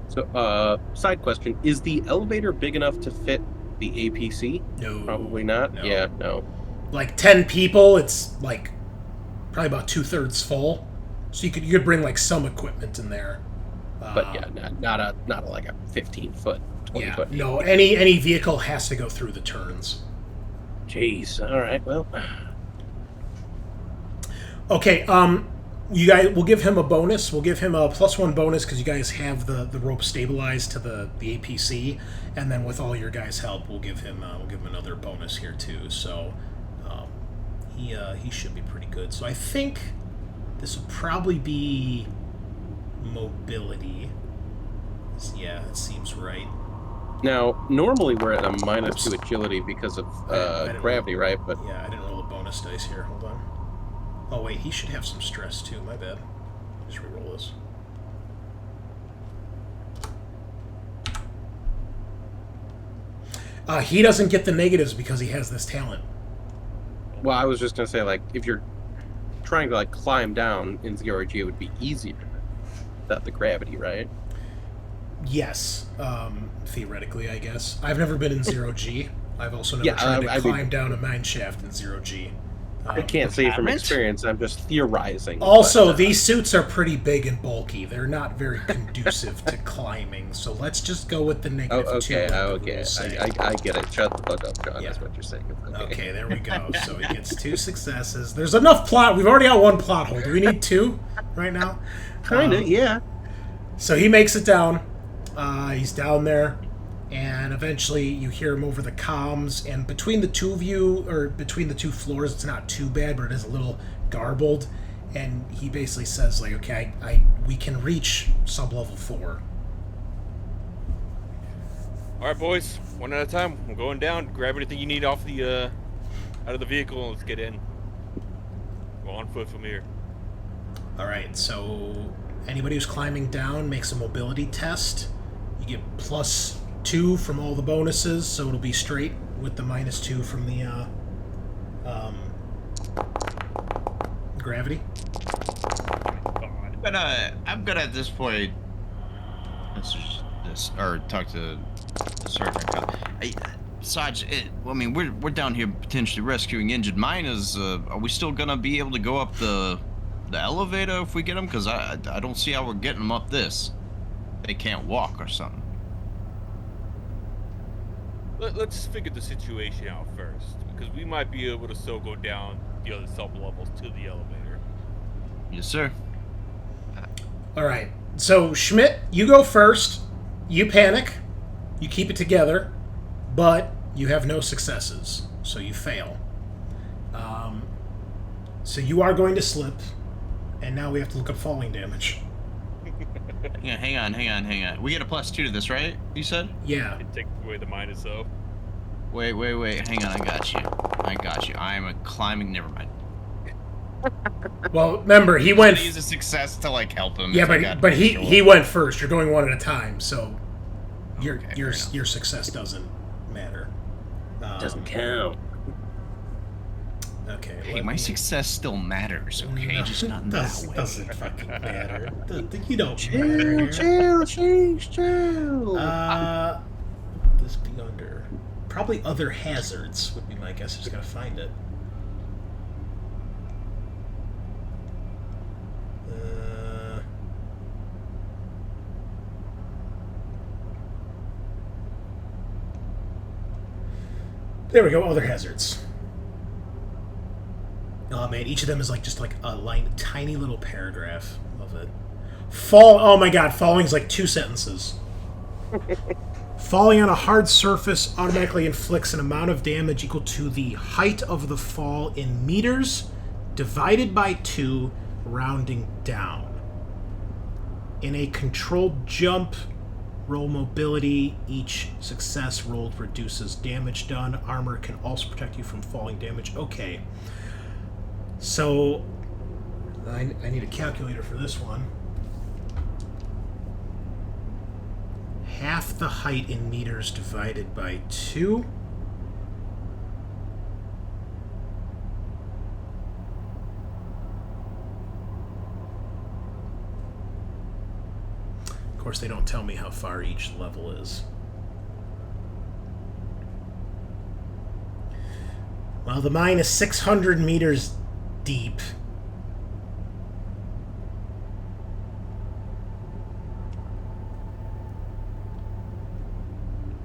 So, side question, is the elevator big enough to fit the APC? No. Probably not? No. Yeah, no. 10 people, it's probably about 2/3 full. So you could bring some equipment in there. But yeah, not a 15-foot, 20-foot. No, any vehicle has to go through the turns. Jeez. All right. Well. Okay. You guys, we'll give him a bonus. We'll give him a +1 bonus because you guys have the rope stabilized to the APC, and then with all your guys' help, we'll give him another bonus here too. So he should be pretty good. So I think this will probably be mobility. Yeah, it seems right. Now, normally we're at a -2 agility because of I didn't gravity, roll- right? But yeah, I didn't roll a bonus dice here. Hold on. Oh wait, he should have some stress too. My bad. Just reroll this. He doesn't get the negatives because he has this talent. well, I was just gonna say, like, if you're trying to like climb down in 0G, it would be easier without the gravity, right? Yes, theoretically, I guess. I've never been in 0G. I've also never Yeah, tried to I climb mean- down a mine shaft in 0G. I can't say from haven't? experience. I'm just theorizing. Also, but, these suits are pretty big and bulky. They're not very conducive to climbing, so let's just go with the negative Oh, 2. okay, like the okay. rules say. I get it. Shut the fuck up, John. Yeah. That's what you're saying. Okay, there we go. So he gets 2 successes. There's enough plot. We've already got 1 plot hole. Do we need 2 right now? Kinda, yeah. So he makes it down. He's down there, and eventually you hear him over the comms. And between the two of you, or between the 2 floors, it's not too bad, but it is a little garbled. And he basically says, like, okay, we can reach sub-level 4. All right, boys, one at a time. I'm going down. Grab anything you need off the out of the vehicle, and let's get in. Go on foot from here. All right, so anybody who's climbing down makes a mobility test. You get +2 from all the bonuses, so it'll be straight with the -2 from the gravity. I'm gonna at this point talk to the sergeant. Sarge, I mean, we're down here potentially rescuing injured miners. Are we still gonna be able to go up the elevator if we get them? Because I don't see how we're getting them up this. They can't walk or something. Let's figure the situation out first, because we might be able to still go down the other sub-levels to the elevator. Yes, sir. All right, so Schmidt, you go first. You panic. You keep it together, but you have no successes, so you fail. So you are going to slip, and now we have to look up falling damage. Yeah, hang on. We get a +2 to this, right? You said? Yeah. It takes away the minus, though. Wait. Hang on, I got you. I am a climbing. Never mind. Well, remember he I'm went. gonna use a success to like help him. Yeah, if I got but to he went first. You're going one at a time, so your Okay, your fair enough. your success doesn't matter. Doesn't count. Okay. Hey, let my me- success still matters, okay? No, Just not in does, that way. doesn't fucking matter. You don't Chill. What would this be under? Probably other hazards would be my guess. Just gotta find it. There we go. Other hazards. Oh man, each of them is like just like a line, tiny little paragraph. Love it. Oh my god, falling is like 2 sentences. Falling on a hard surface automatically inflicts an amount of damage equal to the height of the fall in meters divided by 2, rounding down. In a controlled jump, roll mobility. Each success rolled reduces damage done. Armor can also protect you from falling damage. Okay. So, I need a calculator for this one. Half the height in meters divided by 2. Of course, they don't tell me how far each level is. Well, the mine is 600 meters deep.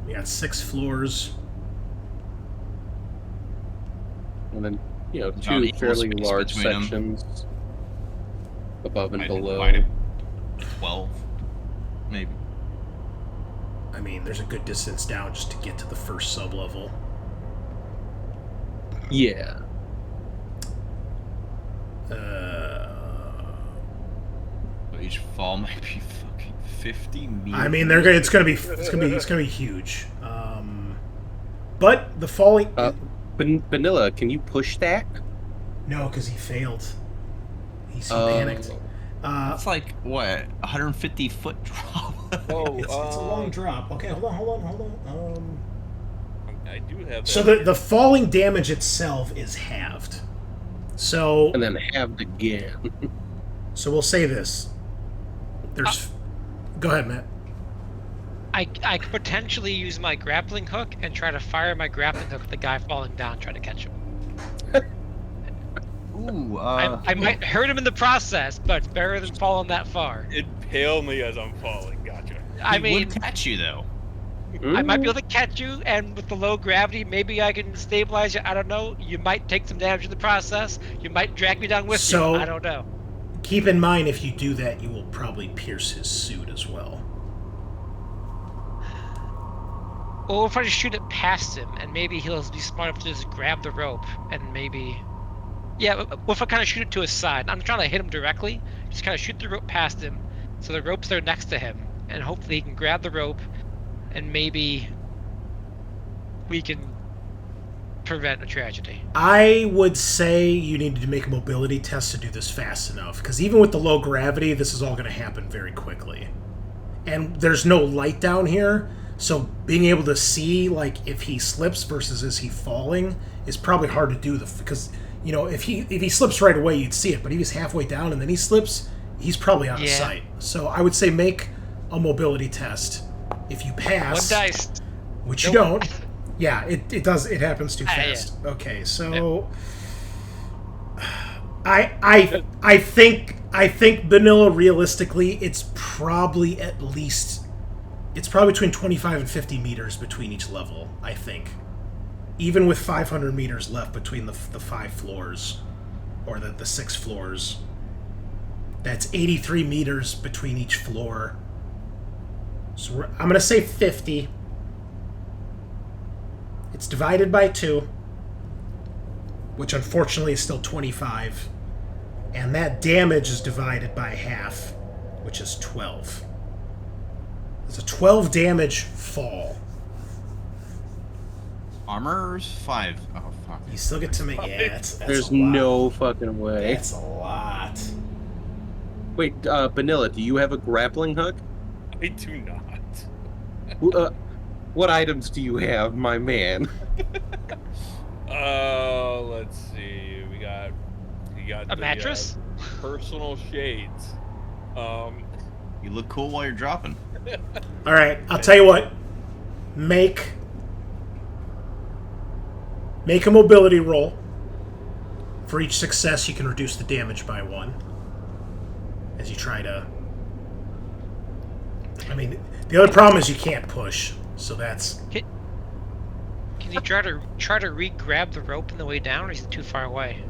We got 6 floors. And then, Not 2 equal fairly space large between 'em. sections above and Might below. divide it 12, maybe. I mean, there's a good distance down just to get to the first sub-level. Yeah. So each fall might be fucking 150 meters. I mean, it's gonna be huge. But the falling. Bunnilla, can you push that? No, because he failed. He panicked. It's like what, 150-foot drop. It's a long drop. Okay, hold on. I do have that. So the falling damage itself is halved. So And then halved again. So we'll say this. There's. Go ahead, Matt. I could potentially use my grappling hook and try to fire my grappling hook at the guy falling down, try to catch him. Ooh, I might hurt him in the process, but it's better than falling that far. Impale me as I'm falling. Gotcha. I he mean, would catch you though. I might be able to catch you, and with the low gravity, maybe I can stabilize you. I don't know. You might take some damage in the process. You might drag me down with you. I don't know. Keep in mind, if you do that, you will probably pierce his suit as well. Or if I just shoot it past him, and maybe he'll be smart enough to just grab the rope, and maybe... Yeah, what if I kind of shoot it to his side? I'm trying to hit him directly, just kind of shoot the rope past him, so the rope's there next to him, and hopefully he can grab the rope, and maybe we can prevent a tragedy. I would say you need to make a mobility test to do this fast enough, because even with the low gravity, this is all going to happen very quickly. And there's no light down here, so being able to see, like, if he slips versus is he falling is probably hard to do, because, you know, if he slips right away, you'd see it, but if he's halfway down and then he slips, he's probably out of sight. So I would say make a mobility test. If you pass, One dice. which you don't, yeah, it does. It happens too fast. Yeah. Okay, so I think Bunnilla, realistically, it's probably between 25 and 50 meters between each level. I think, even with 500 meters left between the 5 floors, or the 6 floors, that's 83 meters between each floor. So I'm going to say 50. It's divided by 2, which unfortunately is still 25. And that damage is divided by half, which is 12. It's a 12 damage fall. Armor's 5. Oh, fuck. You still get to make... Yeah, that's There's a lot. no fucking way. That's a lot. Wait, Bunnilla, do you have a grappling hook? I do not. What items do you have, my man? Let's see. We got A mattress? Personal shades. You look cool while you're dropping. All right, I'll tell you what. Make a mobility roll. For each success, you can reduce the damage by 1. As you try to... I mean, the other problem is you can't push, so that's... Can you try to re-grab the rope on the way down, or is it too far away?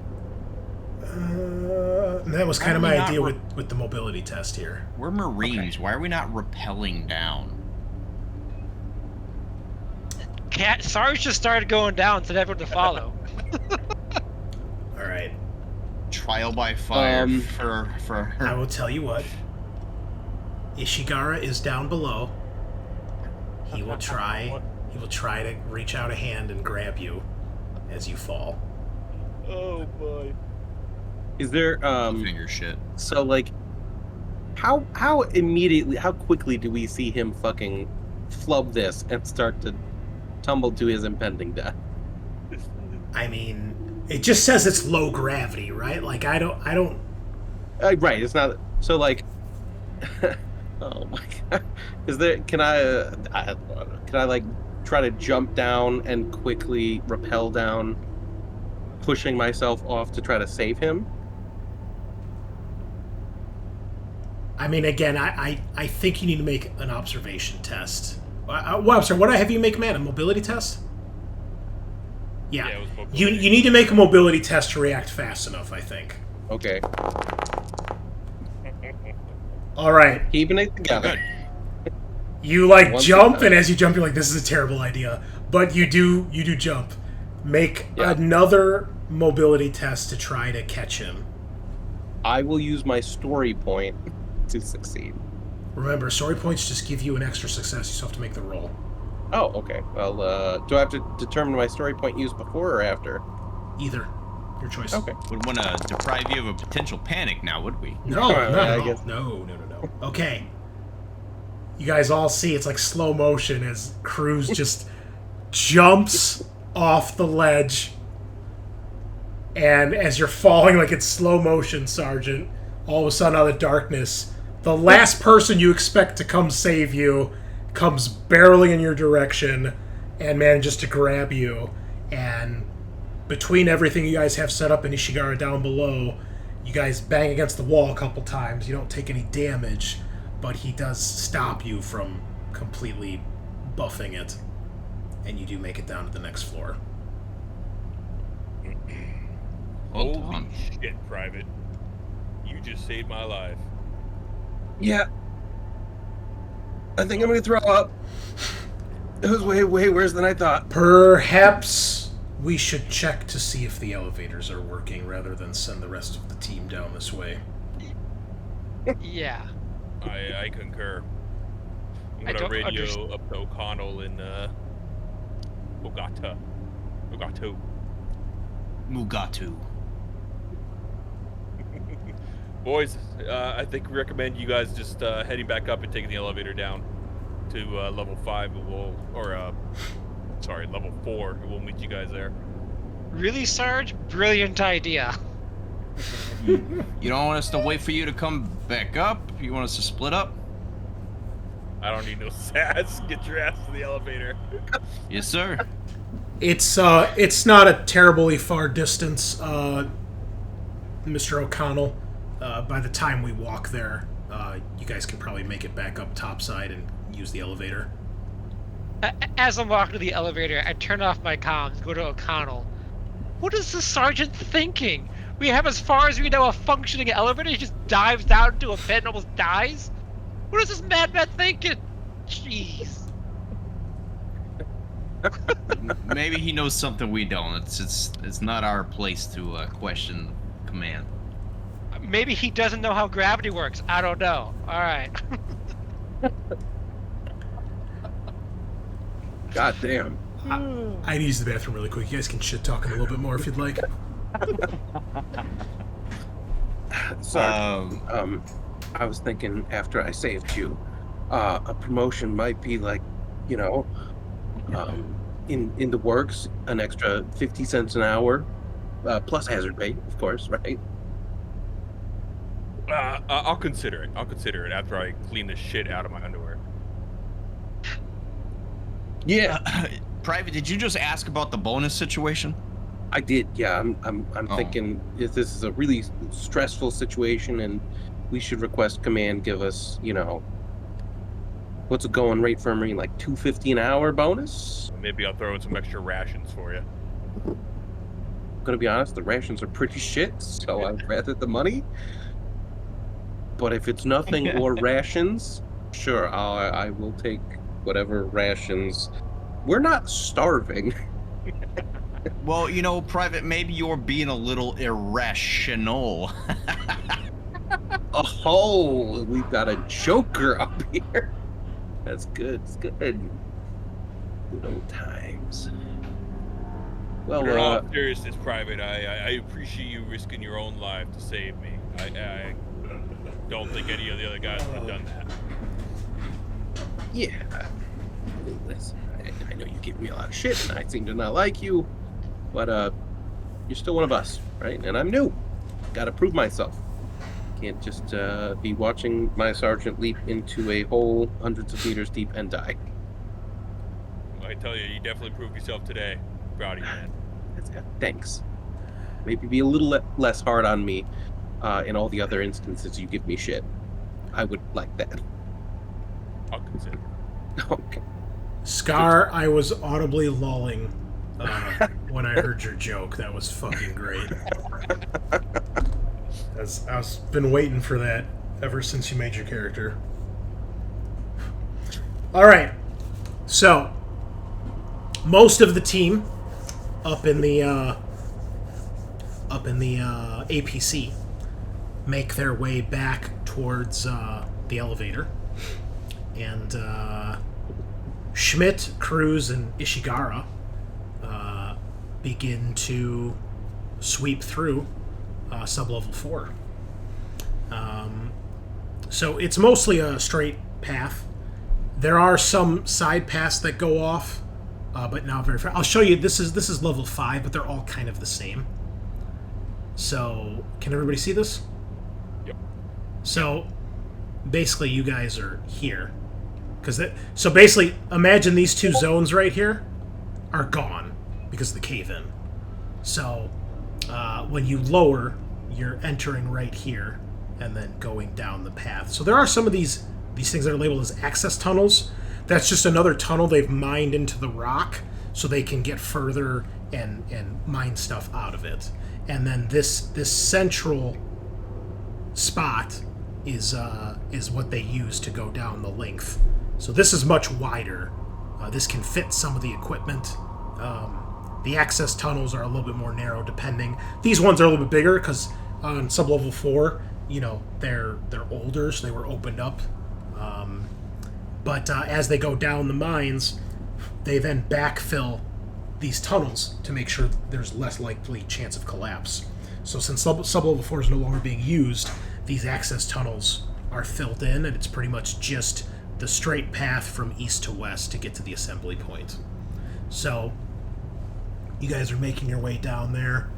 That was kind of my idea with the mobility test here. We're Marines. Okay. Why are we not rappelling down? Sarge just started going down to everyone to follow. All right. Trial by fire for her. I will tell you what. Ishigara is down below. He will try to reach out a hand and grab you as you fall. Oh boy. Is there finger shit? So like, how quickly do we see him fucking flub this and start to tumble to his impending death? I mean, it just says it's low gravity, right? Like I don't. Right. It's not. So like. Oh my god. Is there? Can I like try to jump down and quickly rappel down, pushing myself off to try to save him? I mean, again, I think you need to make an observation test. Well, I'm sorry, what did I have you make, man? A mobility test? Yeah. It was mobility. You need to make a mobility test to react fast enough, I think. Okay. All right. Keeping it together. You like Once jump, and as you jump, you're like, "This is a terrible idea." But you do jump. Make another mobility test to try to catch him. I will use my story point to succeed. Remember, story points just give you an extra success. You still have to make the roll. Oh, okay. Well, do I have to determine my story point used before or after? Either. Your choice. Okay. Would want to deprive you of a potential panic now, would we? No, Alright, not I at all. guess. No. Okay. You guys all see it's like slow motion as Cruz just jumps off the ledge. And as you're falling like it's slow motion, Sergeant, all of a sudden out of the darkness, the last person you expect to come save you comes barreling in your direction and manages to grab you. And between everything you guys have set up in Ishigara down below, you guys bang against the wall a couple times. You don't take any damage, but he does stop you from completely buffing it. And you do make it down to the next floor. Well Holy done. shit, Private. You just saved my life. Yeah. I think I'm gonna throw up. It was way worse than I thought. Perhaps we should check to see if the elevators are working rather than send the rest of the team down this way. Yeah. I concur. I'm I gonna don't radio up to O'Connell in Ogata. Mugatu. Boys, I think we recommend you guys just heading back up and taking the elevator down to level 5. Level 4. And we'll meet you guys there. Really, Sarge? Brilliant idea. You don't want us to wait for you to come back up? You want us to split up? I don't need no sass. Get your ass to the elevator. Yes, sir. It's not a terribly far distance, Mr. O'Connell. By the time we walk there, you guys can probably make it back up topside and use the elevator. As I'm walking to the elevator, I turn off my comms, go to O'Connell. What is the sergeant thinking? We have, as far as we know, a functioning elevator. He just dives down into a pit and almost dies? What is this madman thinking? Jeez. Maybe he knows something we don't. It's not our place to question command. Maybe he doesn't know how gravity works. I don't know. All right. God damn. I'd use the bathroom really quick. You guys can shit talk a little bit more if you'd like. Sorry. I was thinking after I saved you, a promotion might be like, you know, in the works, an extra 50 cents an hour, plus hazard pay, of course, right? I'll consider it. I'll consider it after I clean the shit out of my underwear. Yeah, Private, did you just ask about the bonus situation? I did. Yeah, I'm thinking if this is a really stressful situation and we should request command give us, you know, what's a going rate for a Marine, like $2.50 an hour bonus? Maybe I'll throw in some extra rations for you. Gonna be honest, the rations are pretty shit, so I'd rather the money. But if it's nothing or rations, sure, I will take whatever rations. We're not starving. Well, you know, Private, maybe you're being a little irrational. Oh, we've got a joker up here. That's good. It's good. Good old times. Well, In all seriousness, Private, I appreciate you risking your own life to save me. I don't think any of the other guys would have done that. yeah. Listen, I know you give me a lot of shit, and I seem to not like you, but you're still one of us, right? And I'm new. Gotta prove myself. Can't just be watching my sergeant leap into a hole hundreds of meters deep and die. I tell you, you definitely proved yourself today. Proud of you, man. Thanks. Maybe be a little less hard on me in all the other instances you give me shit. I would like that. I'll consider. Okay. Scaarr, I was audibly lulling when I heard your joke. That was fucking great. I've been waiting for that ever since you made your character. All right. So, most of the team up in the APC make their way back towards the elevator. And Schmidt, Cruz, and Ishigara begin to sweep through sublevel 4. So it's mostly a straight path. There are some side paths that go off, but not very far. I'll show you. This is level 5, but they're all kind of the same. So can everybody see this? Yep. So basically, you guys are here, so basically, imagine these two zones right here are gone because of the cave-in. So when you lower, you're entering right here and then going down the path. So there are some of these things that are labeled as access tunnels. That's just another tunnel they've mined into the rock so they can get further and mine stuff out of it. And then this central spot is what they use to go down the length. So this is much wider. This can fit some of the equipment. The access tunnels are a little bit more narrow, depending. These ones are a little bit bigger because on sublevel 4, they're older, so they were opened up. But as they go down the mines, they then backfill these tunnels to make sure there's less likely chance of collapse. So since sublevel 4 is no longer being used, these access tunnels are filled in, and it's pretty much just the straight path from east to west to get to the assembly point. So you guys are making your way down there,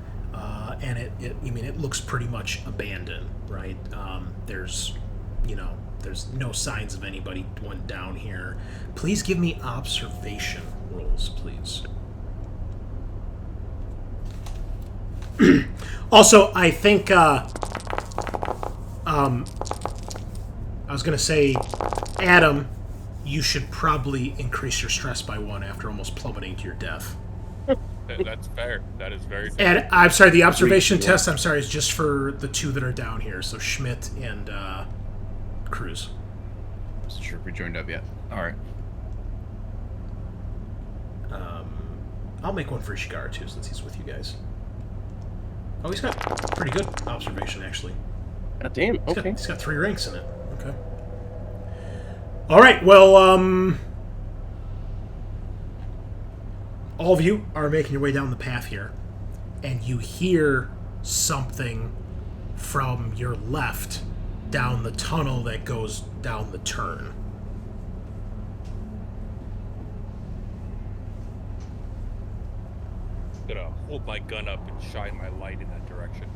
and it looks pretty much abandoned, right? There's no signs of anybody went down here. Please give me observation rolls, please. Also, I think I was going to say, Adam, you should probably increase your stress by 1 after almost plummeting to your death. That's fair. That is very fair. And I'm sorry, the observation test, is just for the 2 that are down here, so Schmidt and Cruz. Not sure if we joined up yet. All right. I'll make one for Scaarr too, since he's with you guys. Oh, he's got pretty good observation, actually. God damn, okay. He's got 3 ranks in it. Okay. All right, well, all of you are making your way down the path here, and you hear something from your left down the tunnel that goes down the turn. I'm gonna hold my gun up and shine my light in that direction.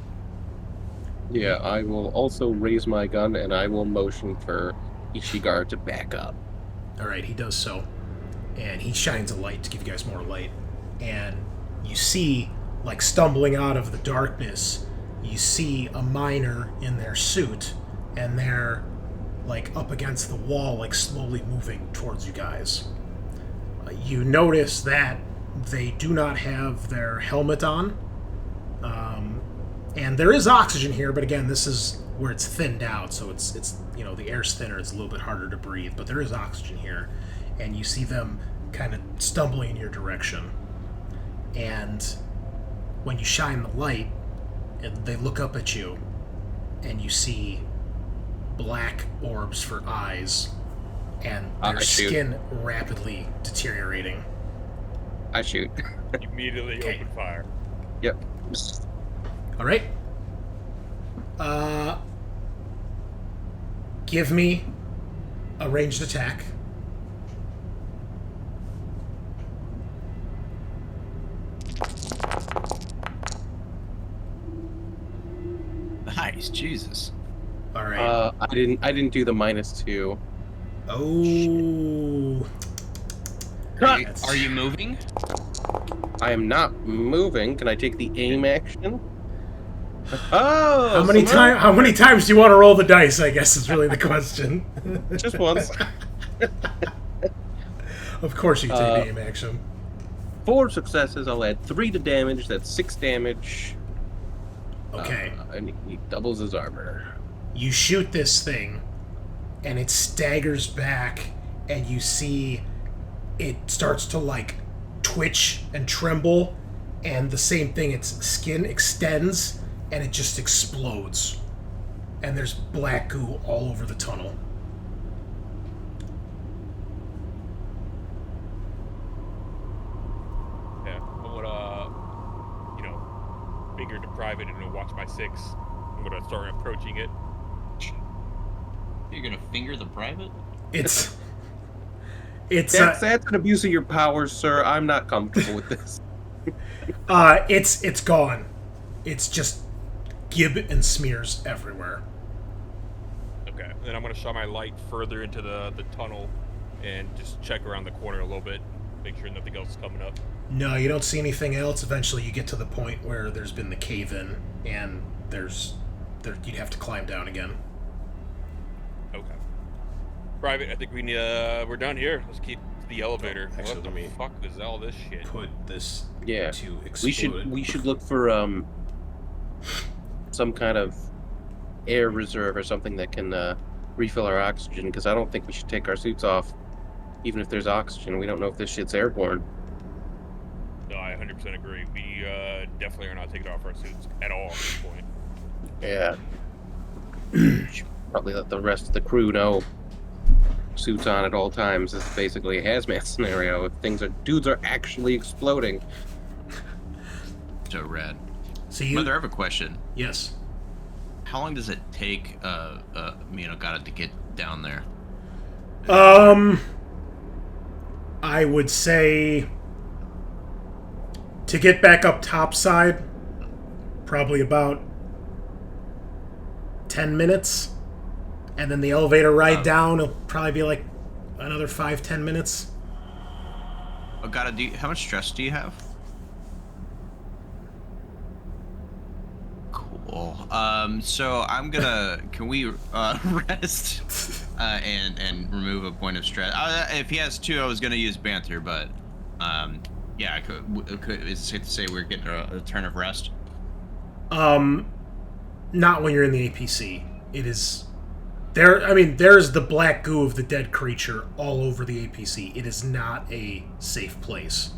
Yeah, I will also raise my gun, and I will motion for Ishigara to back up. All right, he does so, and he shines a light to give you guys more light, and you see, like, stumbling out of the darkness, you see a miner in their suit, and they're, like, up against the wall, like, slowly moving towards you guys. You notice that they do not have their helmet on, and there is oxygen here, but again, this is where it's thinned out, so it's the air's thinner, it's a little bit harder to breathe, but there is oxygen here, and you see them kind of stumbling in your direction. And when you shine the light, and they look up at you, and you see black orbs for eyes, and their skin rapidly deteriorating. I shoot. Immediately open fire. Yep. All right. Give me a ranged attack. Nice, Jesus. All right. I didn't do the -2. Oh. Are you moving? I am not moving. Can I take the aim action? Oh. How many times do you want to roll the dice, I guess is really the question. Just once. Of course you can take the aim action. 4 successes. I'll add 3 to damage. That's 6 damage. Okay. And he doubles his armor. You shoot this thing, and it staggers back, and you see it starts to, like, twitch and tremble, and the same thing, its skin extends, and it just explodes. And there's black goo all over the tunnel. private and it'll watch my 6. I'm gonna start approaching it. You're gonna finger the private? It's That's an abuse of your powers, sir. I'm not comfortable with this. it's gone. It's just gib and smears everywhere. Okay, then I'm gonna shine my light further into the tunnel and just check around the corner a little bit, make sure nothing else is coming up. No, you don't see anything else. Eventually, you get to the point where there's been the cave-in, and you'd have to climb down again. Okay. Private, I think we're done here. Let's keep the elevator. Actually, what let the me fuck is all this shit? Put this Yeah. to explode. We should look for some kind of air reserve or something that can refill our oxygen, because I don't think we should take our suits off, even if there's oxygen. We don't know if this shit's airborne. No, I 100% agree. We definitely are not taking off our suits at all at this point. Yeah. Should probably let the rest of the crew know. Suits on at all times. This is basically a hazmat scenario. If dudes are actually exploding. So rad. So you, Mother, I have a question. yes. How long does it take me and Ogata to get down there? I would say to get back up topside, probably about 10 minutes. And then the elevator ride down will probably be like another 5-10 minutes. Ogata, how much stress do you have? Cool. So I'm gonna. Can we rest and remove a point of stress? If he has 2, I was gonna use banter, but yeah, is it safe to say we're getting a turn of rest? Not when you're in the APC. It is there. I mean, there's the black goo of the dead creature all over the APC. It is not a safe place.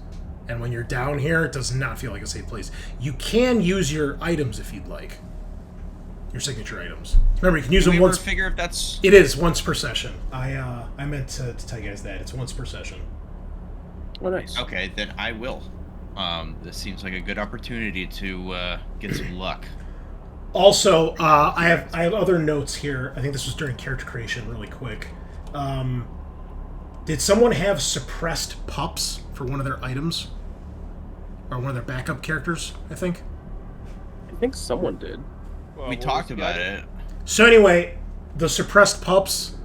And when you're down here, it does not feel like a safe place. You can use your items if you'd like. Your signature items. Remember, you can use them once. Figure if that's. It is once per session. I meant to tell you guys that it's once per session. Oh, nice. Okay, then I will. This seems like a good opportunity to get some luck. Also, I have other notes here. I think this was during character creation, really quick. Did someone have suppressed pups for one of their items? Or one of their backup characters, I think? I think someone did. Well, We what talked was the about item? it. So anyway, the suppressed pups,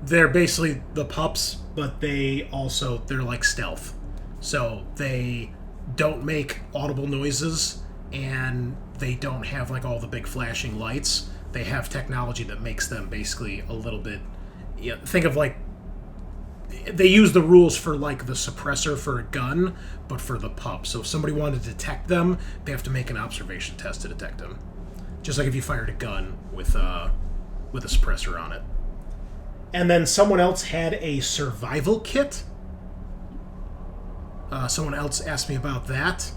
they're basically the pups, but they're like stealth. So they don't make audible noises, and they don't have like all the big flashing lights. They have technology that makes them basically a little bit, think of like, they use the rules for like the suppressor for a gun, but for the pup. So if somebody wanted to detect them, they have to make an observation test to detect them. Just like if you fired a gun with a suppressor on it. And then someone else had a survival kit. Someone else asked me about that.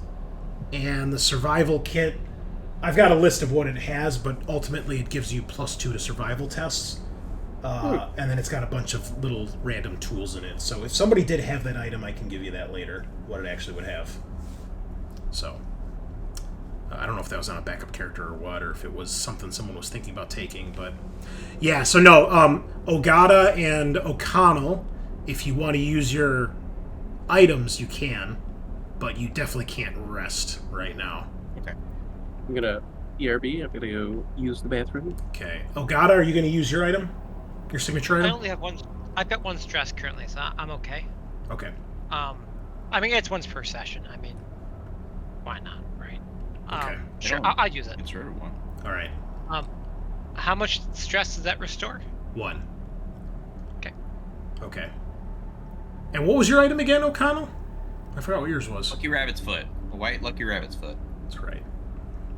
And the survival kit, I've got a list of what it has, but ultimately it gives you +2 to survival tests. And then it's got a bunch of little random tools in it. So if somebody did have that item, I can give you that later, what it actually would have. So, I don't know if that was on a backup character or what, or if it was something someone was thinking about taking, but... Yeah, so no, Ogata and O'Connell, if you want to use your items, you can, but you definitely can't rest right now. Okay. I'm gonna ERB. I'm gonna go use the bathroom. Okay. Ogata, are you going to use your item? Your signature I item? only have one. I've got 1 stress currently, so I'm okay. Okay. I mean, it's once per session. I mean, why not, right? Okay. Sure, Yeah. I'll use it. It's sort of one. All right. How much stress does that restore? 1. Okay. Okay. And what was your item again, O'Connell? I forgot what yours was. Lucky Rabbit's Foot. A white Lucky Rabbit's Foot. That's right.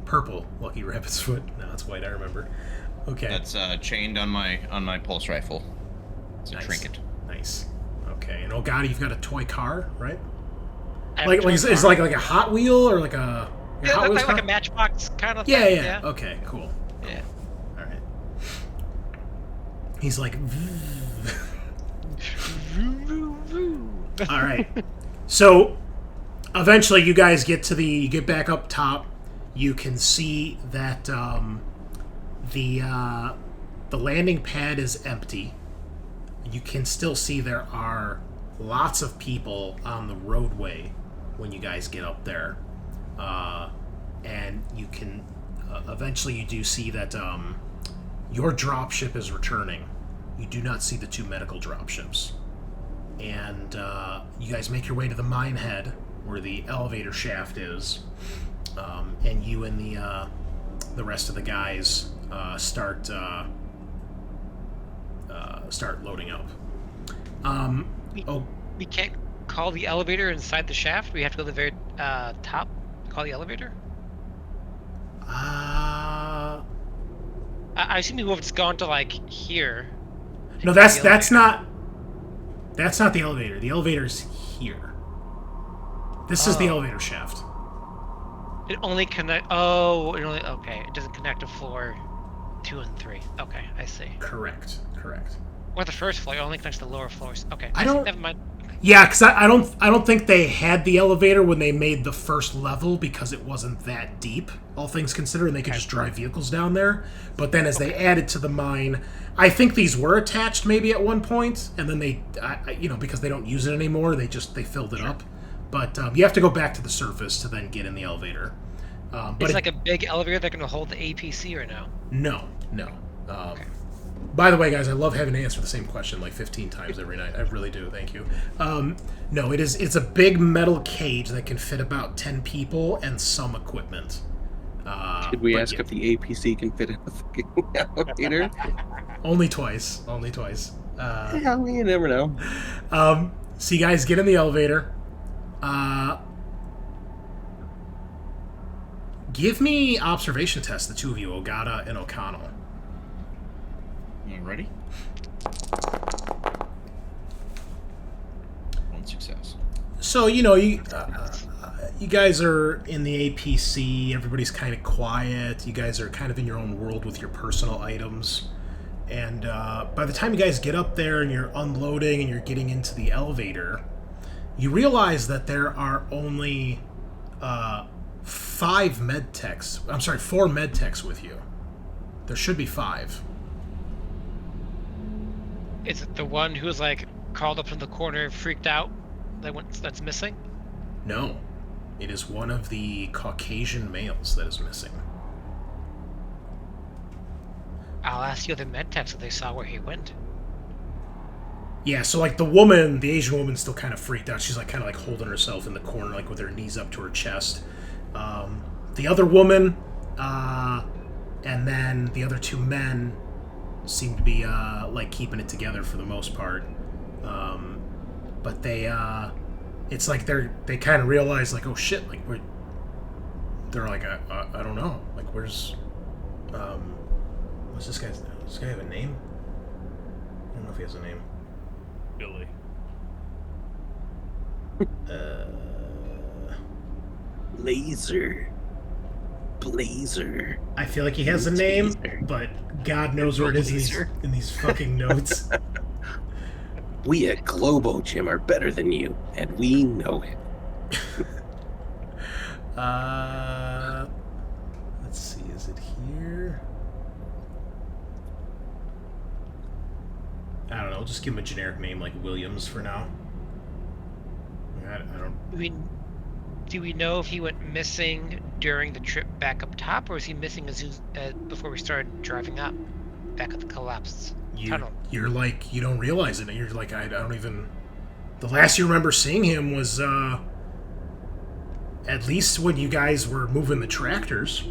Purple Lucky Rabbit's Foot. No, that's white, I remember. Okay. That's chained on my pulse rifle. It's a Nice. trinket. Nice. Okay. And Ogata, you've got a toy car, right? I have Like, a like toy it's car. like a Hot Wheel or like a Yeah, Hot Wheels like car? a Matchbox kind of thing. Yeah. Okay, cool. Yeah. All right. He's like... All right. So, eventually you guys get back up top. you can see that the landing pad is empty. You can still see there are lots of people on the roadway when you guys get up there. And you can... eventually you do see that your dropship is returning. You do not see the 2 medical dropships. And you guys make your way to the mine head, where the elevator shaft is. And you and the rest of the guys start loading up. We can't call the elevator inside the shaft. We have to go to the very top to call the elevator. I assume we have just gone to like here. No, that's not the elevator. The elevator's here. This is the elevator shaft. It only connect. Oh, okay. It doesn't connect to floor 2 and 3. Okay, I see. Correct. Or the first floor. It only connects to the lower floors. Okay. I don't. Never mind. Yeah, because I don't think they had the elevator when they made the first level because it wasn't that deep, all things considered, and they could just drive vehicles down there. But then as they added to the mine, I think these were attached maybe at one point, and then they, because they don't use it anymore, they filled it up. But you have to go back to the surface to then get in the elevator. But it's like a big elevator that's going to hold the APC or no? No. Okay. By the way, guys, I love having to answer the same question like 15 times every night. I really do. Thank you. No, it's a big metal cage that can fit about 10 people and some equipment. Did we ask if the APC can fit in the fucking elevator? Only twice. Yeah, you never know. So you guys get in the elevator. Give me observation tests, the 2 of you, Ogata and O'Connell. You ready? 1 success. So, you guys are in the APC, everybody's kind of quiet, you guys are kind of in your own world with your personal items, and by the time you guys get up there and you're unloading and you're getting into the elevator, you realize that there are only 4 med techs with you. There should be 5. Is it the one who was like called up in the corner, freaked out, that's missing? No, it is one of the Caucasian males that is missing. I'll ask the other med techs if they saw where he went. Yeah, so like the Asian woman's still kind of freaked out. She's like kind of like holding herself in the corner, like with her knees up to her chest. The other woman, and then the other 2 men seem to be like keeping it together for the most part. But they, it's like they kind of realize like, oh shit, like they're like, I don't know, like where's, what's this guy's? Does this guy have a name? I don't know if he has a name. Billy. Blazer. I feel like he has a name, but God knows where it is in these fucking notes. We at Globo Gym are better than you, and we know it. Let's see, is it here? I don't know, just give him a generic name like Williams for now. I don't... Do we know if he went missing during the trip back up top, or was he missing before we started driving up, back at the collapsed tunnel? You're like, you don't realize it. You're like, I don't even... The last you remember seeing him was, at least when you guys were moving the tractors.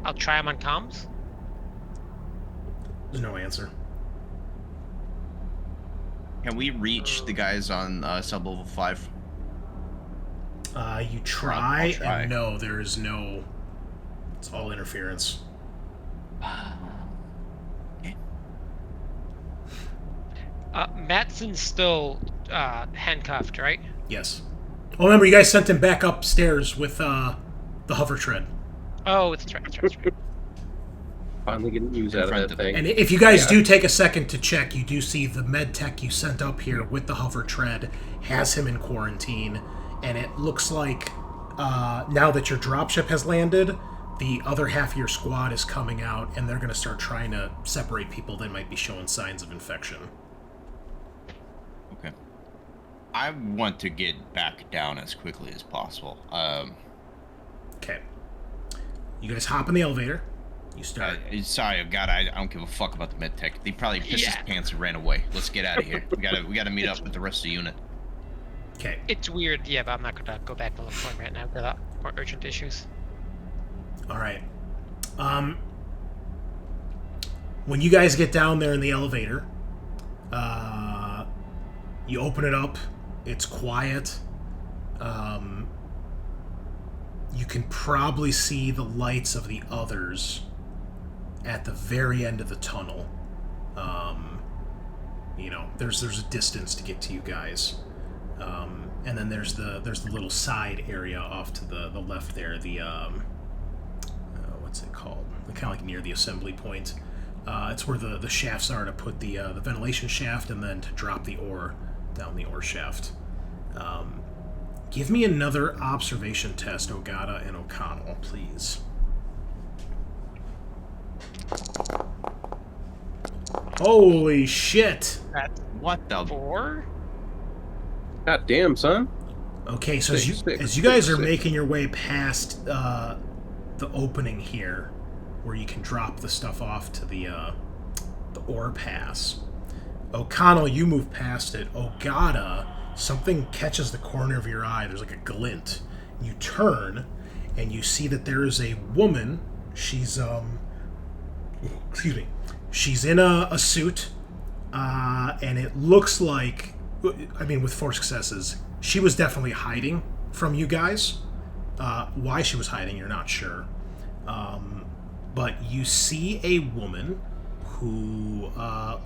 I'll try him on comms. There's no answer. Can we reach the guys on sub-level 5? You try, I'll try. and no, there is no... It's all interference. Okay. Matson's still handcuffed, right? Yes. Oh, remember, you guys sent him back upstairs with the hover tread. Oh, it's right. Finally getting use out of that thing. And if you guys do take a second to check, you do see the med tech you sent up here with the hover tread has him in quarantine, and it looks like now that your dropship has landed, the other half of your squad is coming out, and they're going to start trying to separate people that might be showing signs of infection. Okay. I want to get back down as quickly as possible. Okay. You guys hop in the elevator. You start. Sorry, God, I don't give a fuck about the med tech. He probably pissed his pants and ran away. Let's get out of here. We gotta meet up with the rest of the unit. Okay. It's weird, yeah, but I'm not gonna go back to look for him right now. We've got more urgent issues. All right. When you guys get down there in the elevator, you open it up. It's quiet. You can probably see the lights of the others at the very end of the tunnel. There's a distance to get to you guys. And then there's the little side area off to the left there. The what's it called? Kind of like near the assembly point. It's where the shafts are to put the ventilation shaft and then to drop the ore down the ore shaft. Give me another observation test, Ogata and O'Connell, please. Holy shit! What the? 4? God damn, son. Okay, so as you guys are making your way past the opening here, where you can drop the stuff off to the ore pass, O'Connell, you move past it. Ogata, something catches the corner of your eye. There's like a glint. You turn, and you see that there is a woman. She's excuse me. She's in a suit, and it looks like, with 4 successes, she was definitely hiding from you guys. Why she was hiding, you're not sure. But you see a woman who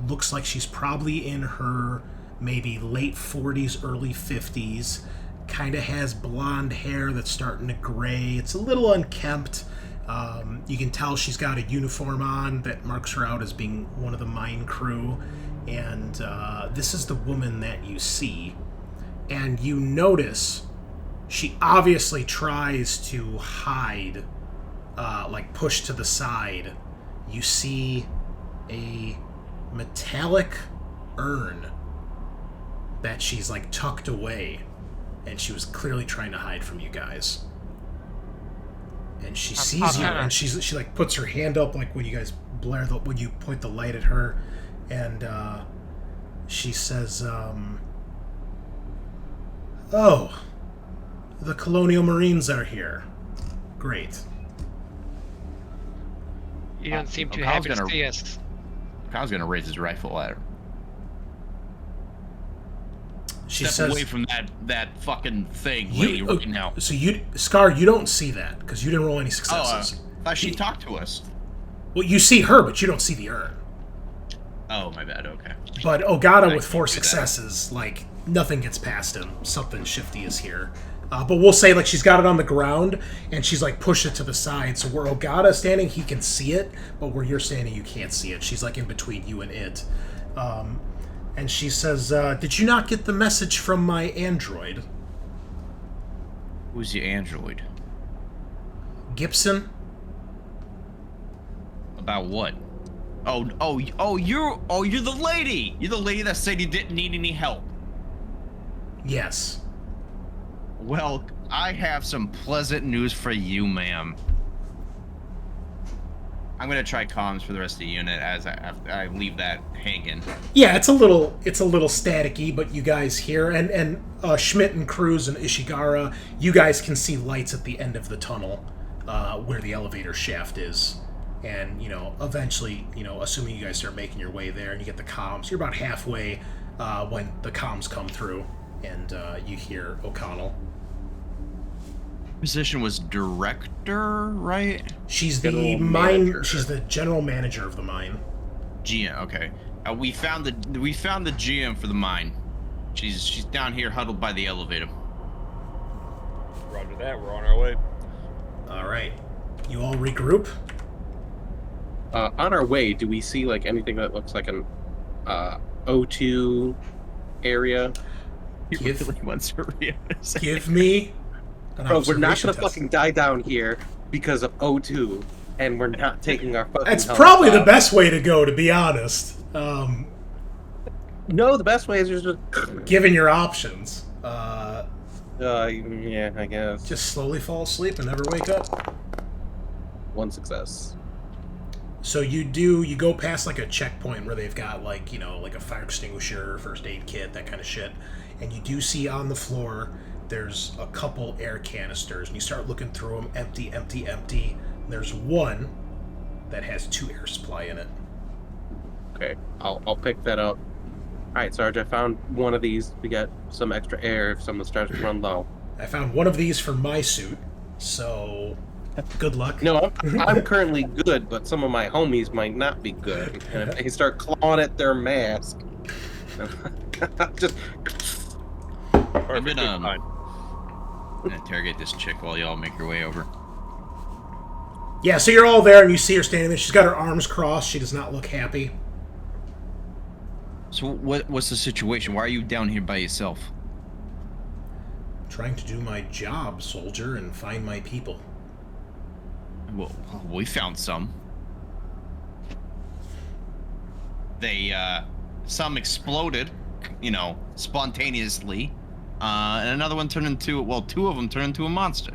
looks like she's probably in her maybe late 40s, early 50s. Kind of has blonde hair that's starting to gray. It's a little unkempt. You can tell she's got a uniform on that marks her out as being one of the mine crew. And this is the woman that you see. And you notice she obviously tries to hide, push to the side. You see a metallic urn that she's tucked away, and she was clearly trying to hide from you guys. And she sees you, and she puts her hand up when you guys when you point the light at her, and she says, "Oh, the Colonial Marines are here. Great." You don't seem too happy to see us. Kyle's gonna raise his rifle at her. She Step says, away from that fucking thing, lady, right now. So Scaarr, you don't see that because you didn't roll any successes. I thought she talked to us. Well, you see her, but you don't see the urn. Oh, my bad. Okay. But Ogata with 4 successes, nothing gets past him. Something shifty is here. But we'll say she's got it on the ground and she's pushed it to the side. So where Ogata's standing, he can see it, but where you're standing, you can't see it. She's in between you and it. And she says, "Did you not get the message from my android?" Who's your android? Gibson. About what? You're the lady. You're the lady that said you didn't need any help. Yes. Well, I have some pleasant news for you, ma'am. I'm gonna try comms for the rest of the unit as I leave that hanging. Yeah, it's a little staticky, but you guys hear, and Schmidt and Cruz and Ishigara, you guys can see lights at the end of the tunnel, where the elevator shaft is, and eventually, assuming you guys start making your way there and you get the comms, you're about halfway when the comms come through, and you hear O'Connell. Position was director, right? She's the mine. She's the general manager of the mine. GM. Okay. We found the GM for the mine. She's down here huddled by the elevator. Roger that. We're on our way. All right. You all regroup. On our way, do we see anything that looks like an O2 area? Give me an Bro, we're not observation gonna test. fucking die down here because of O2, and we're not taking our fucking. That's helmets probably the off. best way to go, to be honest. No, the best way is just. Given your options. Yeah, I guess. Just slowly fall asleep and never wake up. One success. So you go past like a checkpoint where they've got like, like a fire extinguisher, first aid kit, that kind of shit. And you do see on the floor, there's a couple air canisters. And you start looking through them, empty, empty, empty. There's one that has 2 air supply in it. Okay, I'll pick that up. Alright, Sarge, I found one of these. We got some extra air if someone starts to run low. I found one of these for my suit, so good luck. No, I'm currently good, but some of my homies might not be good. And if they start clawing at their mask, just I'm gonna interrogate this chick while y'all make your way over. Yeah, so you're all there and you see her standing there. She's got her arms crossed. She does not look happy. So what's the situation? Why are you down here by yourself? Trying to do my job, soldier, and find my people. Well, we found some. Some exploded, spontaneously, and another one turned into, 2 of them turned into a monster.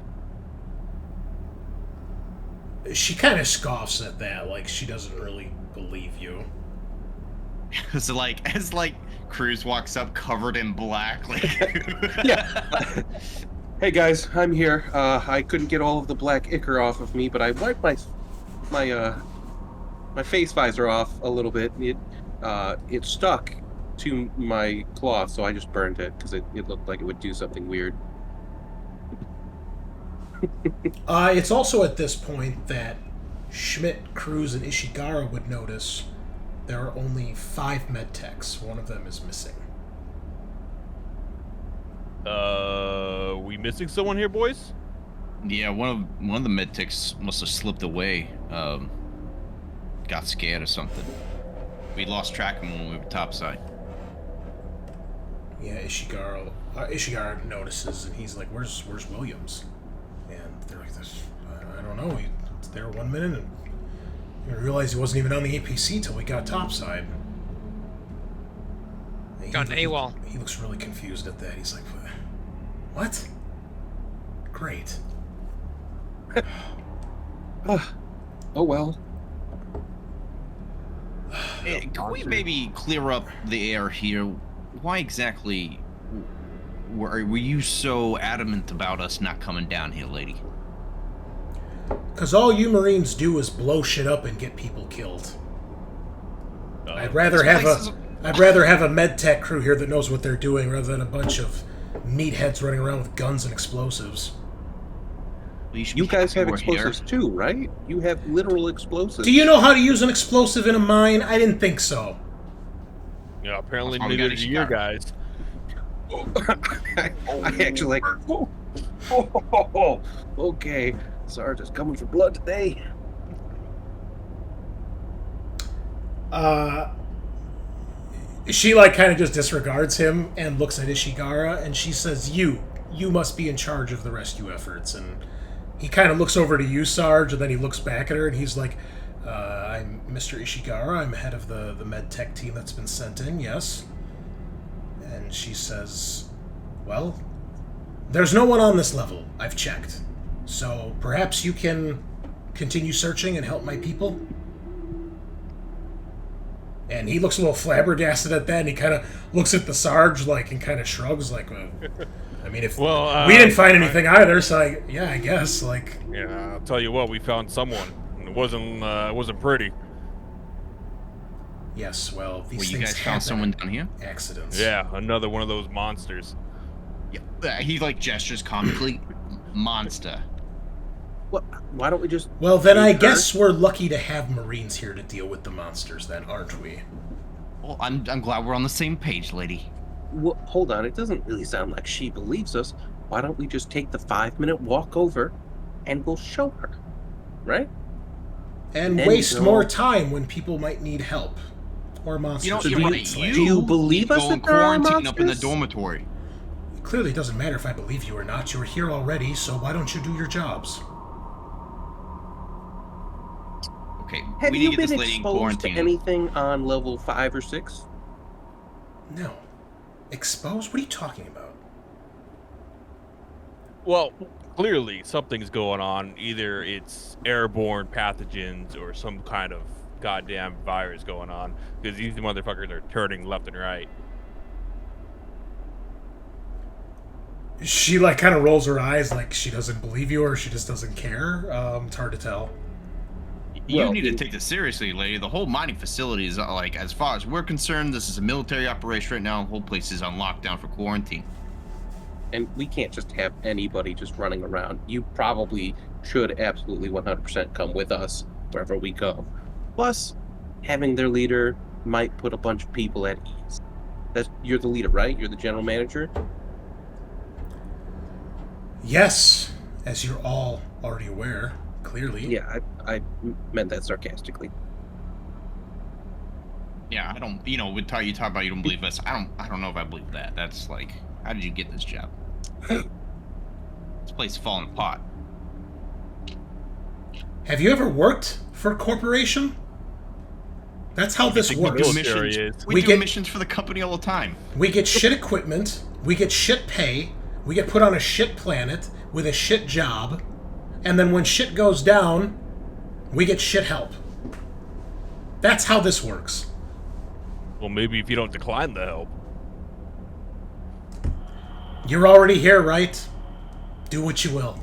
She kind of scoffs at that, like she doesn't really believe you. It's like Cruz walks up covered in black, like yeah. Hey guys, I'm here. I couldn't get all of the black ichor off of me, but I wiped my face visor off a little bit. It stuck to my cloth, so I just burned it because it looked like it would do something weird. It's also at this point that Schmidt, Cruz, and Ishigara would notice there are only 5 medtechs. One of them is missing. We missing someone here, boys? Yeah, one of the medtics must have slipped away. Got scared or something. We lost track of him when we were topside. Yeah, Ishigara notices, and he's like, "Where's Williams?" And they're like, "This, I don't know. He was there 1 minute, and I realized he wasn't even on the APC till we got topside." Gone AWOL. He looks really confused at that. He's like, "What? Great." Oh well. Can we maybe clear up the air here? Why exactly were you so adamant about us not coming down here, lady? Because all you Marines do is blow shit up and get people killed. I'd rather have a medtech crew here that knows what they're doing rather than a bunch of meatheads running around with guns and explosives. You guys have explosives too, right? You have literal explosives. Do you know how to use an explosive in a mine? I didn't think so. Yeah, apparently That's why we neither got do you Scaarr. guys. I actually like. Okay, Sarge is coming for blood today. She kind of just disregards him and looks at Ishigara, and she says, You must be in charge of the rescue efforts." And he kind of looks over to you, Sarge, and then he looks back at her, and he's like, "I'm Mr. Ishigara. I'm head of the med tech team that's been sent in, yes." And she says, "Well, there's no one on this level. I've checked. So perhaps you can continue searching and help my people?" And he looks a little flabbergasted at that, and he kind of looks at the Sarge, and kind of shrugs, I mean, if we didn't find anything either, so I guess, Yeah, I'll tell you what, we found someone. It wasn't pretty. Yes, well, these You things guys happen. found someone down here? Accidents. Yeah, another one of those monsters. Yeah, he gestures comically. Monster. What? Why don't we just? Well, then I her? guess we're lucky to have Marines here to deal with the monsters, then, aren't we? Well, I'm glad we're on the same page, lady. Well, hold on. It doesn't really sound like she believes us. Why don't we just take the 5-minute walk over, and we'll show her, right? And Then waste go- more time when people might need help. Or monsters. You know, So you're do you- right. do you believe us go and that there are quarantine up in the monsters? dormitory. clearly it doesn't matter if I believe you or not. You're here already, so why don't you do your jobs? Okay, Have we you need to get been this lady in exposed to quarantine. anything on level 5 or 6? No. Exposed? What are you talking about? Well, clearly something's going on. Either it's airborne pathogens or some kind of goddamn virus going on, because these motherfuckers are turning left and right. She, like, kind of rolls her eyes like she doesn't believe you or she just doesn't care. It's hard to tell. You Well, need to take this seriously, lady. The whole mining facility is like, as far as we're concerned, this is a military operation right now. The whole place is on lockdown for quarantine. And we can't just have anybody just running around. You probably should absolutely 100% come with us wherever we go. Plus, having their leader might put a bunch of people at ease. You're the leader, right? You're the general manager? Yes, as you're all already aware, clearly. Yeah, I meant that sarcastically. Yeah, I don't. You know, you talk about you don't believe us. I don't know if I believe that. That's like, how did you get this job? This place is falling apart. Have you ever worked for a corporation? That's how this think the works. military is. We We do get- missions for the company all the time. We get shit equipment, we get shit pay, we get put on a shit planet with a shit job, and then when shit goes down, we get shit help. That's how this works. Well, maybe if you don't decline the help. You're already here, right? Do what you will.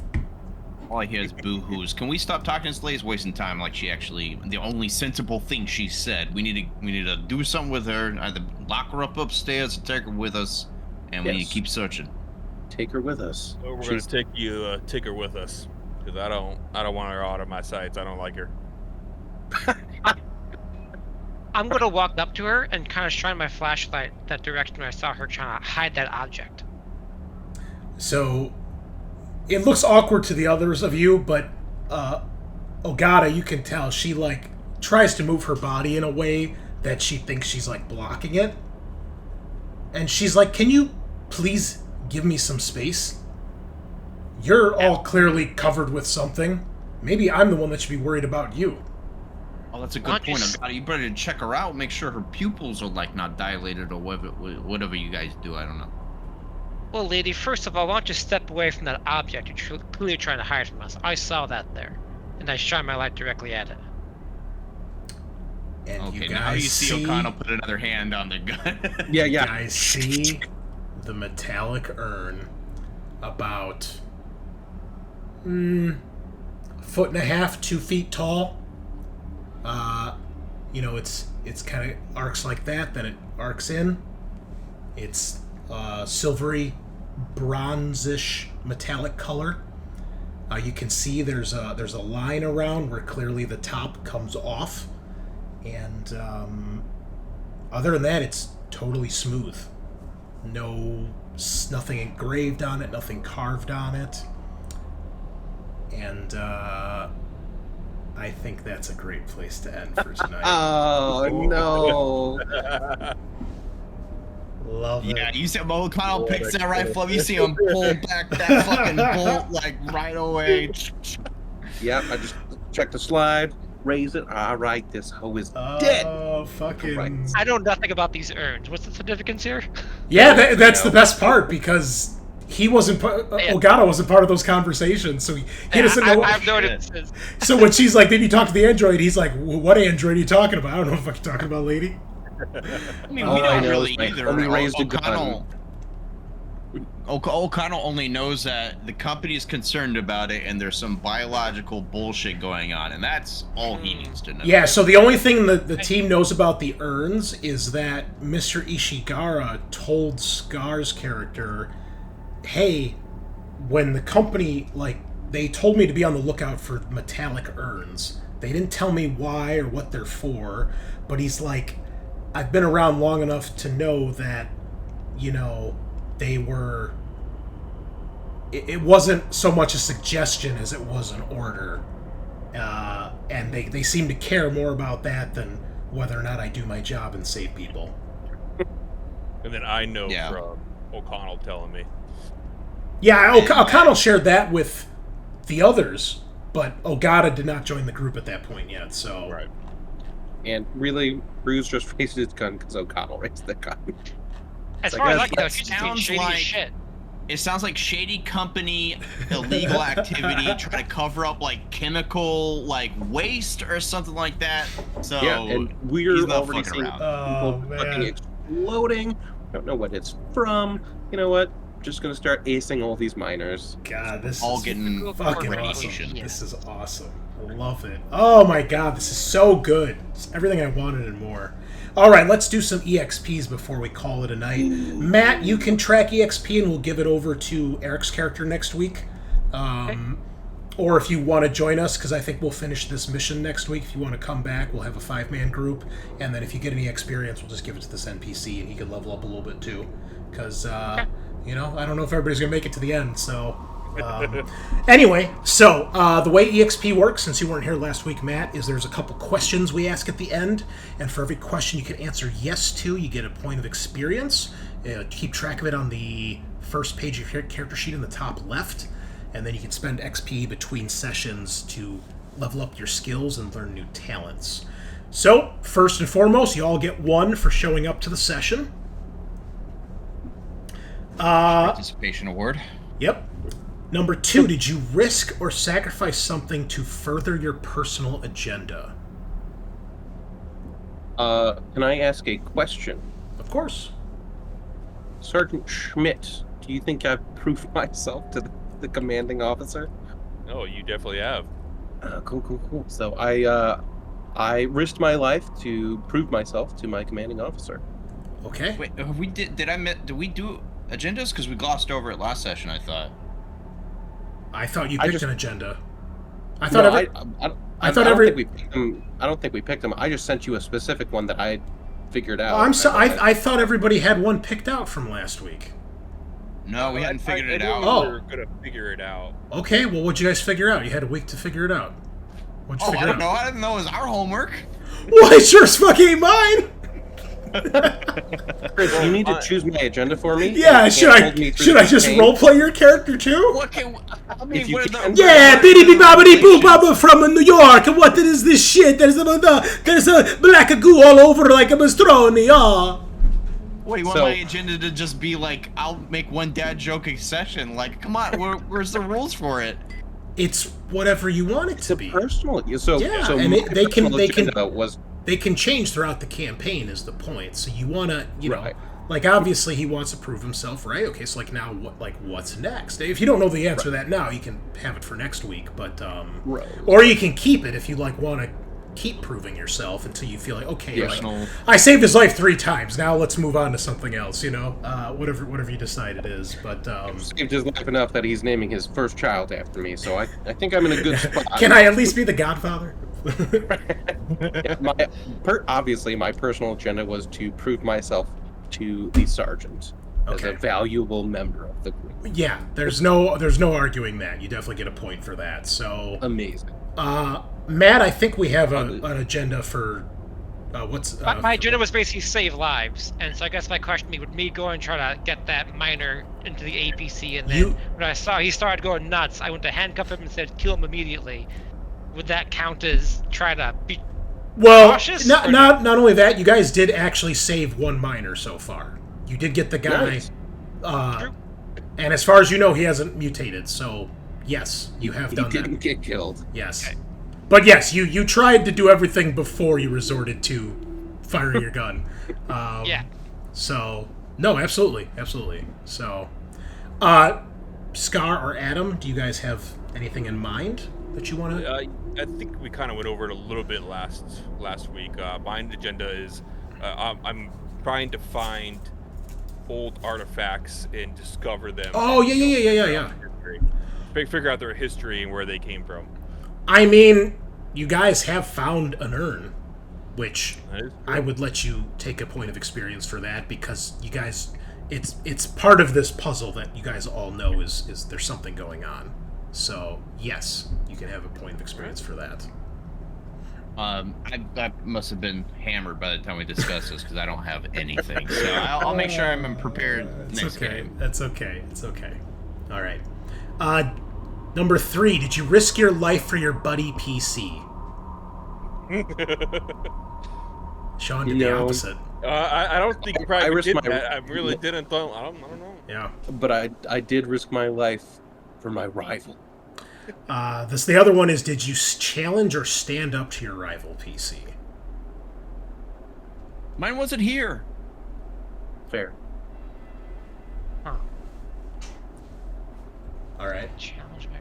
All I hear is boo-hoos. Can we stop talking to this lady's wasting time like she actually, the only sensible thing she said? We need to do something with her, either lock her up upstairs or take her with us, and we need Yes. to keep searching. Take her with us. So we're She's- gonna take her with us, because I don't want her out of my sights. I don't like her. I'm gonna walk up to her and kind of shine my flashlight that direction where I saw her trying to hide that object. So, it looks awkward to the others of you, but Ogata, you can tell, she, like, tries to move her body in a way that she thinks she's, like, blocking it. And she's like, can you please give me some space? You're all clearly covered with something. Maybe I'm the one that should be worried about you. Oh, that's a Why good don't you point. s- You better check her out. Make sure her pupils are like not dilated or whatever you guys do. I don't know. Well, lady, first of all, why don't you step away from that object you're clearly trying to hide from us? I saw that there, and I shine my light directly at it. And Okay, you now guys you see O'Connell put another hand on the gun. Yeah, You yeah. guys see the metallic urn about a foot and a half, 2 feet tall. It's kind of arcs like that, then it arcs in. It's silvery, bronzish, metallic color. You can see there's a line around where clearly the top comes off, and other than that, it's totally smooth. Nothing engraved on it, nothing carved on it, and I think that's a great place to end for tonight. Oh, no. Love it. Yeah, you see him, O'Connell picks that rifle up. You see him pull back that fucking bolt like right away. Yep, I just check the slide, raise it. All right, this hoe is dead. Oh, fucking... Right. I know nothing about these urns. What's the significance here? Yeah, that's the No. best part, because he wasn't... Ogata wasn't part of those conversations, so he doesn't know... I have no idea what this is. So when she's like, did you talk to the android? He's like, what android are you talking about? I don't know if I'm talking about, lady. I mean, All we I don't know really is my either. homie raised a gun. O'Connell only knows that the company is concerned about it and there's some biological bullshit going on, and that's all he needs to know. Yeah, so the only thing that the team knows about the urns is that Mr. Ishigara told Scaarr's character, hey, when the company, like, they told me to be on the lookout for metallic urns. They didn't tell me why or what they're for, but he's like, I've been around long enough to know that, they were... It wasn't so much a suggestion as it was an order. And they seem to care more about that than whether or not I do my job and save people. And then I know Yeah. from O'Connell telling me. Yeah, O'Connell shared that with the others, but Ogata did not join the group at that point yet, so... Right. And really, Cruz just raised his gun because O'Connell raised the gun. As Like, far as that I can tell, she's just being sounds shady like- as shit. It sounds like shady company, illegal activity, trying to cover up like chemical like waste or something like that. So Yeah, and he's we're not already fucking seeing around. Oh, people fucking man. exploding. Don't know what it's from. You know what? Just gonna start acing all these miners. God, this all is getting fucking radiation. awesome. This is awesome. I love it. Oh my god, this is so good. It's everything I wanted and more. All right, let's do some EXPs before we call it a night. Matt, you can track EXP and we'll give it over to Eric's character next week. Or if you want to join us, because I think we'll finish this mission next week. If you want to come back, we'll have a 5-man group. And then if you get any experience, we'll just give it to this NPC and he can level up a little bit too. Because, you know, I don't know if everybody's going to make it to the end, so... Anyway, so the way EXP works, since you weren't here last week, Matt, is there's a couple questions we ask at the end, and for every question you can answer yes to, you get a point of experience. Keep track of it on the first page of your character sheet in the top left, and then you can spend XP between sessions to level up your skills and learn new talents. So, first and foremost, you all get 1 for showing up to the session. Participation award. Yep. Number 2, did you risk or sacrifice something to further your personal agenda? Can I ask a question? Of course. Sergeant Schmidt, do you think I've proved myself to the commanding officer? Oh, you definitely have. Cool. So I risked my life to prove myself to my commanding officer. Okay. Wait, did we do agendas? Because we glossed over it last session, I thought. I thought you I picked just- an agenda. I I thought I thought don't every- think we picked them. I don't think we picked them. I just sent you a specific one that I figured out. I thought everybody had one picked out from last week. No, we hadn't figured it I out. knew Oh. we were gonna figure it out. Okay, well, what'd you guys figure out? You had a week to figure it out. What'd you Oh, figure I don't out? know. I didn't know it was our homework. Well, it sure as fucking ain't mine! Chris, you need to choose my agenda for me. Yeah, You should can't hold me through I the just campaign. roleplay your character too? What can? I mean, If you what are can. the? Yeah, biddy bobbity boo baba from New York. What is this shit? There's a black goo all over like a mastroni. Wait, you want So- my agenda to just be like, I'll make one dad joke a session? Like, come on, where's the rules for it? It's whatever you want it It's to a be. personal. So Yeah, so and my they can- personal agenda was They can change throughout the campaign is the point. So you want to, you know, Right. like obviously he wants to prove himself, right? Okay, so like now what's next? If you don't know the answer to that now, you can have it for next week, but Right. or you can keep it if you like want to keep proving yourself until you feel like okay, like, Personal. I saved his life 3 times. Now let's move on to something else, you know? Whatever you decide it is, but saved his life enough that he's naming his first child after me. So I think I'm in a good spot. can I at least be the godfather? Yeah, obviously, my personal agenda was to prove myself to the sergeant as a Okay. valuable member of the group. Yeah, there's no arguing that. You definitely get a point for that. So Amazing. Matt, I think we have an agenda for what's My agenda was basically save lives, and so I guess my question would be go and try to get that miner into the APC, and then You- when I saw he started going nuts, I went to handcuff him and said kill him immediately. Would that count as try to be well, cautious, not or not only that, you guys did actually save 1 miner so far. You did get the guy, Nice. True. and as far as you know, he hasn't mutated. So yes, you have He done didn't that. get killed. Yes, Okay. but yes, you tried to do everything before you resorted to firing your gun. Yeah. So no, absolutely. So, Scaarr or Adam, do you guys have anything in mind that you want to? I think we kind of went over it a little bit last week. My agenda is I'm trying to find old artifacts and discover them. Oh yeah. Figure out their history and where they came from. I mean, you guys have found an urn, which That is I would let you take a point of experience for that because you guys, it's part of this puzzle that you guys all know is there's something going on. So yes, you can have a point of experience for that. I must have been hammered by the time we discussed this because I don't have anything. So I'll make sure I'm prepared It's next okay. game. That's okay. It's okay. All right. Number 3, did you risk your life for your buddy PC? Sean did the opposite. I don't think you probably risked did my- that. I really didn't. I don't know. Yeah. But I did risk my life for my rival. The other one is, did you challenge or stand up to your rival PC? Mine wasn't here. Fair. Huh. All right. Challenge my...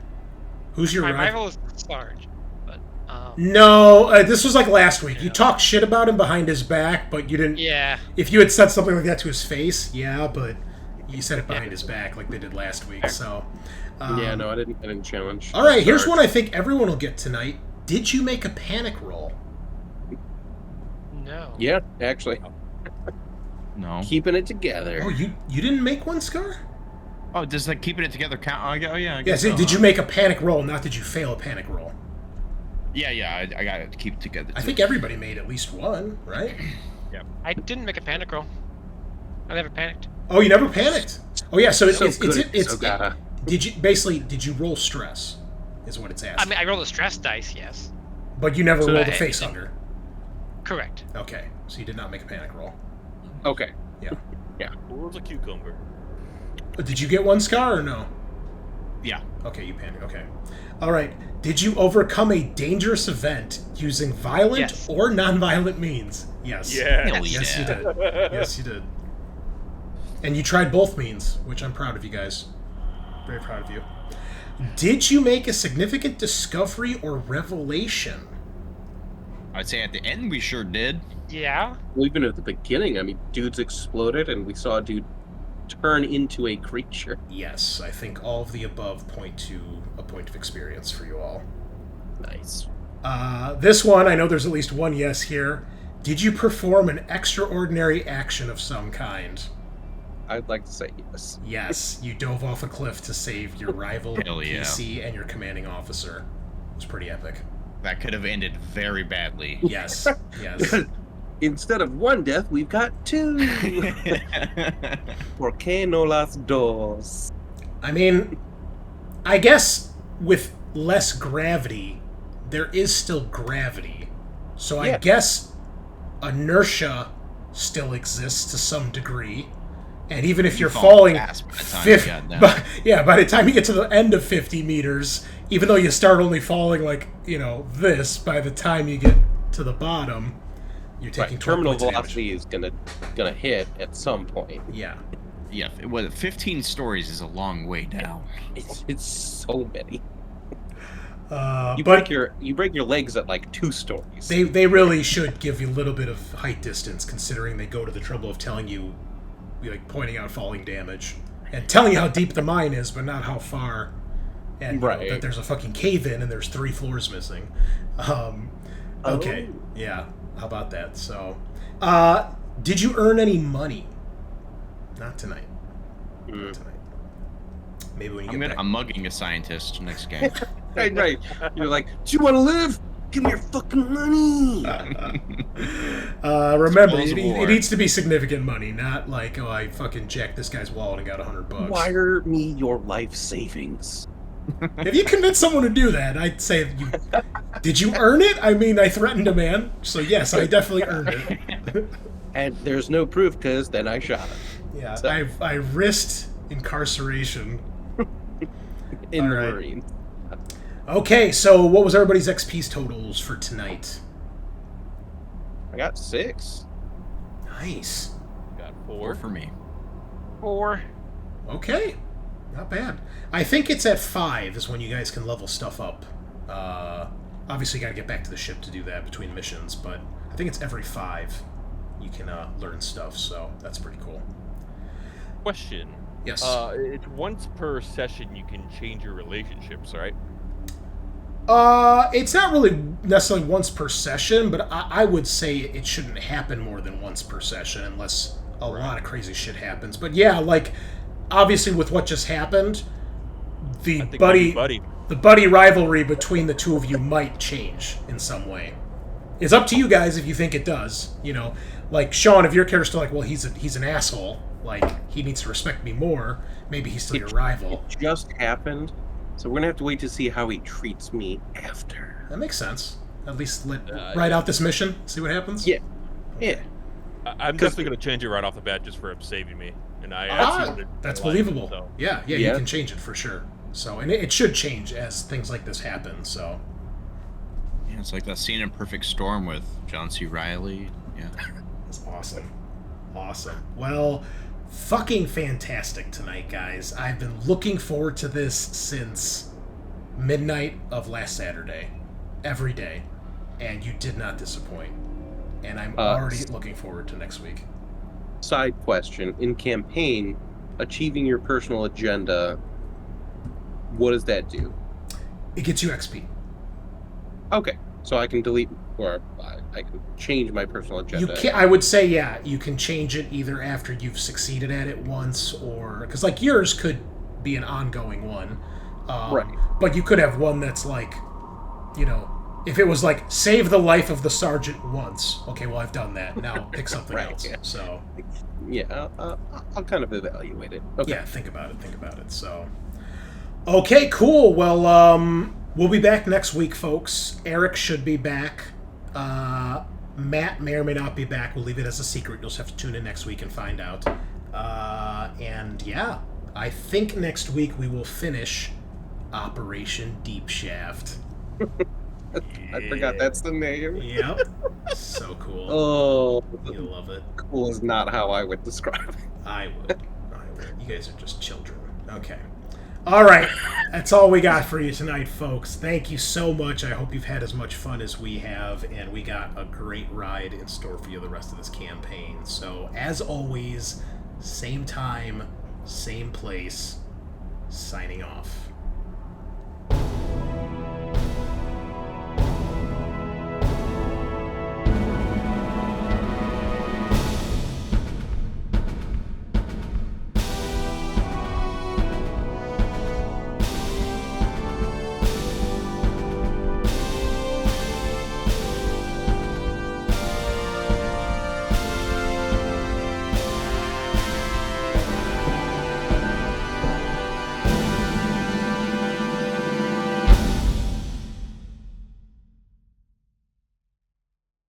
Who's your My rival? rival is Sarge, but No, this was like last week. You talked shit about him behind his back, but you didn't. yeah. If you had said something like that to his face, yeah, but you said it behind his back like they did last week. So. Yeah, no, I didn't challenge. All right, here's Sorry. one I think everyone will get tonight. Did you make a panic roll? No. Yeah, actually, No. keeping it together. Oh, you didn't make one, Scaarr? Oh, does like keeping it together count? Oh yeah. I Yeah, guess so so, did you huh? make a panic roll, not did you fail a panic roll? Yeah. I got to keep it together. I too. think everybody made at least one, right? I didn't make a panic roll. I never panicked. Oh, you never panicked? Oh, yeah, so So it's so gotta. did you roll stress, is what it's asking. I mean, I rolled a stress dice, yes. But you never So rolled a I- face under. Correct. Okay, so you did not make a panic roll. Okay. Where's a cucumber? Did you get one, Scaarr, or no? Yeah. Okay, you panicked. Okay. All right. Did you overcome a dangerous event using violent Yes. or non-violent means? Yes. Yeah. Hell Yes, you yeah. did. Yes, you did. And you tried both means, which I'm proud of you guys. Very proud of you. Did you make a significant discovery or revelation? I'd say at the end we sure did. Yeah. Well, even at the beginning, I mean, dudes exploded, and we saw a dude turn into a creature. Yes, I think all of the above point to a point of experience for you all. Nice. This one, I know there's at least one yes here. Did you perform an extraordinary action of some kind? I'd like to say yes. Yes, you dove off a cliff to save your rival Hell yeah. PC and your commanding officer. It was pretty epic. That could have ended very badly. Yes, yes. Instead of one death, we've got two. ¿Por qué no las dos? I mean, I guess with less gravity, there is still gravity. So I Yeah. guess inertia still exists to some degree. And even if you're fall falling, fast by the time you got down. by the time you get to the end of 50 meters, even though you start only falling like, this, by the time you get to the bottom, you're taking 12 Terminal points of damage. velocity is gonna hit at some point. Yeah. Yeah, 15 stories is a long way down. It's so many. But You break your legs at like 2 stories. they really should give you a little bit of height distance, considering they go to the trouble of telling you, like, pointing out falling damage and telling you how deep the mine is, but not how far, and Right. that there's a fucking cave in and there's 3 floors missing. Okay, yeah. How about that? So, did you earn any money? Not tonight. Not tonight. Maybe when you get back. I'm mugging a scientist next game. Right. You're like, do you want to live? Give me your fucking money. Remember, Spoils of it war. needs to be significant money, not like, oh, I fucking jacked this guy's wallet and got $100. Wire me your life savings. If you convince someone to do that, I'd say, did you earn it? I mean, I threatened a man, so yes, I definitely earned it. And there's no proof because then I shot him Yeah, So- I risked incarceration. in the Alright. Marine. Okay, so what was everybody's XP totals for tonight? I got 6. Nice. Got 4 4. for me. 4. Okay, not bad. I think it's at 5 is when you guys can level stuff up. Obviously, you gotta get back to the ship to do that between missions, but I think it's every 5 you can learn stuff, so that's pretty cool. Question. Yes. It's once per session you can change your relationships, right? It's not really necessarily once per session, but I would say it shouldn't happen more than once per session unless a lot of crazy shit happens. But yeah, like, obviously with what just happened, the I think buddy rivalry between the two of you might change in some way. It's up to you guys if you think it does. Like Sean, if your character's like, well, he's an asshole, Like, he needs to respect me more. Maybe he's still your rival. It just happened, so we're gonna have to wait to see how he treats me after. That makes sense. At least write out this mission, see what happens? Yeah. Yeah. I'm definitely going to change it right off the bat just for him saving me. And That's believable. So. Yeah, Yeah. you can change it for sure. So, and it should change as things like this happen, so. Yeah, it's like that scene in Perfect Storm with John C. Reilly. Yeah. That's awesome. Awesome. Well, fucking fantastic tonight, guys. I've been looking forward to this since midnight of last Saturday. Every day. And you did not disappoint. And I'm already looking forward to next week. Side question. In campaign, achieving your personal agenda, what does that do? It gets you XP. Okay. So I can delete, or I can change my personal agenda. You can, I would say, yeah, you can change it either after you've succeeded at it once, or because like yours could be an ongoing one, Right. But you could have one that's like, you know, if it was like save the life of the sergeant once. Okay, well I've done that. Now pick something Right, else. yeah. So Yeah, I'll kind of evaluate it. Okay. yeah, think about it. So okay, cool. Well, we'll be back next week, folks. Eric should be back. Matt may or may not be back. We'll leave it as a secret. You'll just have to tune in next week and find out. And yeah, I think next week we will finish Operation Deep Shaft. I forgot that's the name. Yep. So cool. Oh, You love it. cool is not how I would describe it. I would. You guys are just children. Okay. All right. That's all we got for you tonight, folks. Thank you so much. I hope you've had as much fun as we have, and we got a great ride in store for you the rest of this campaign. So, as always, same time, same place, signing off.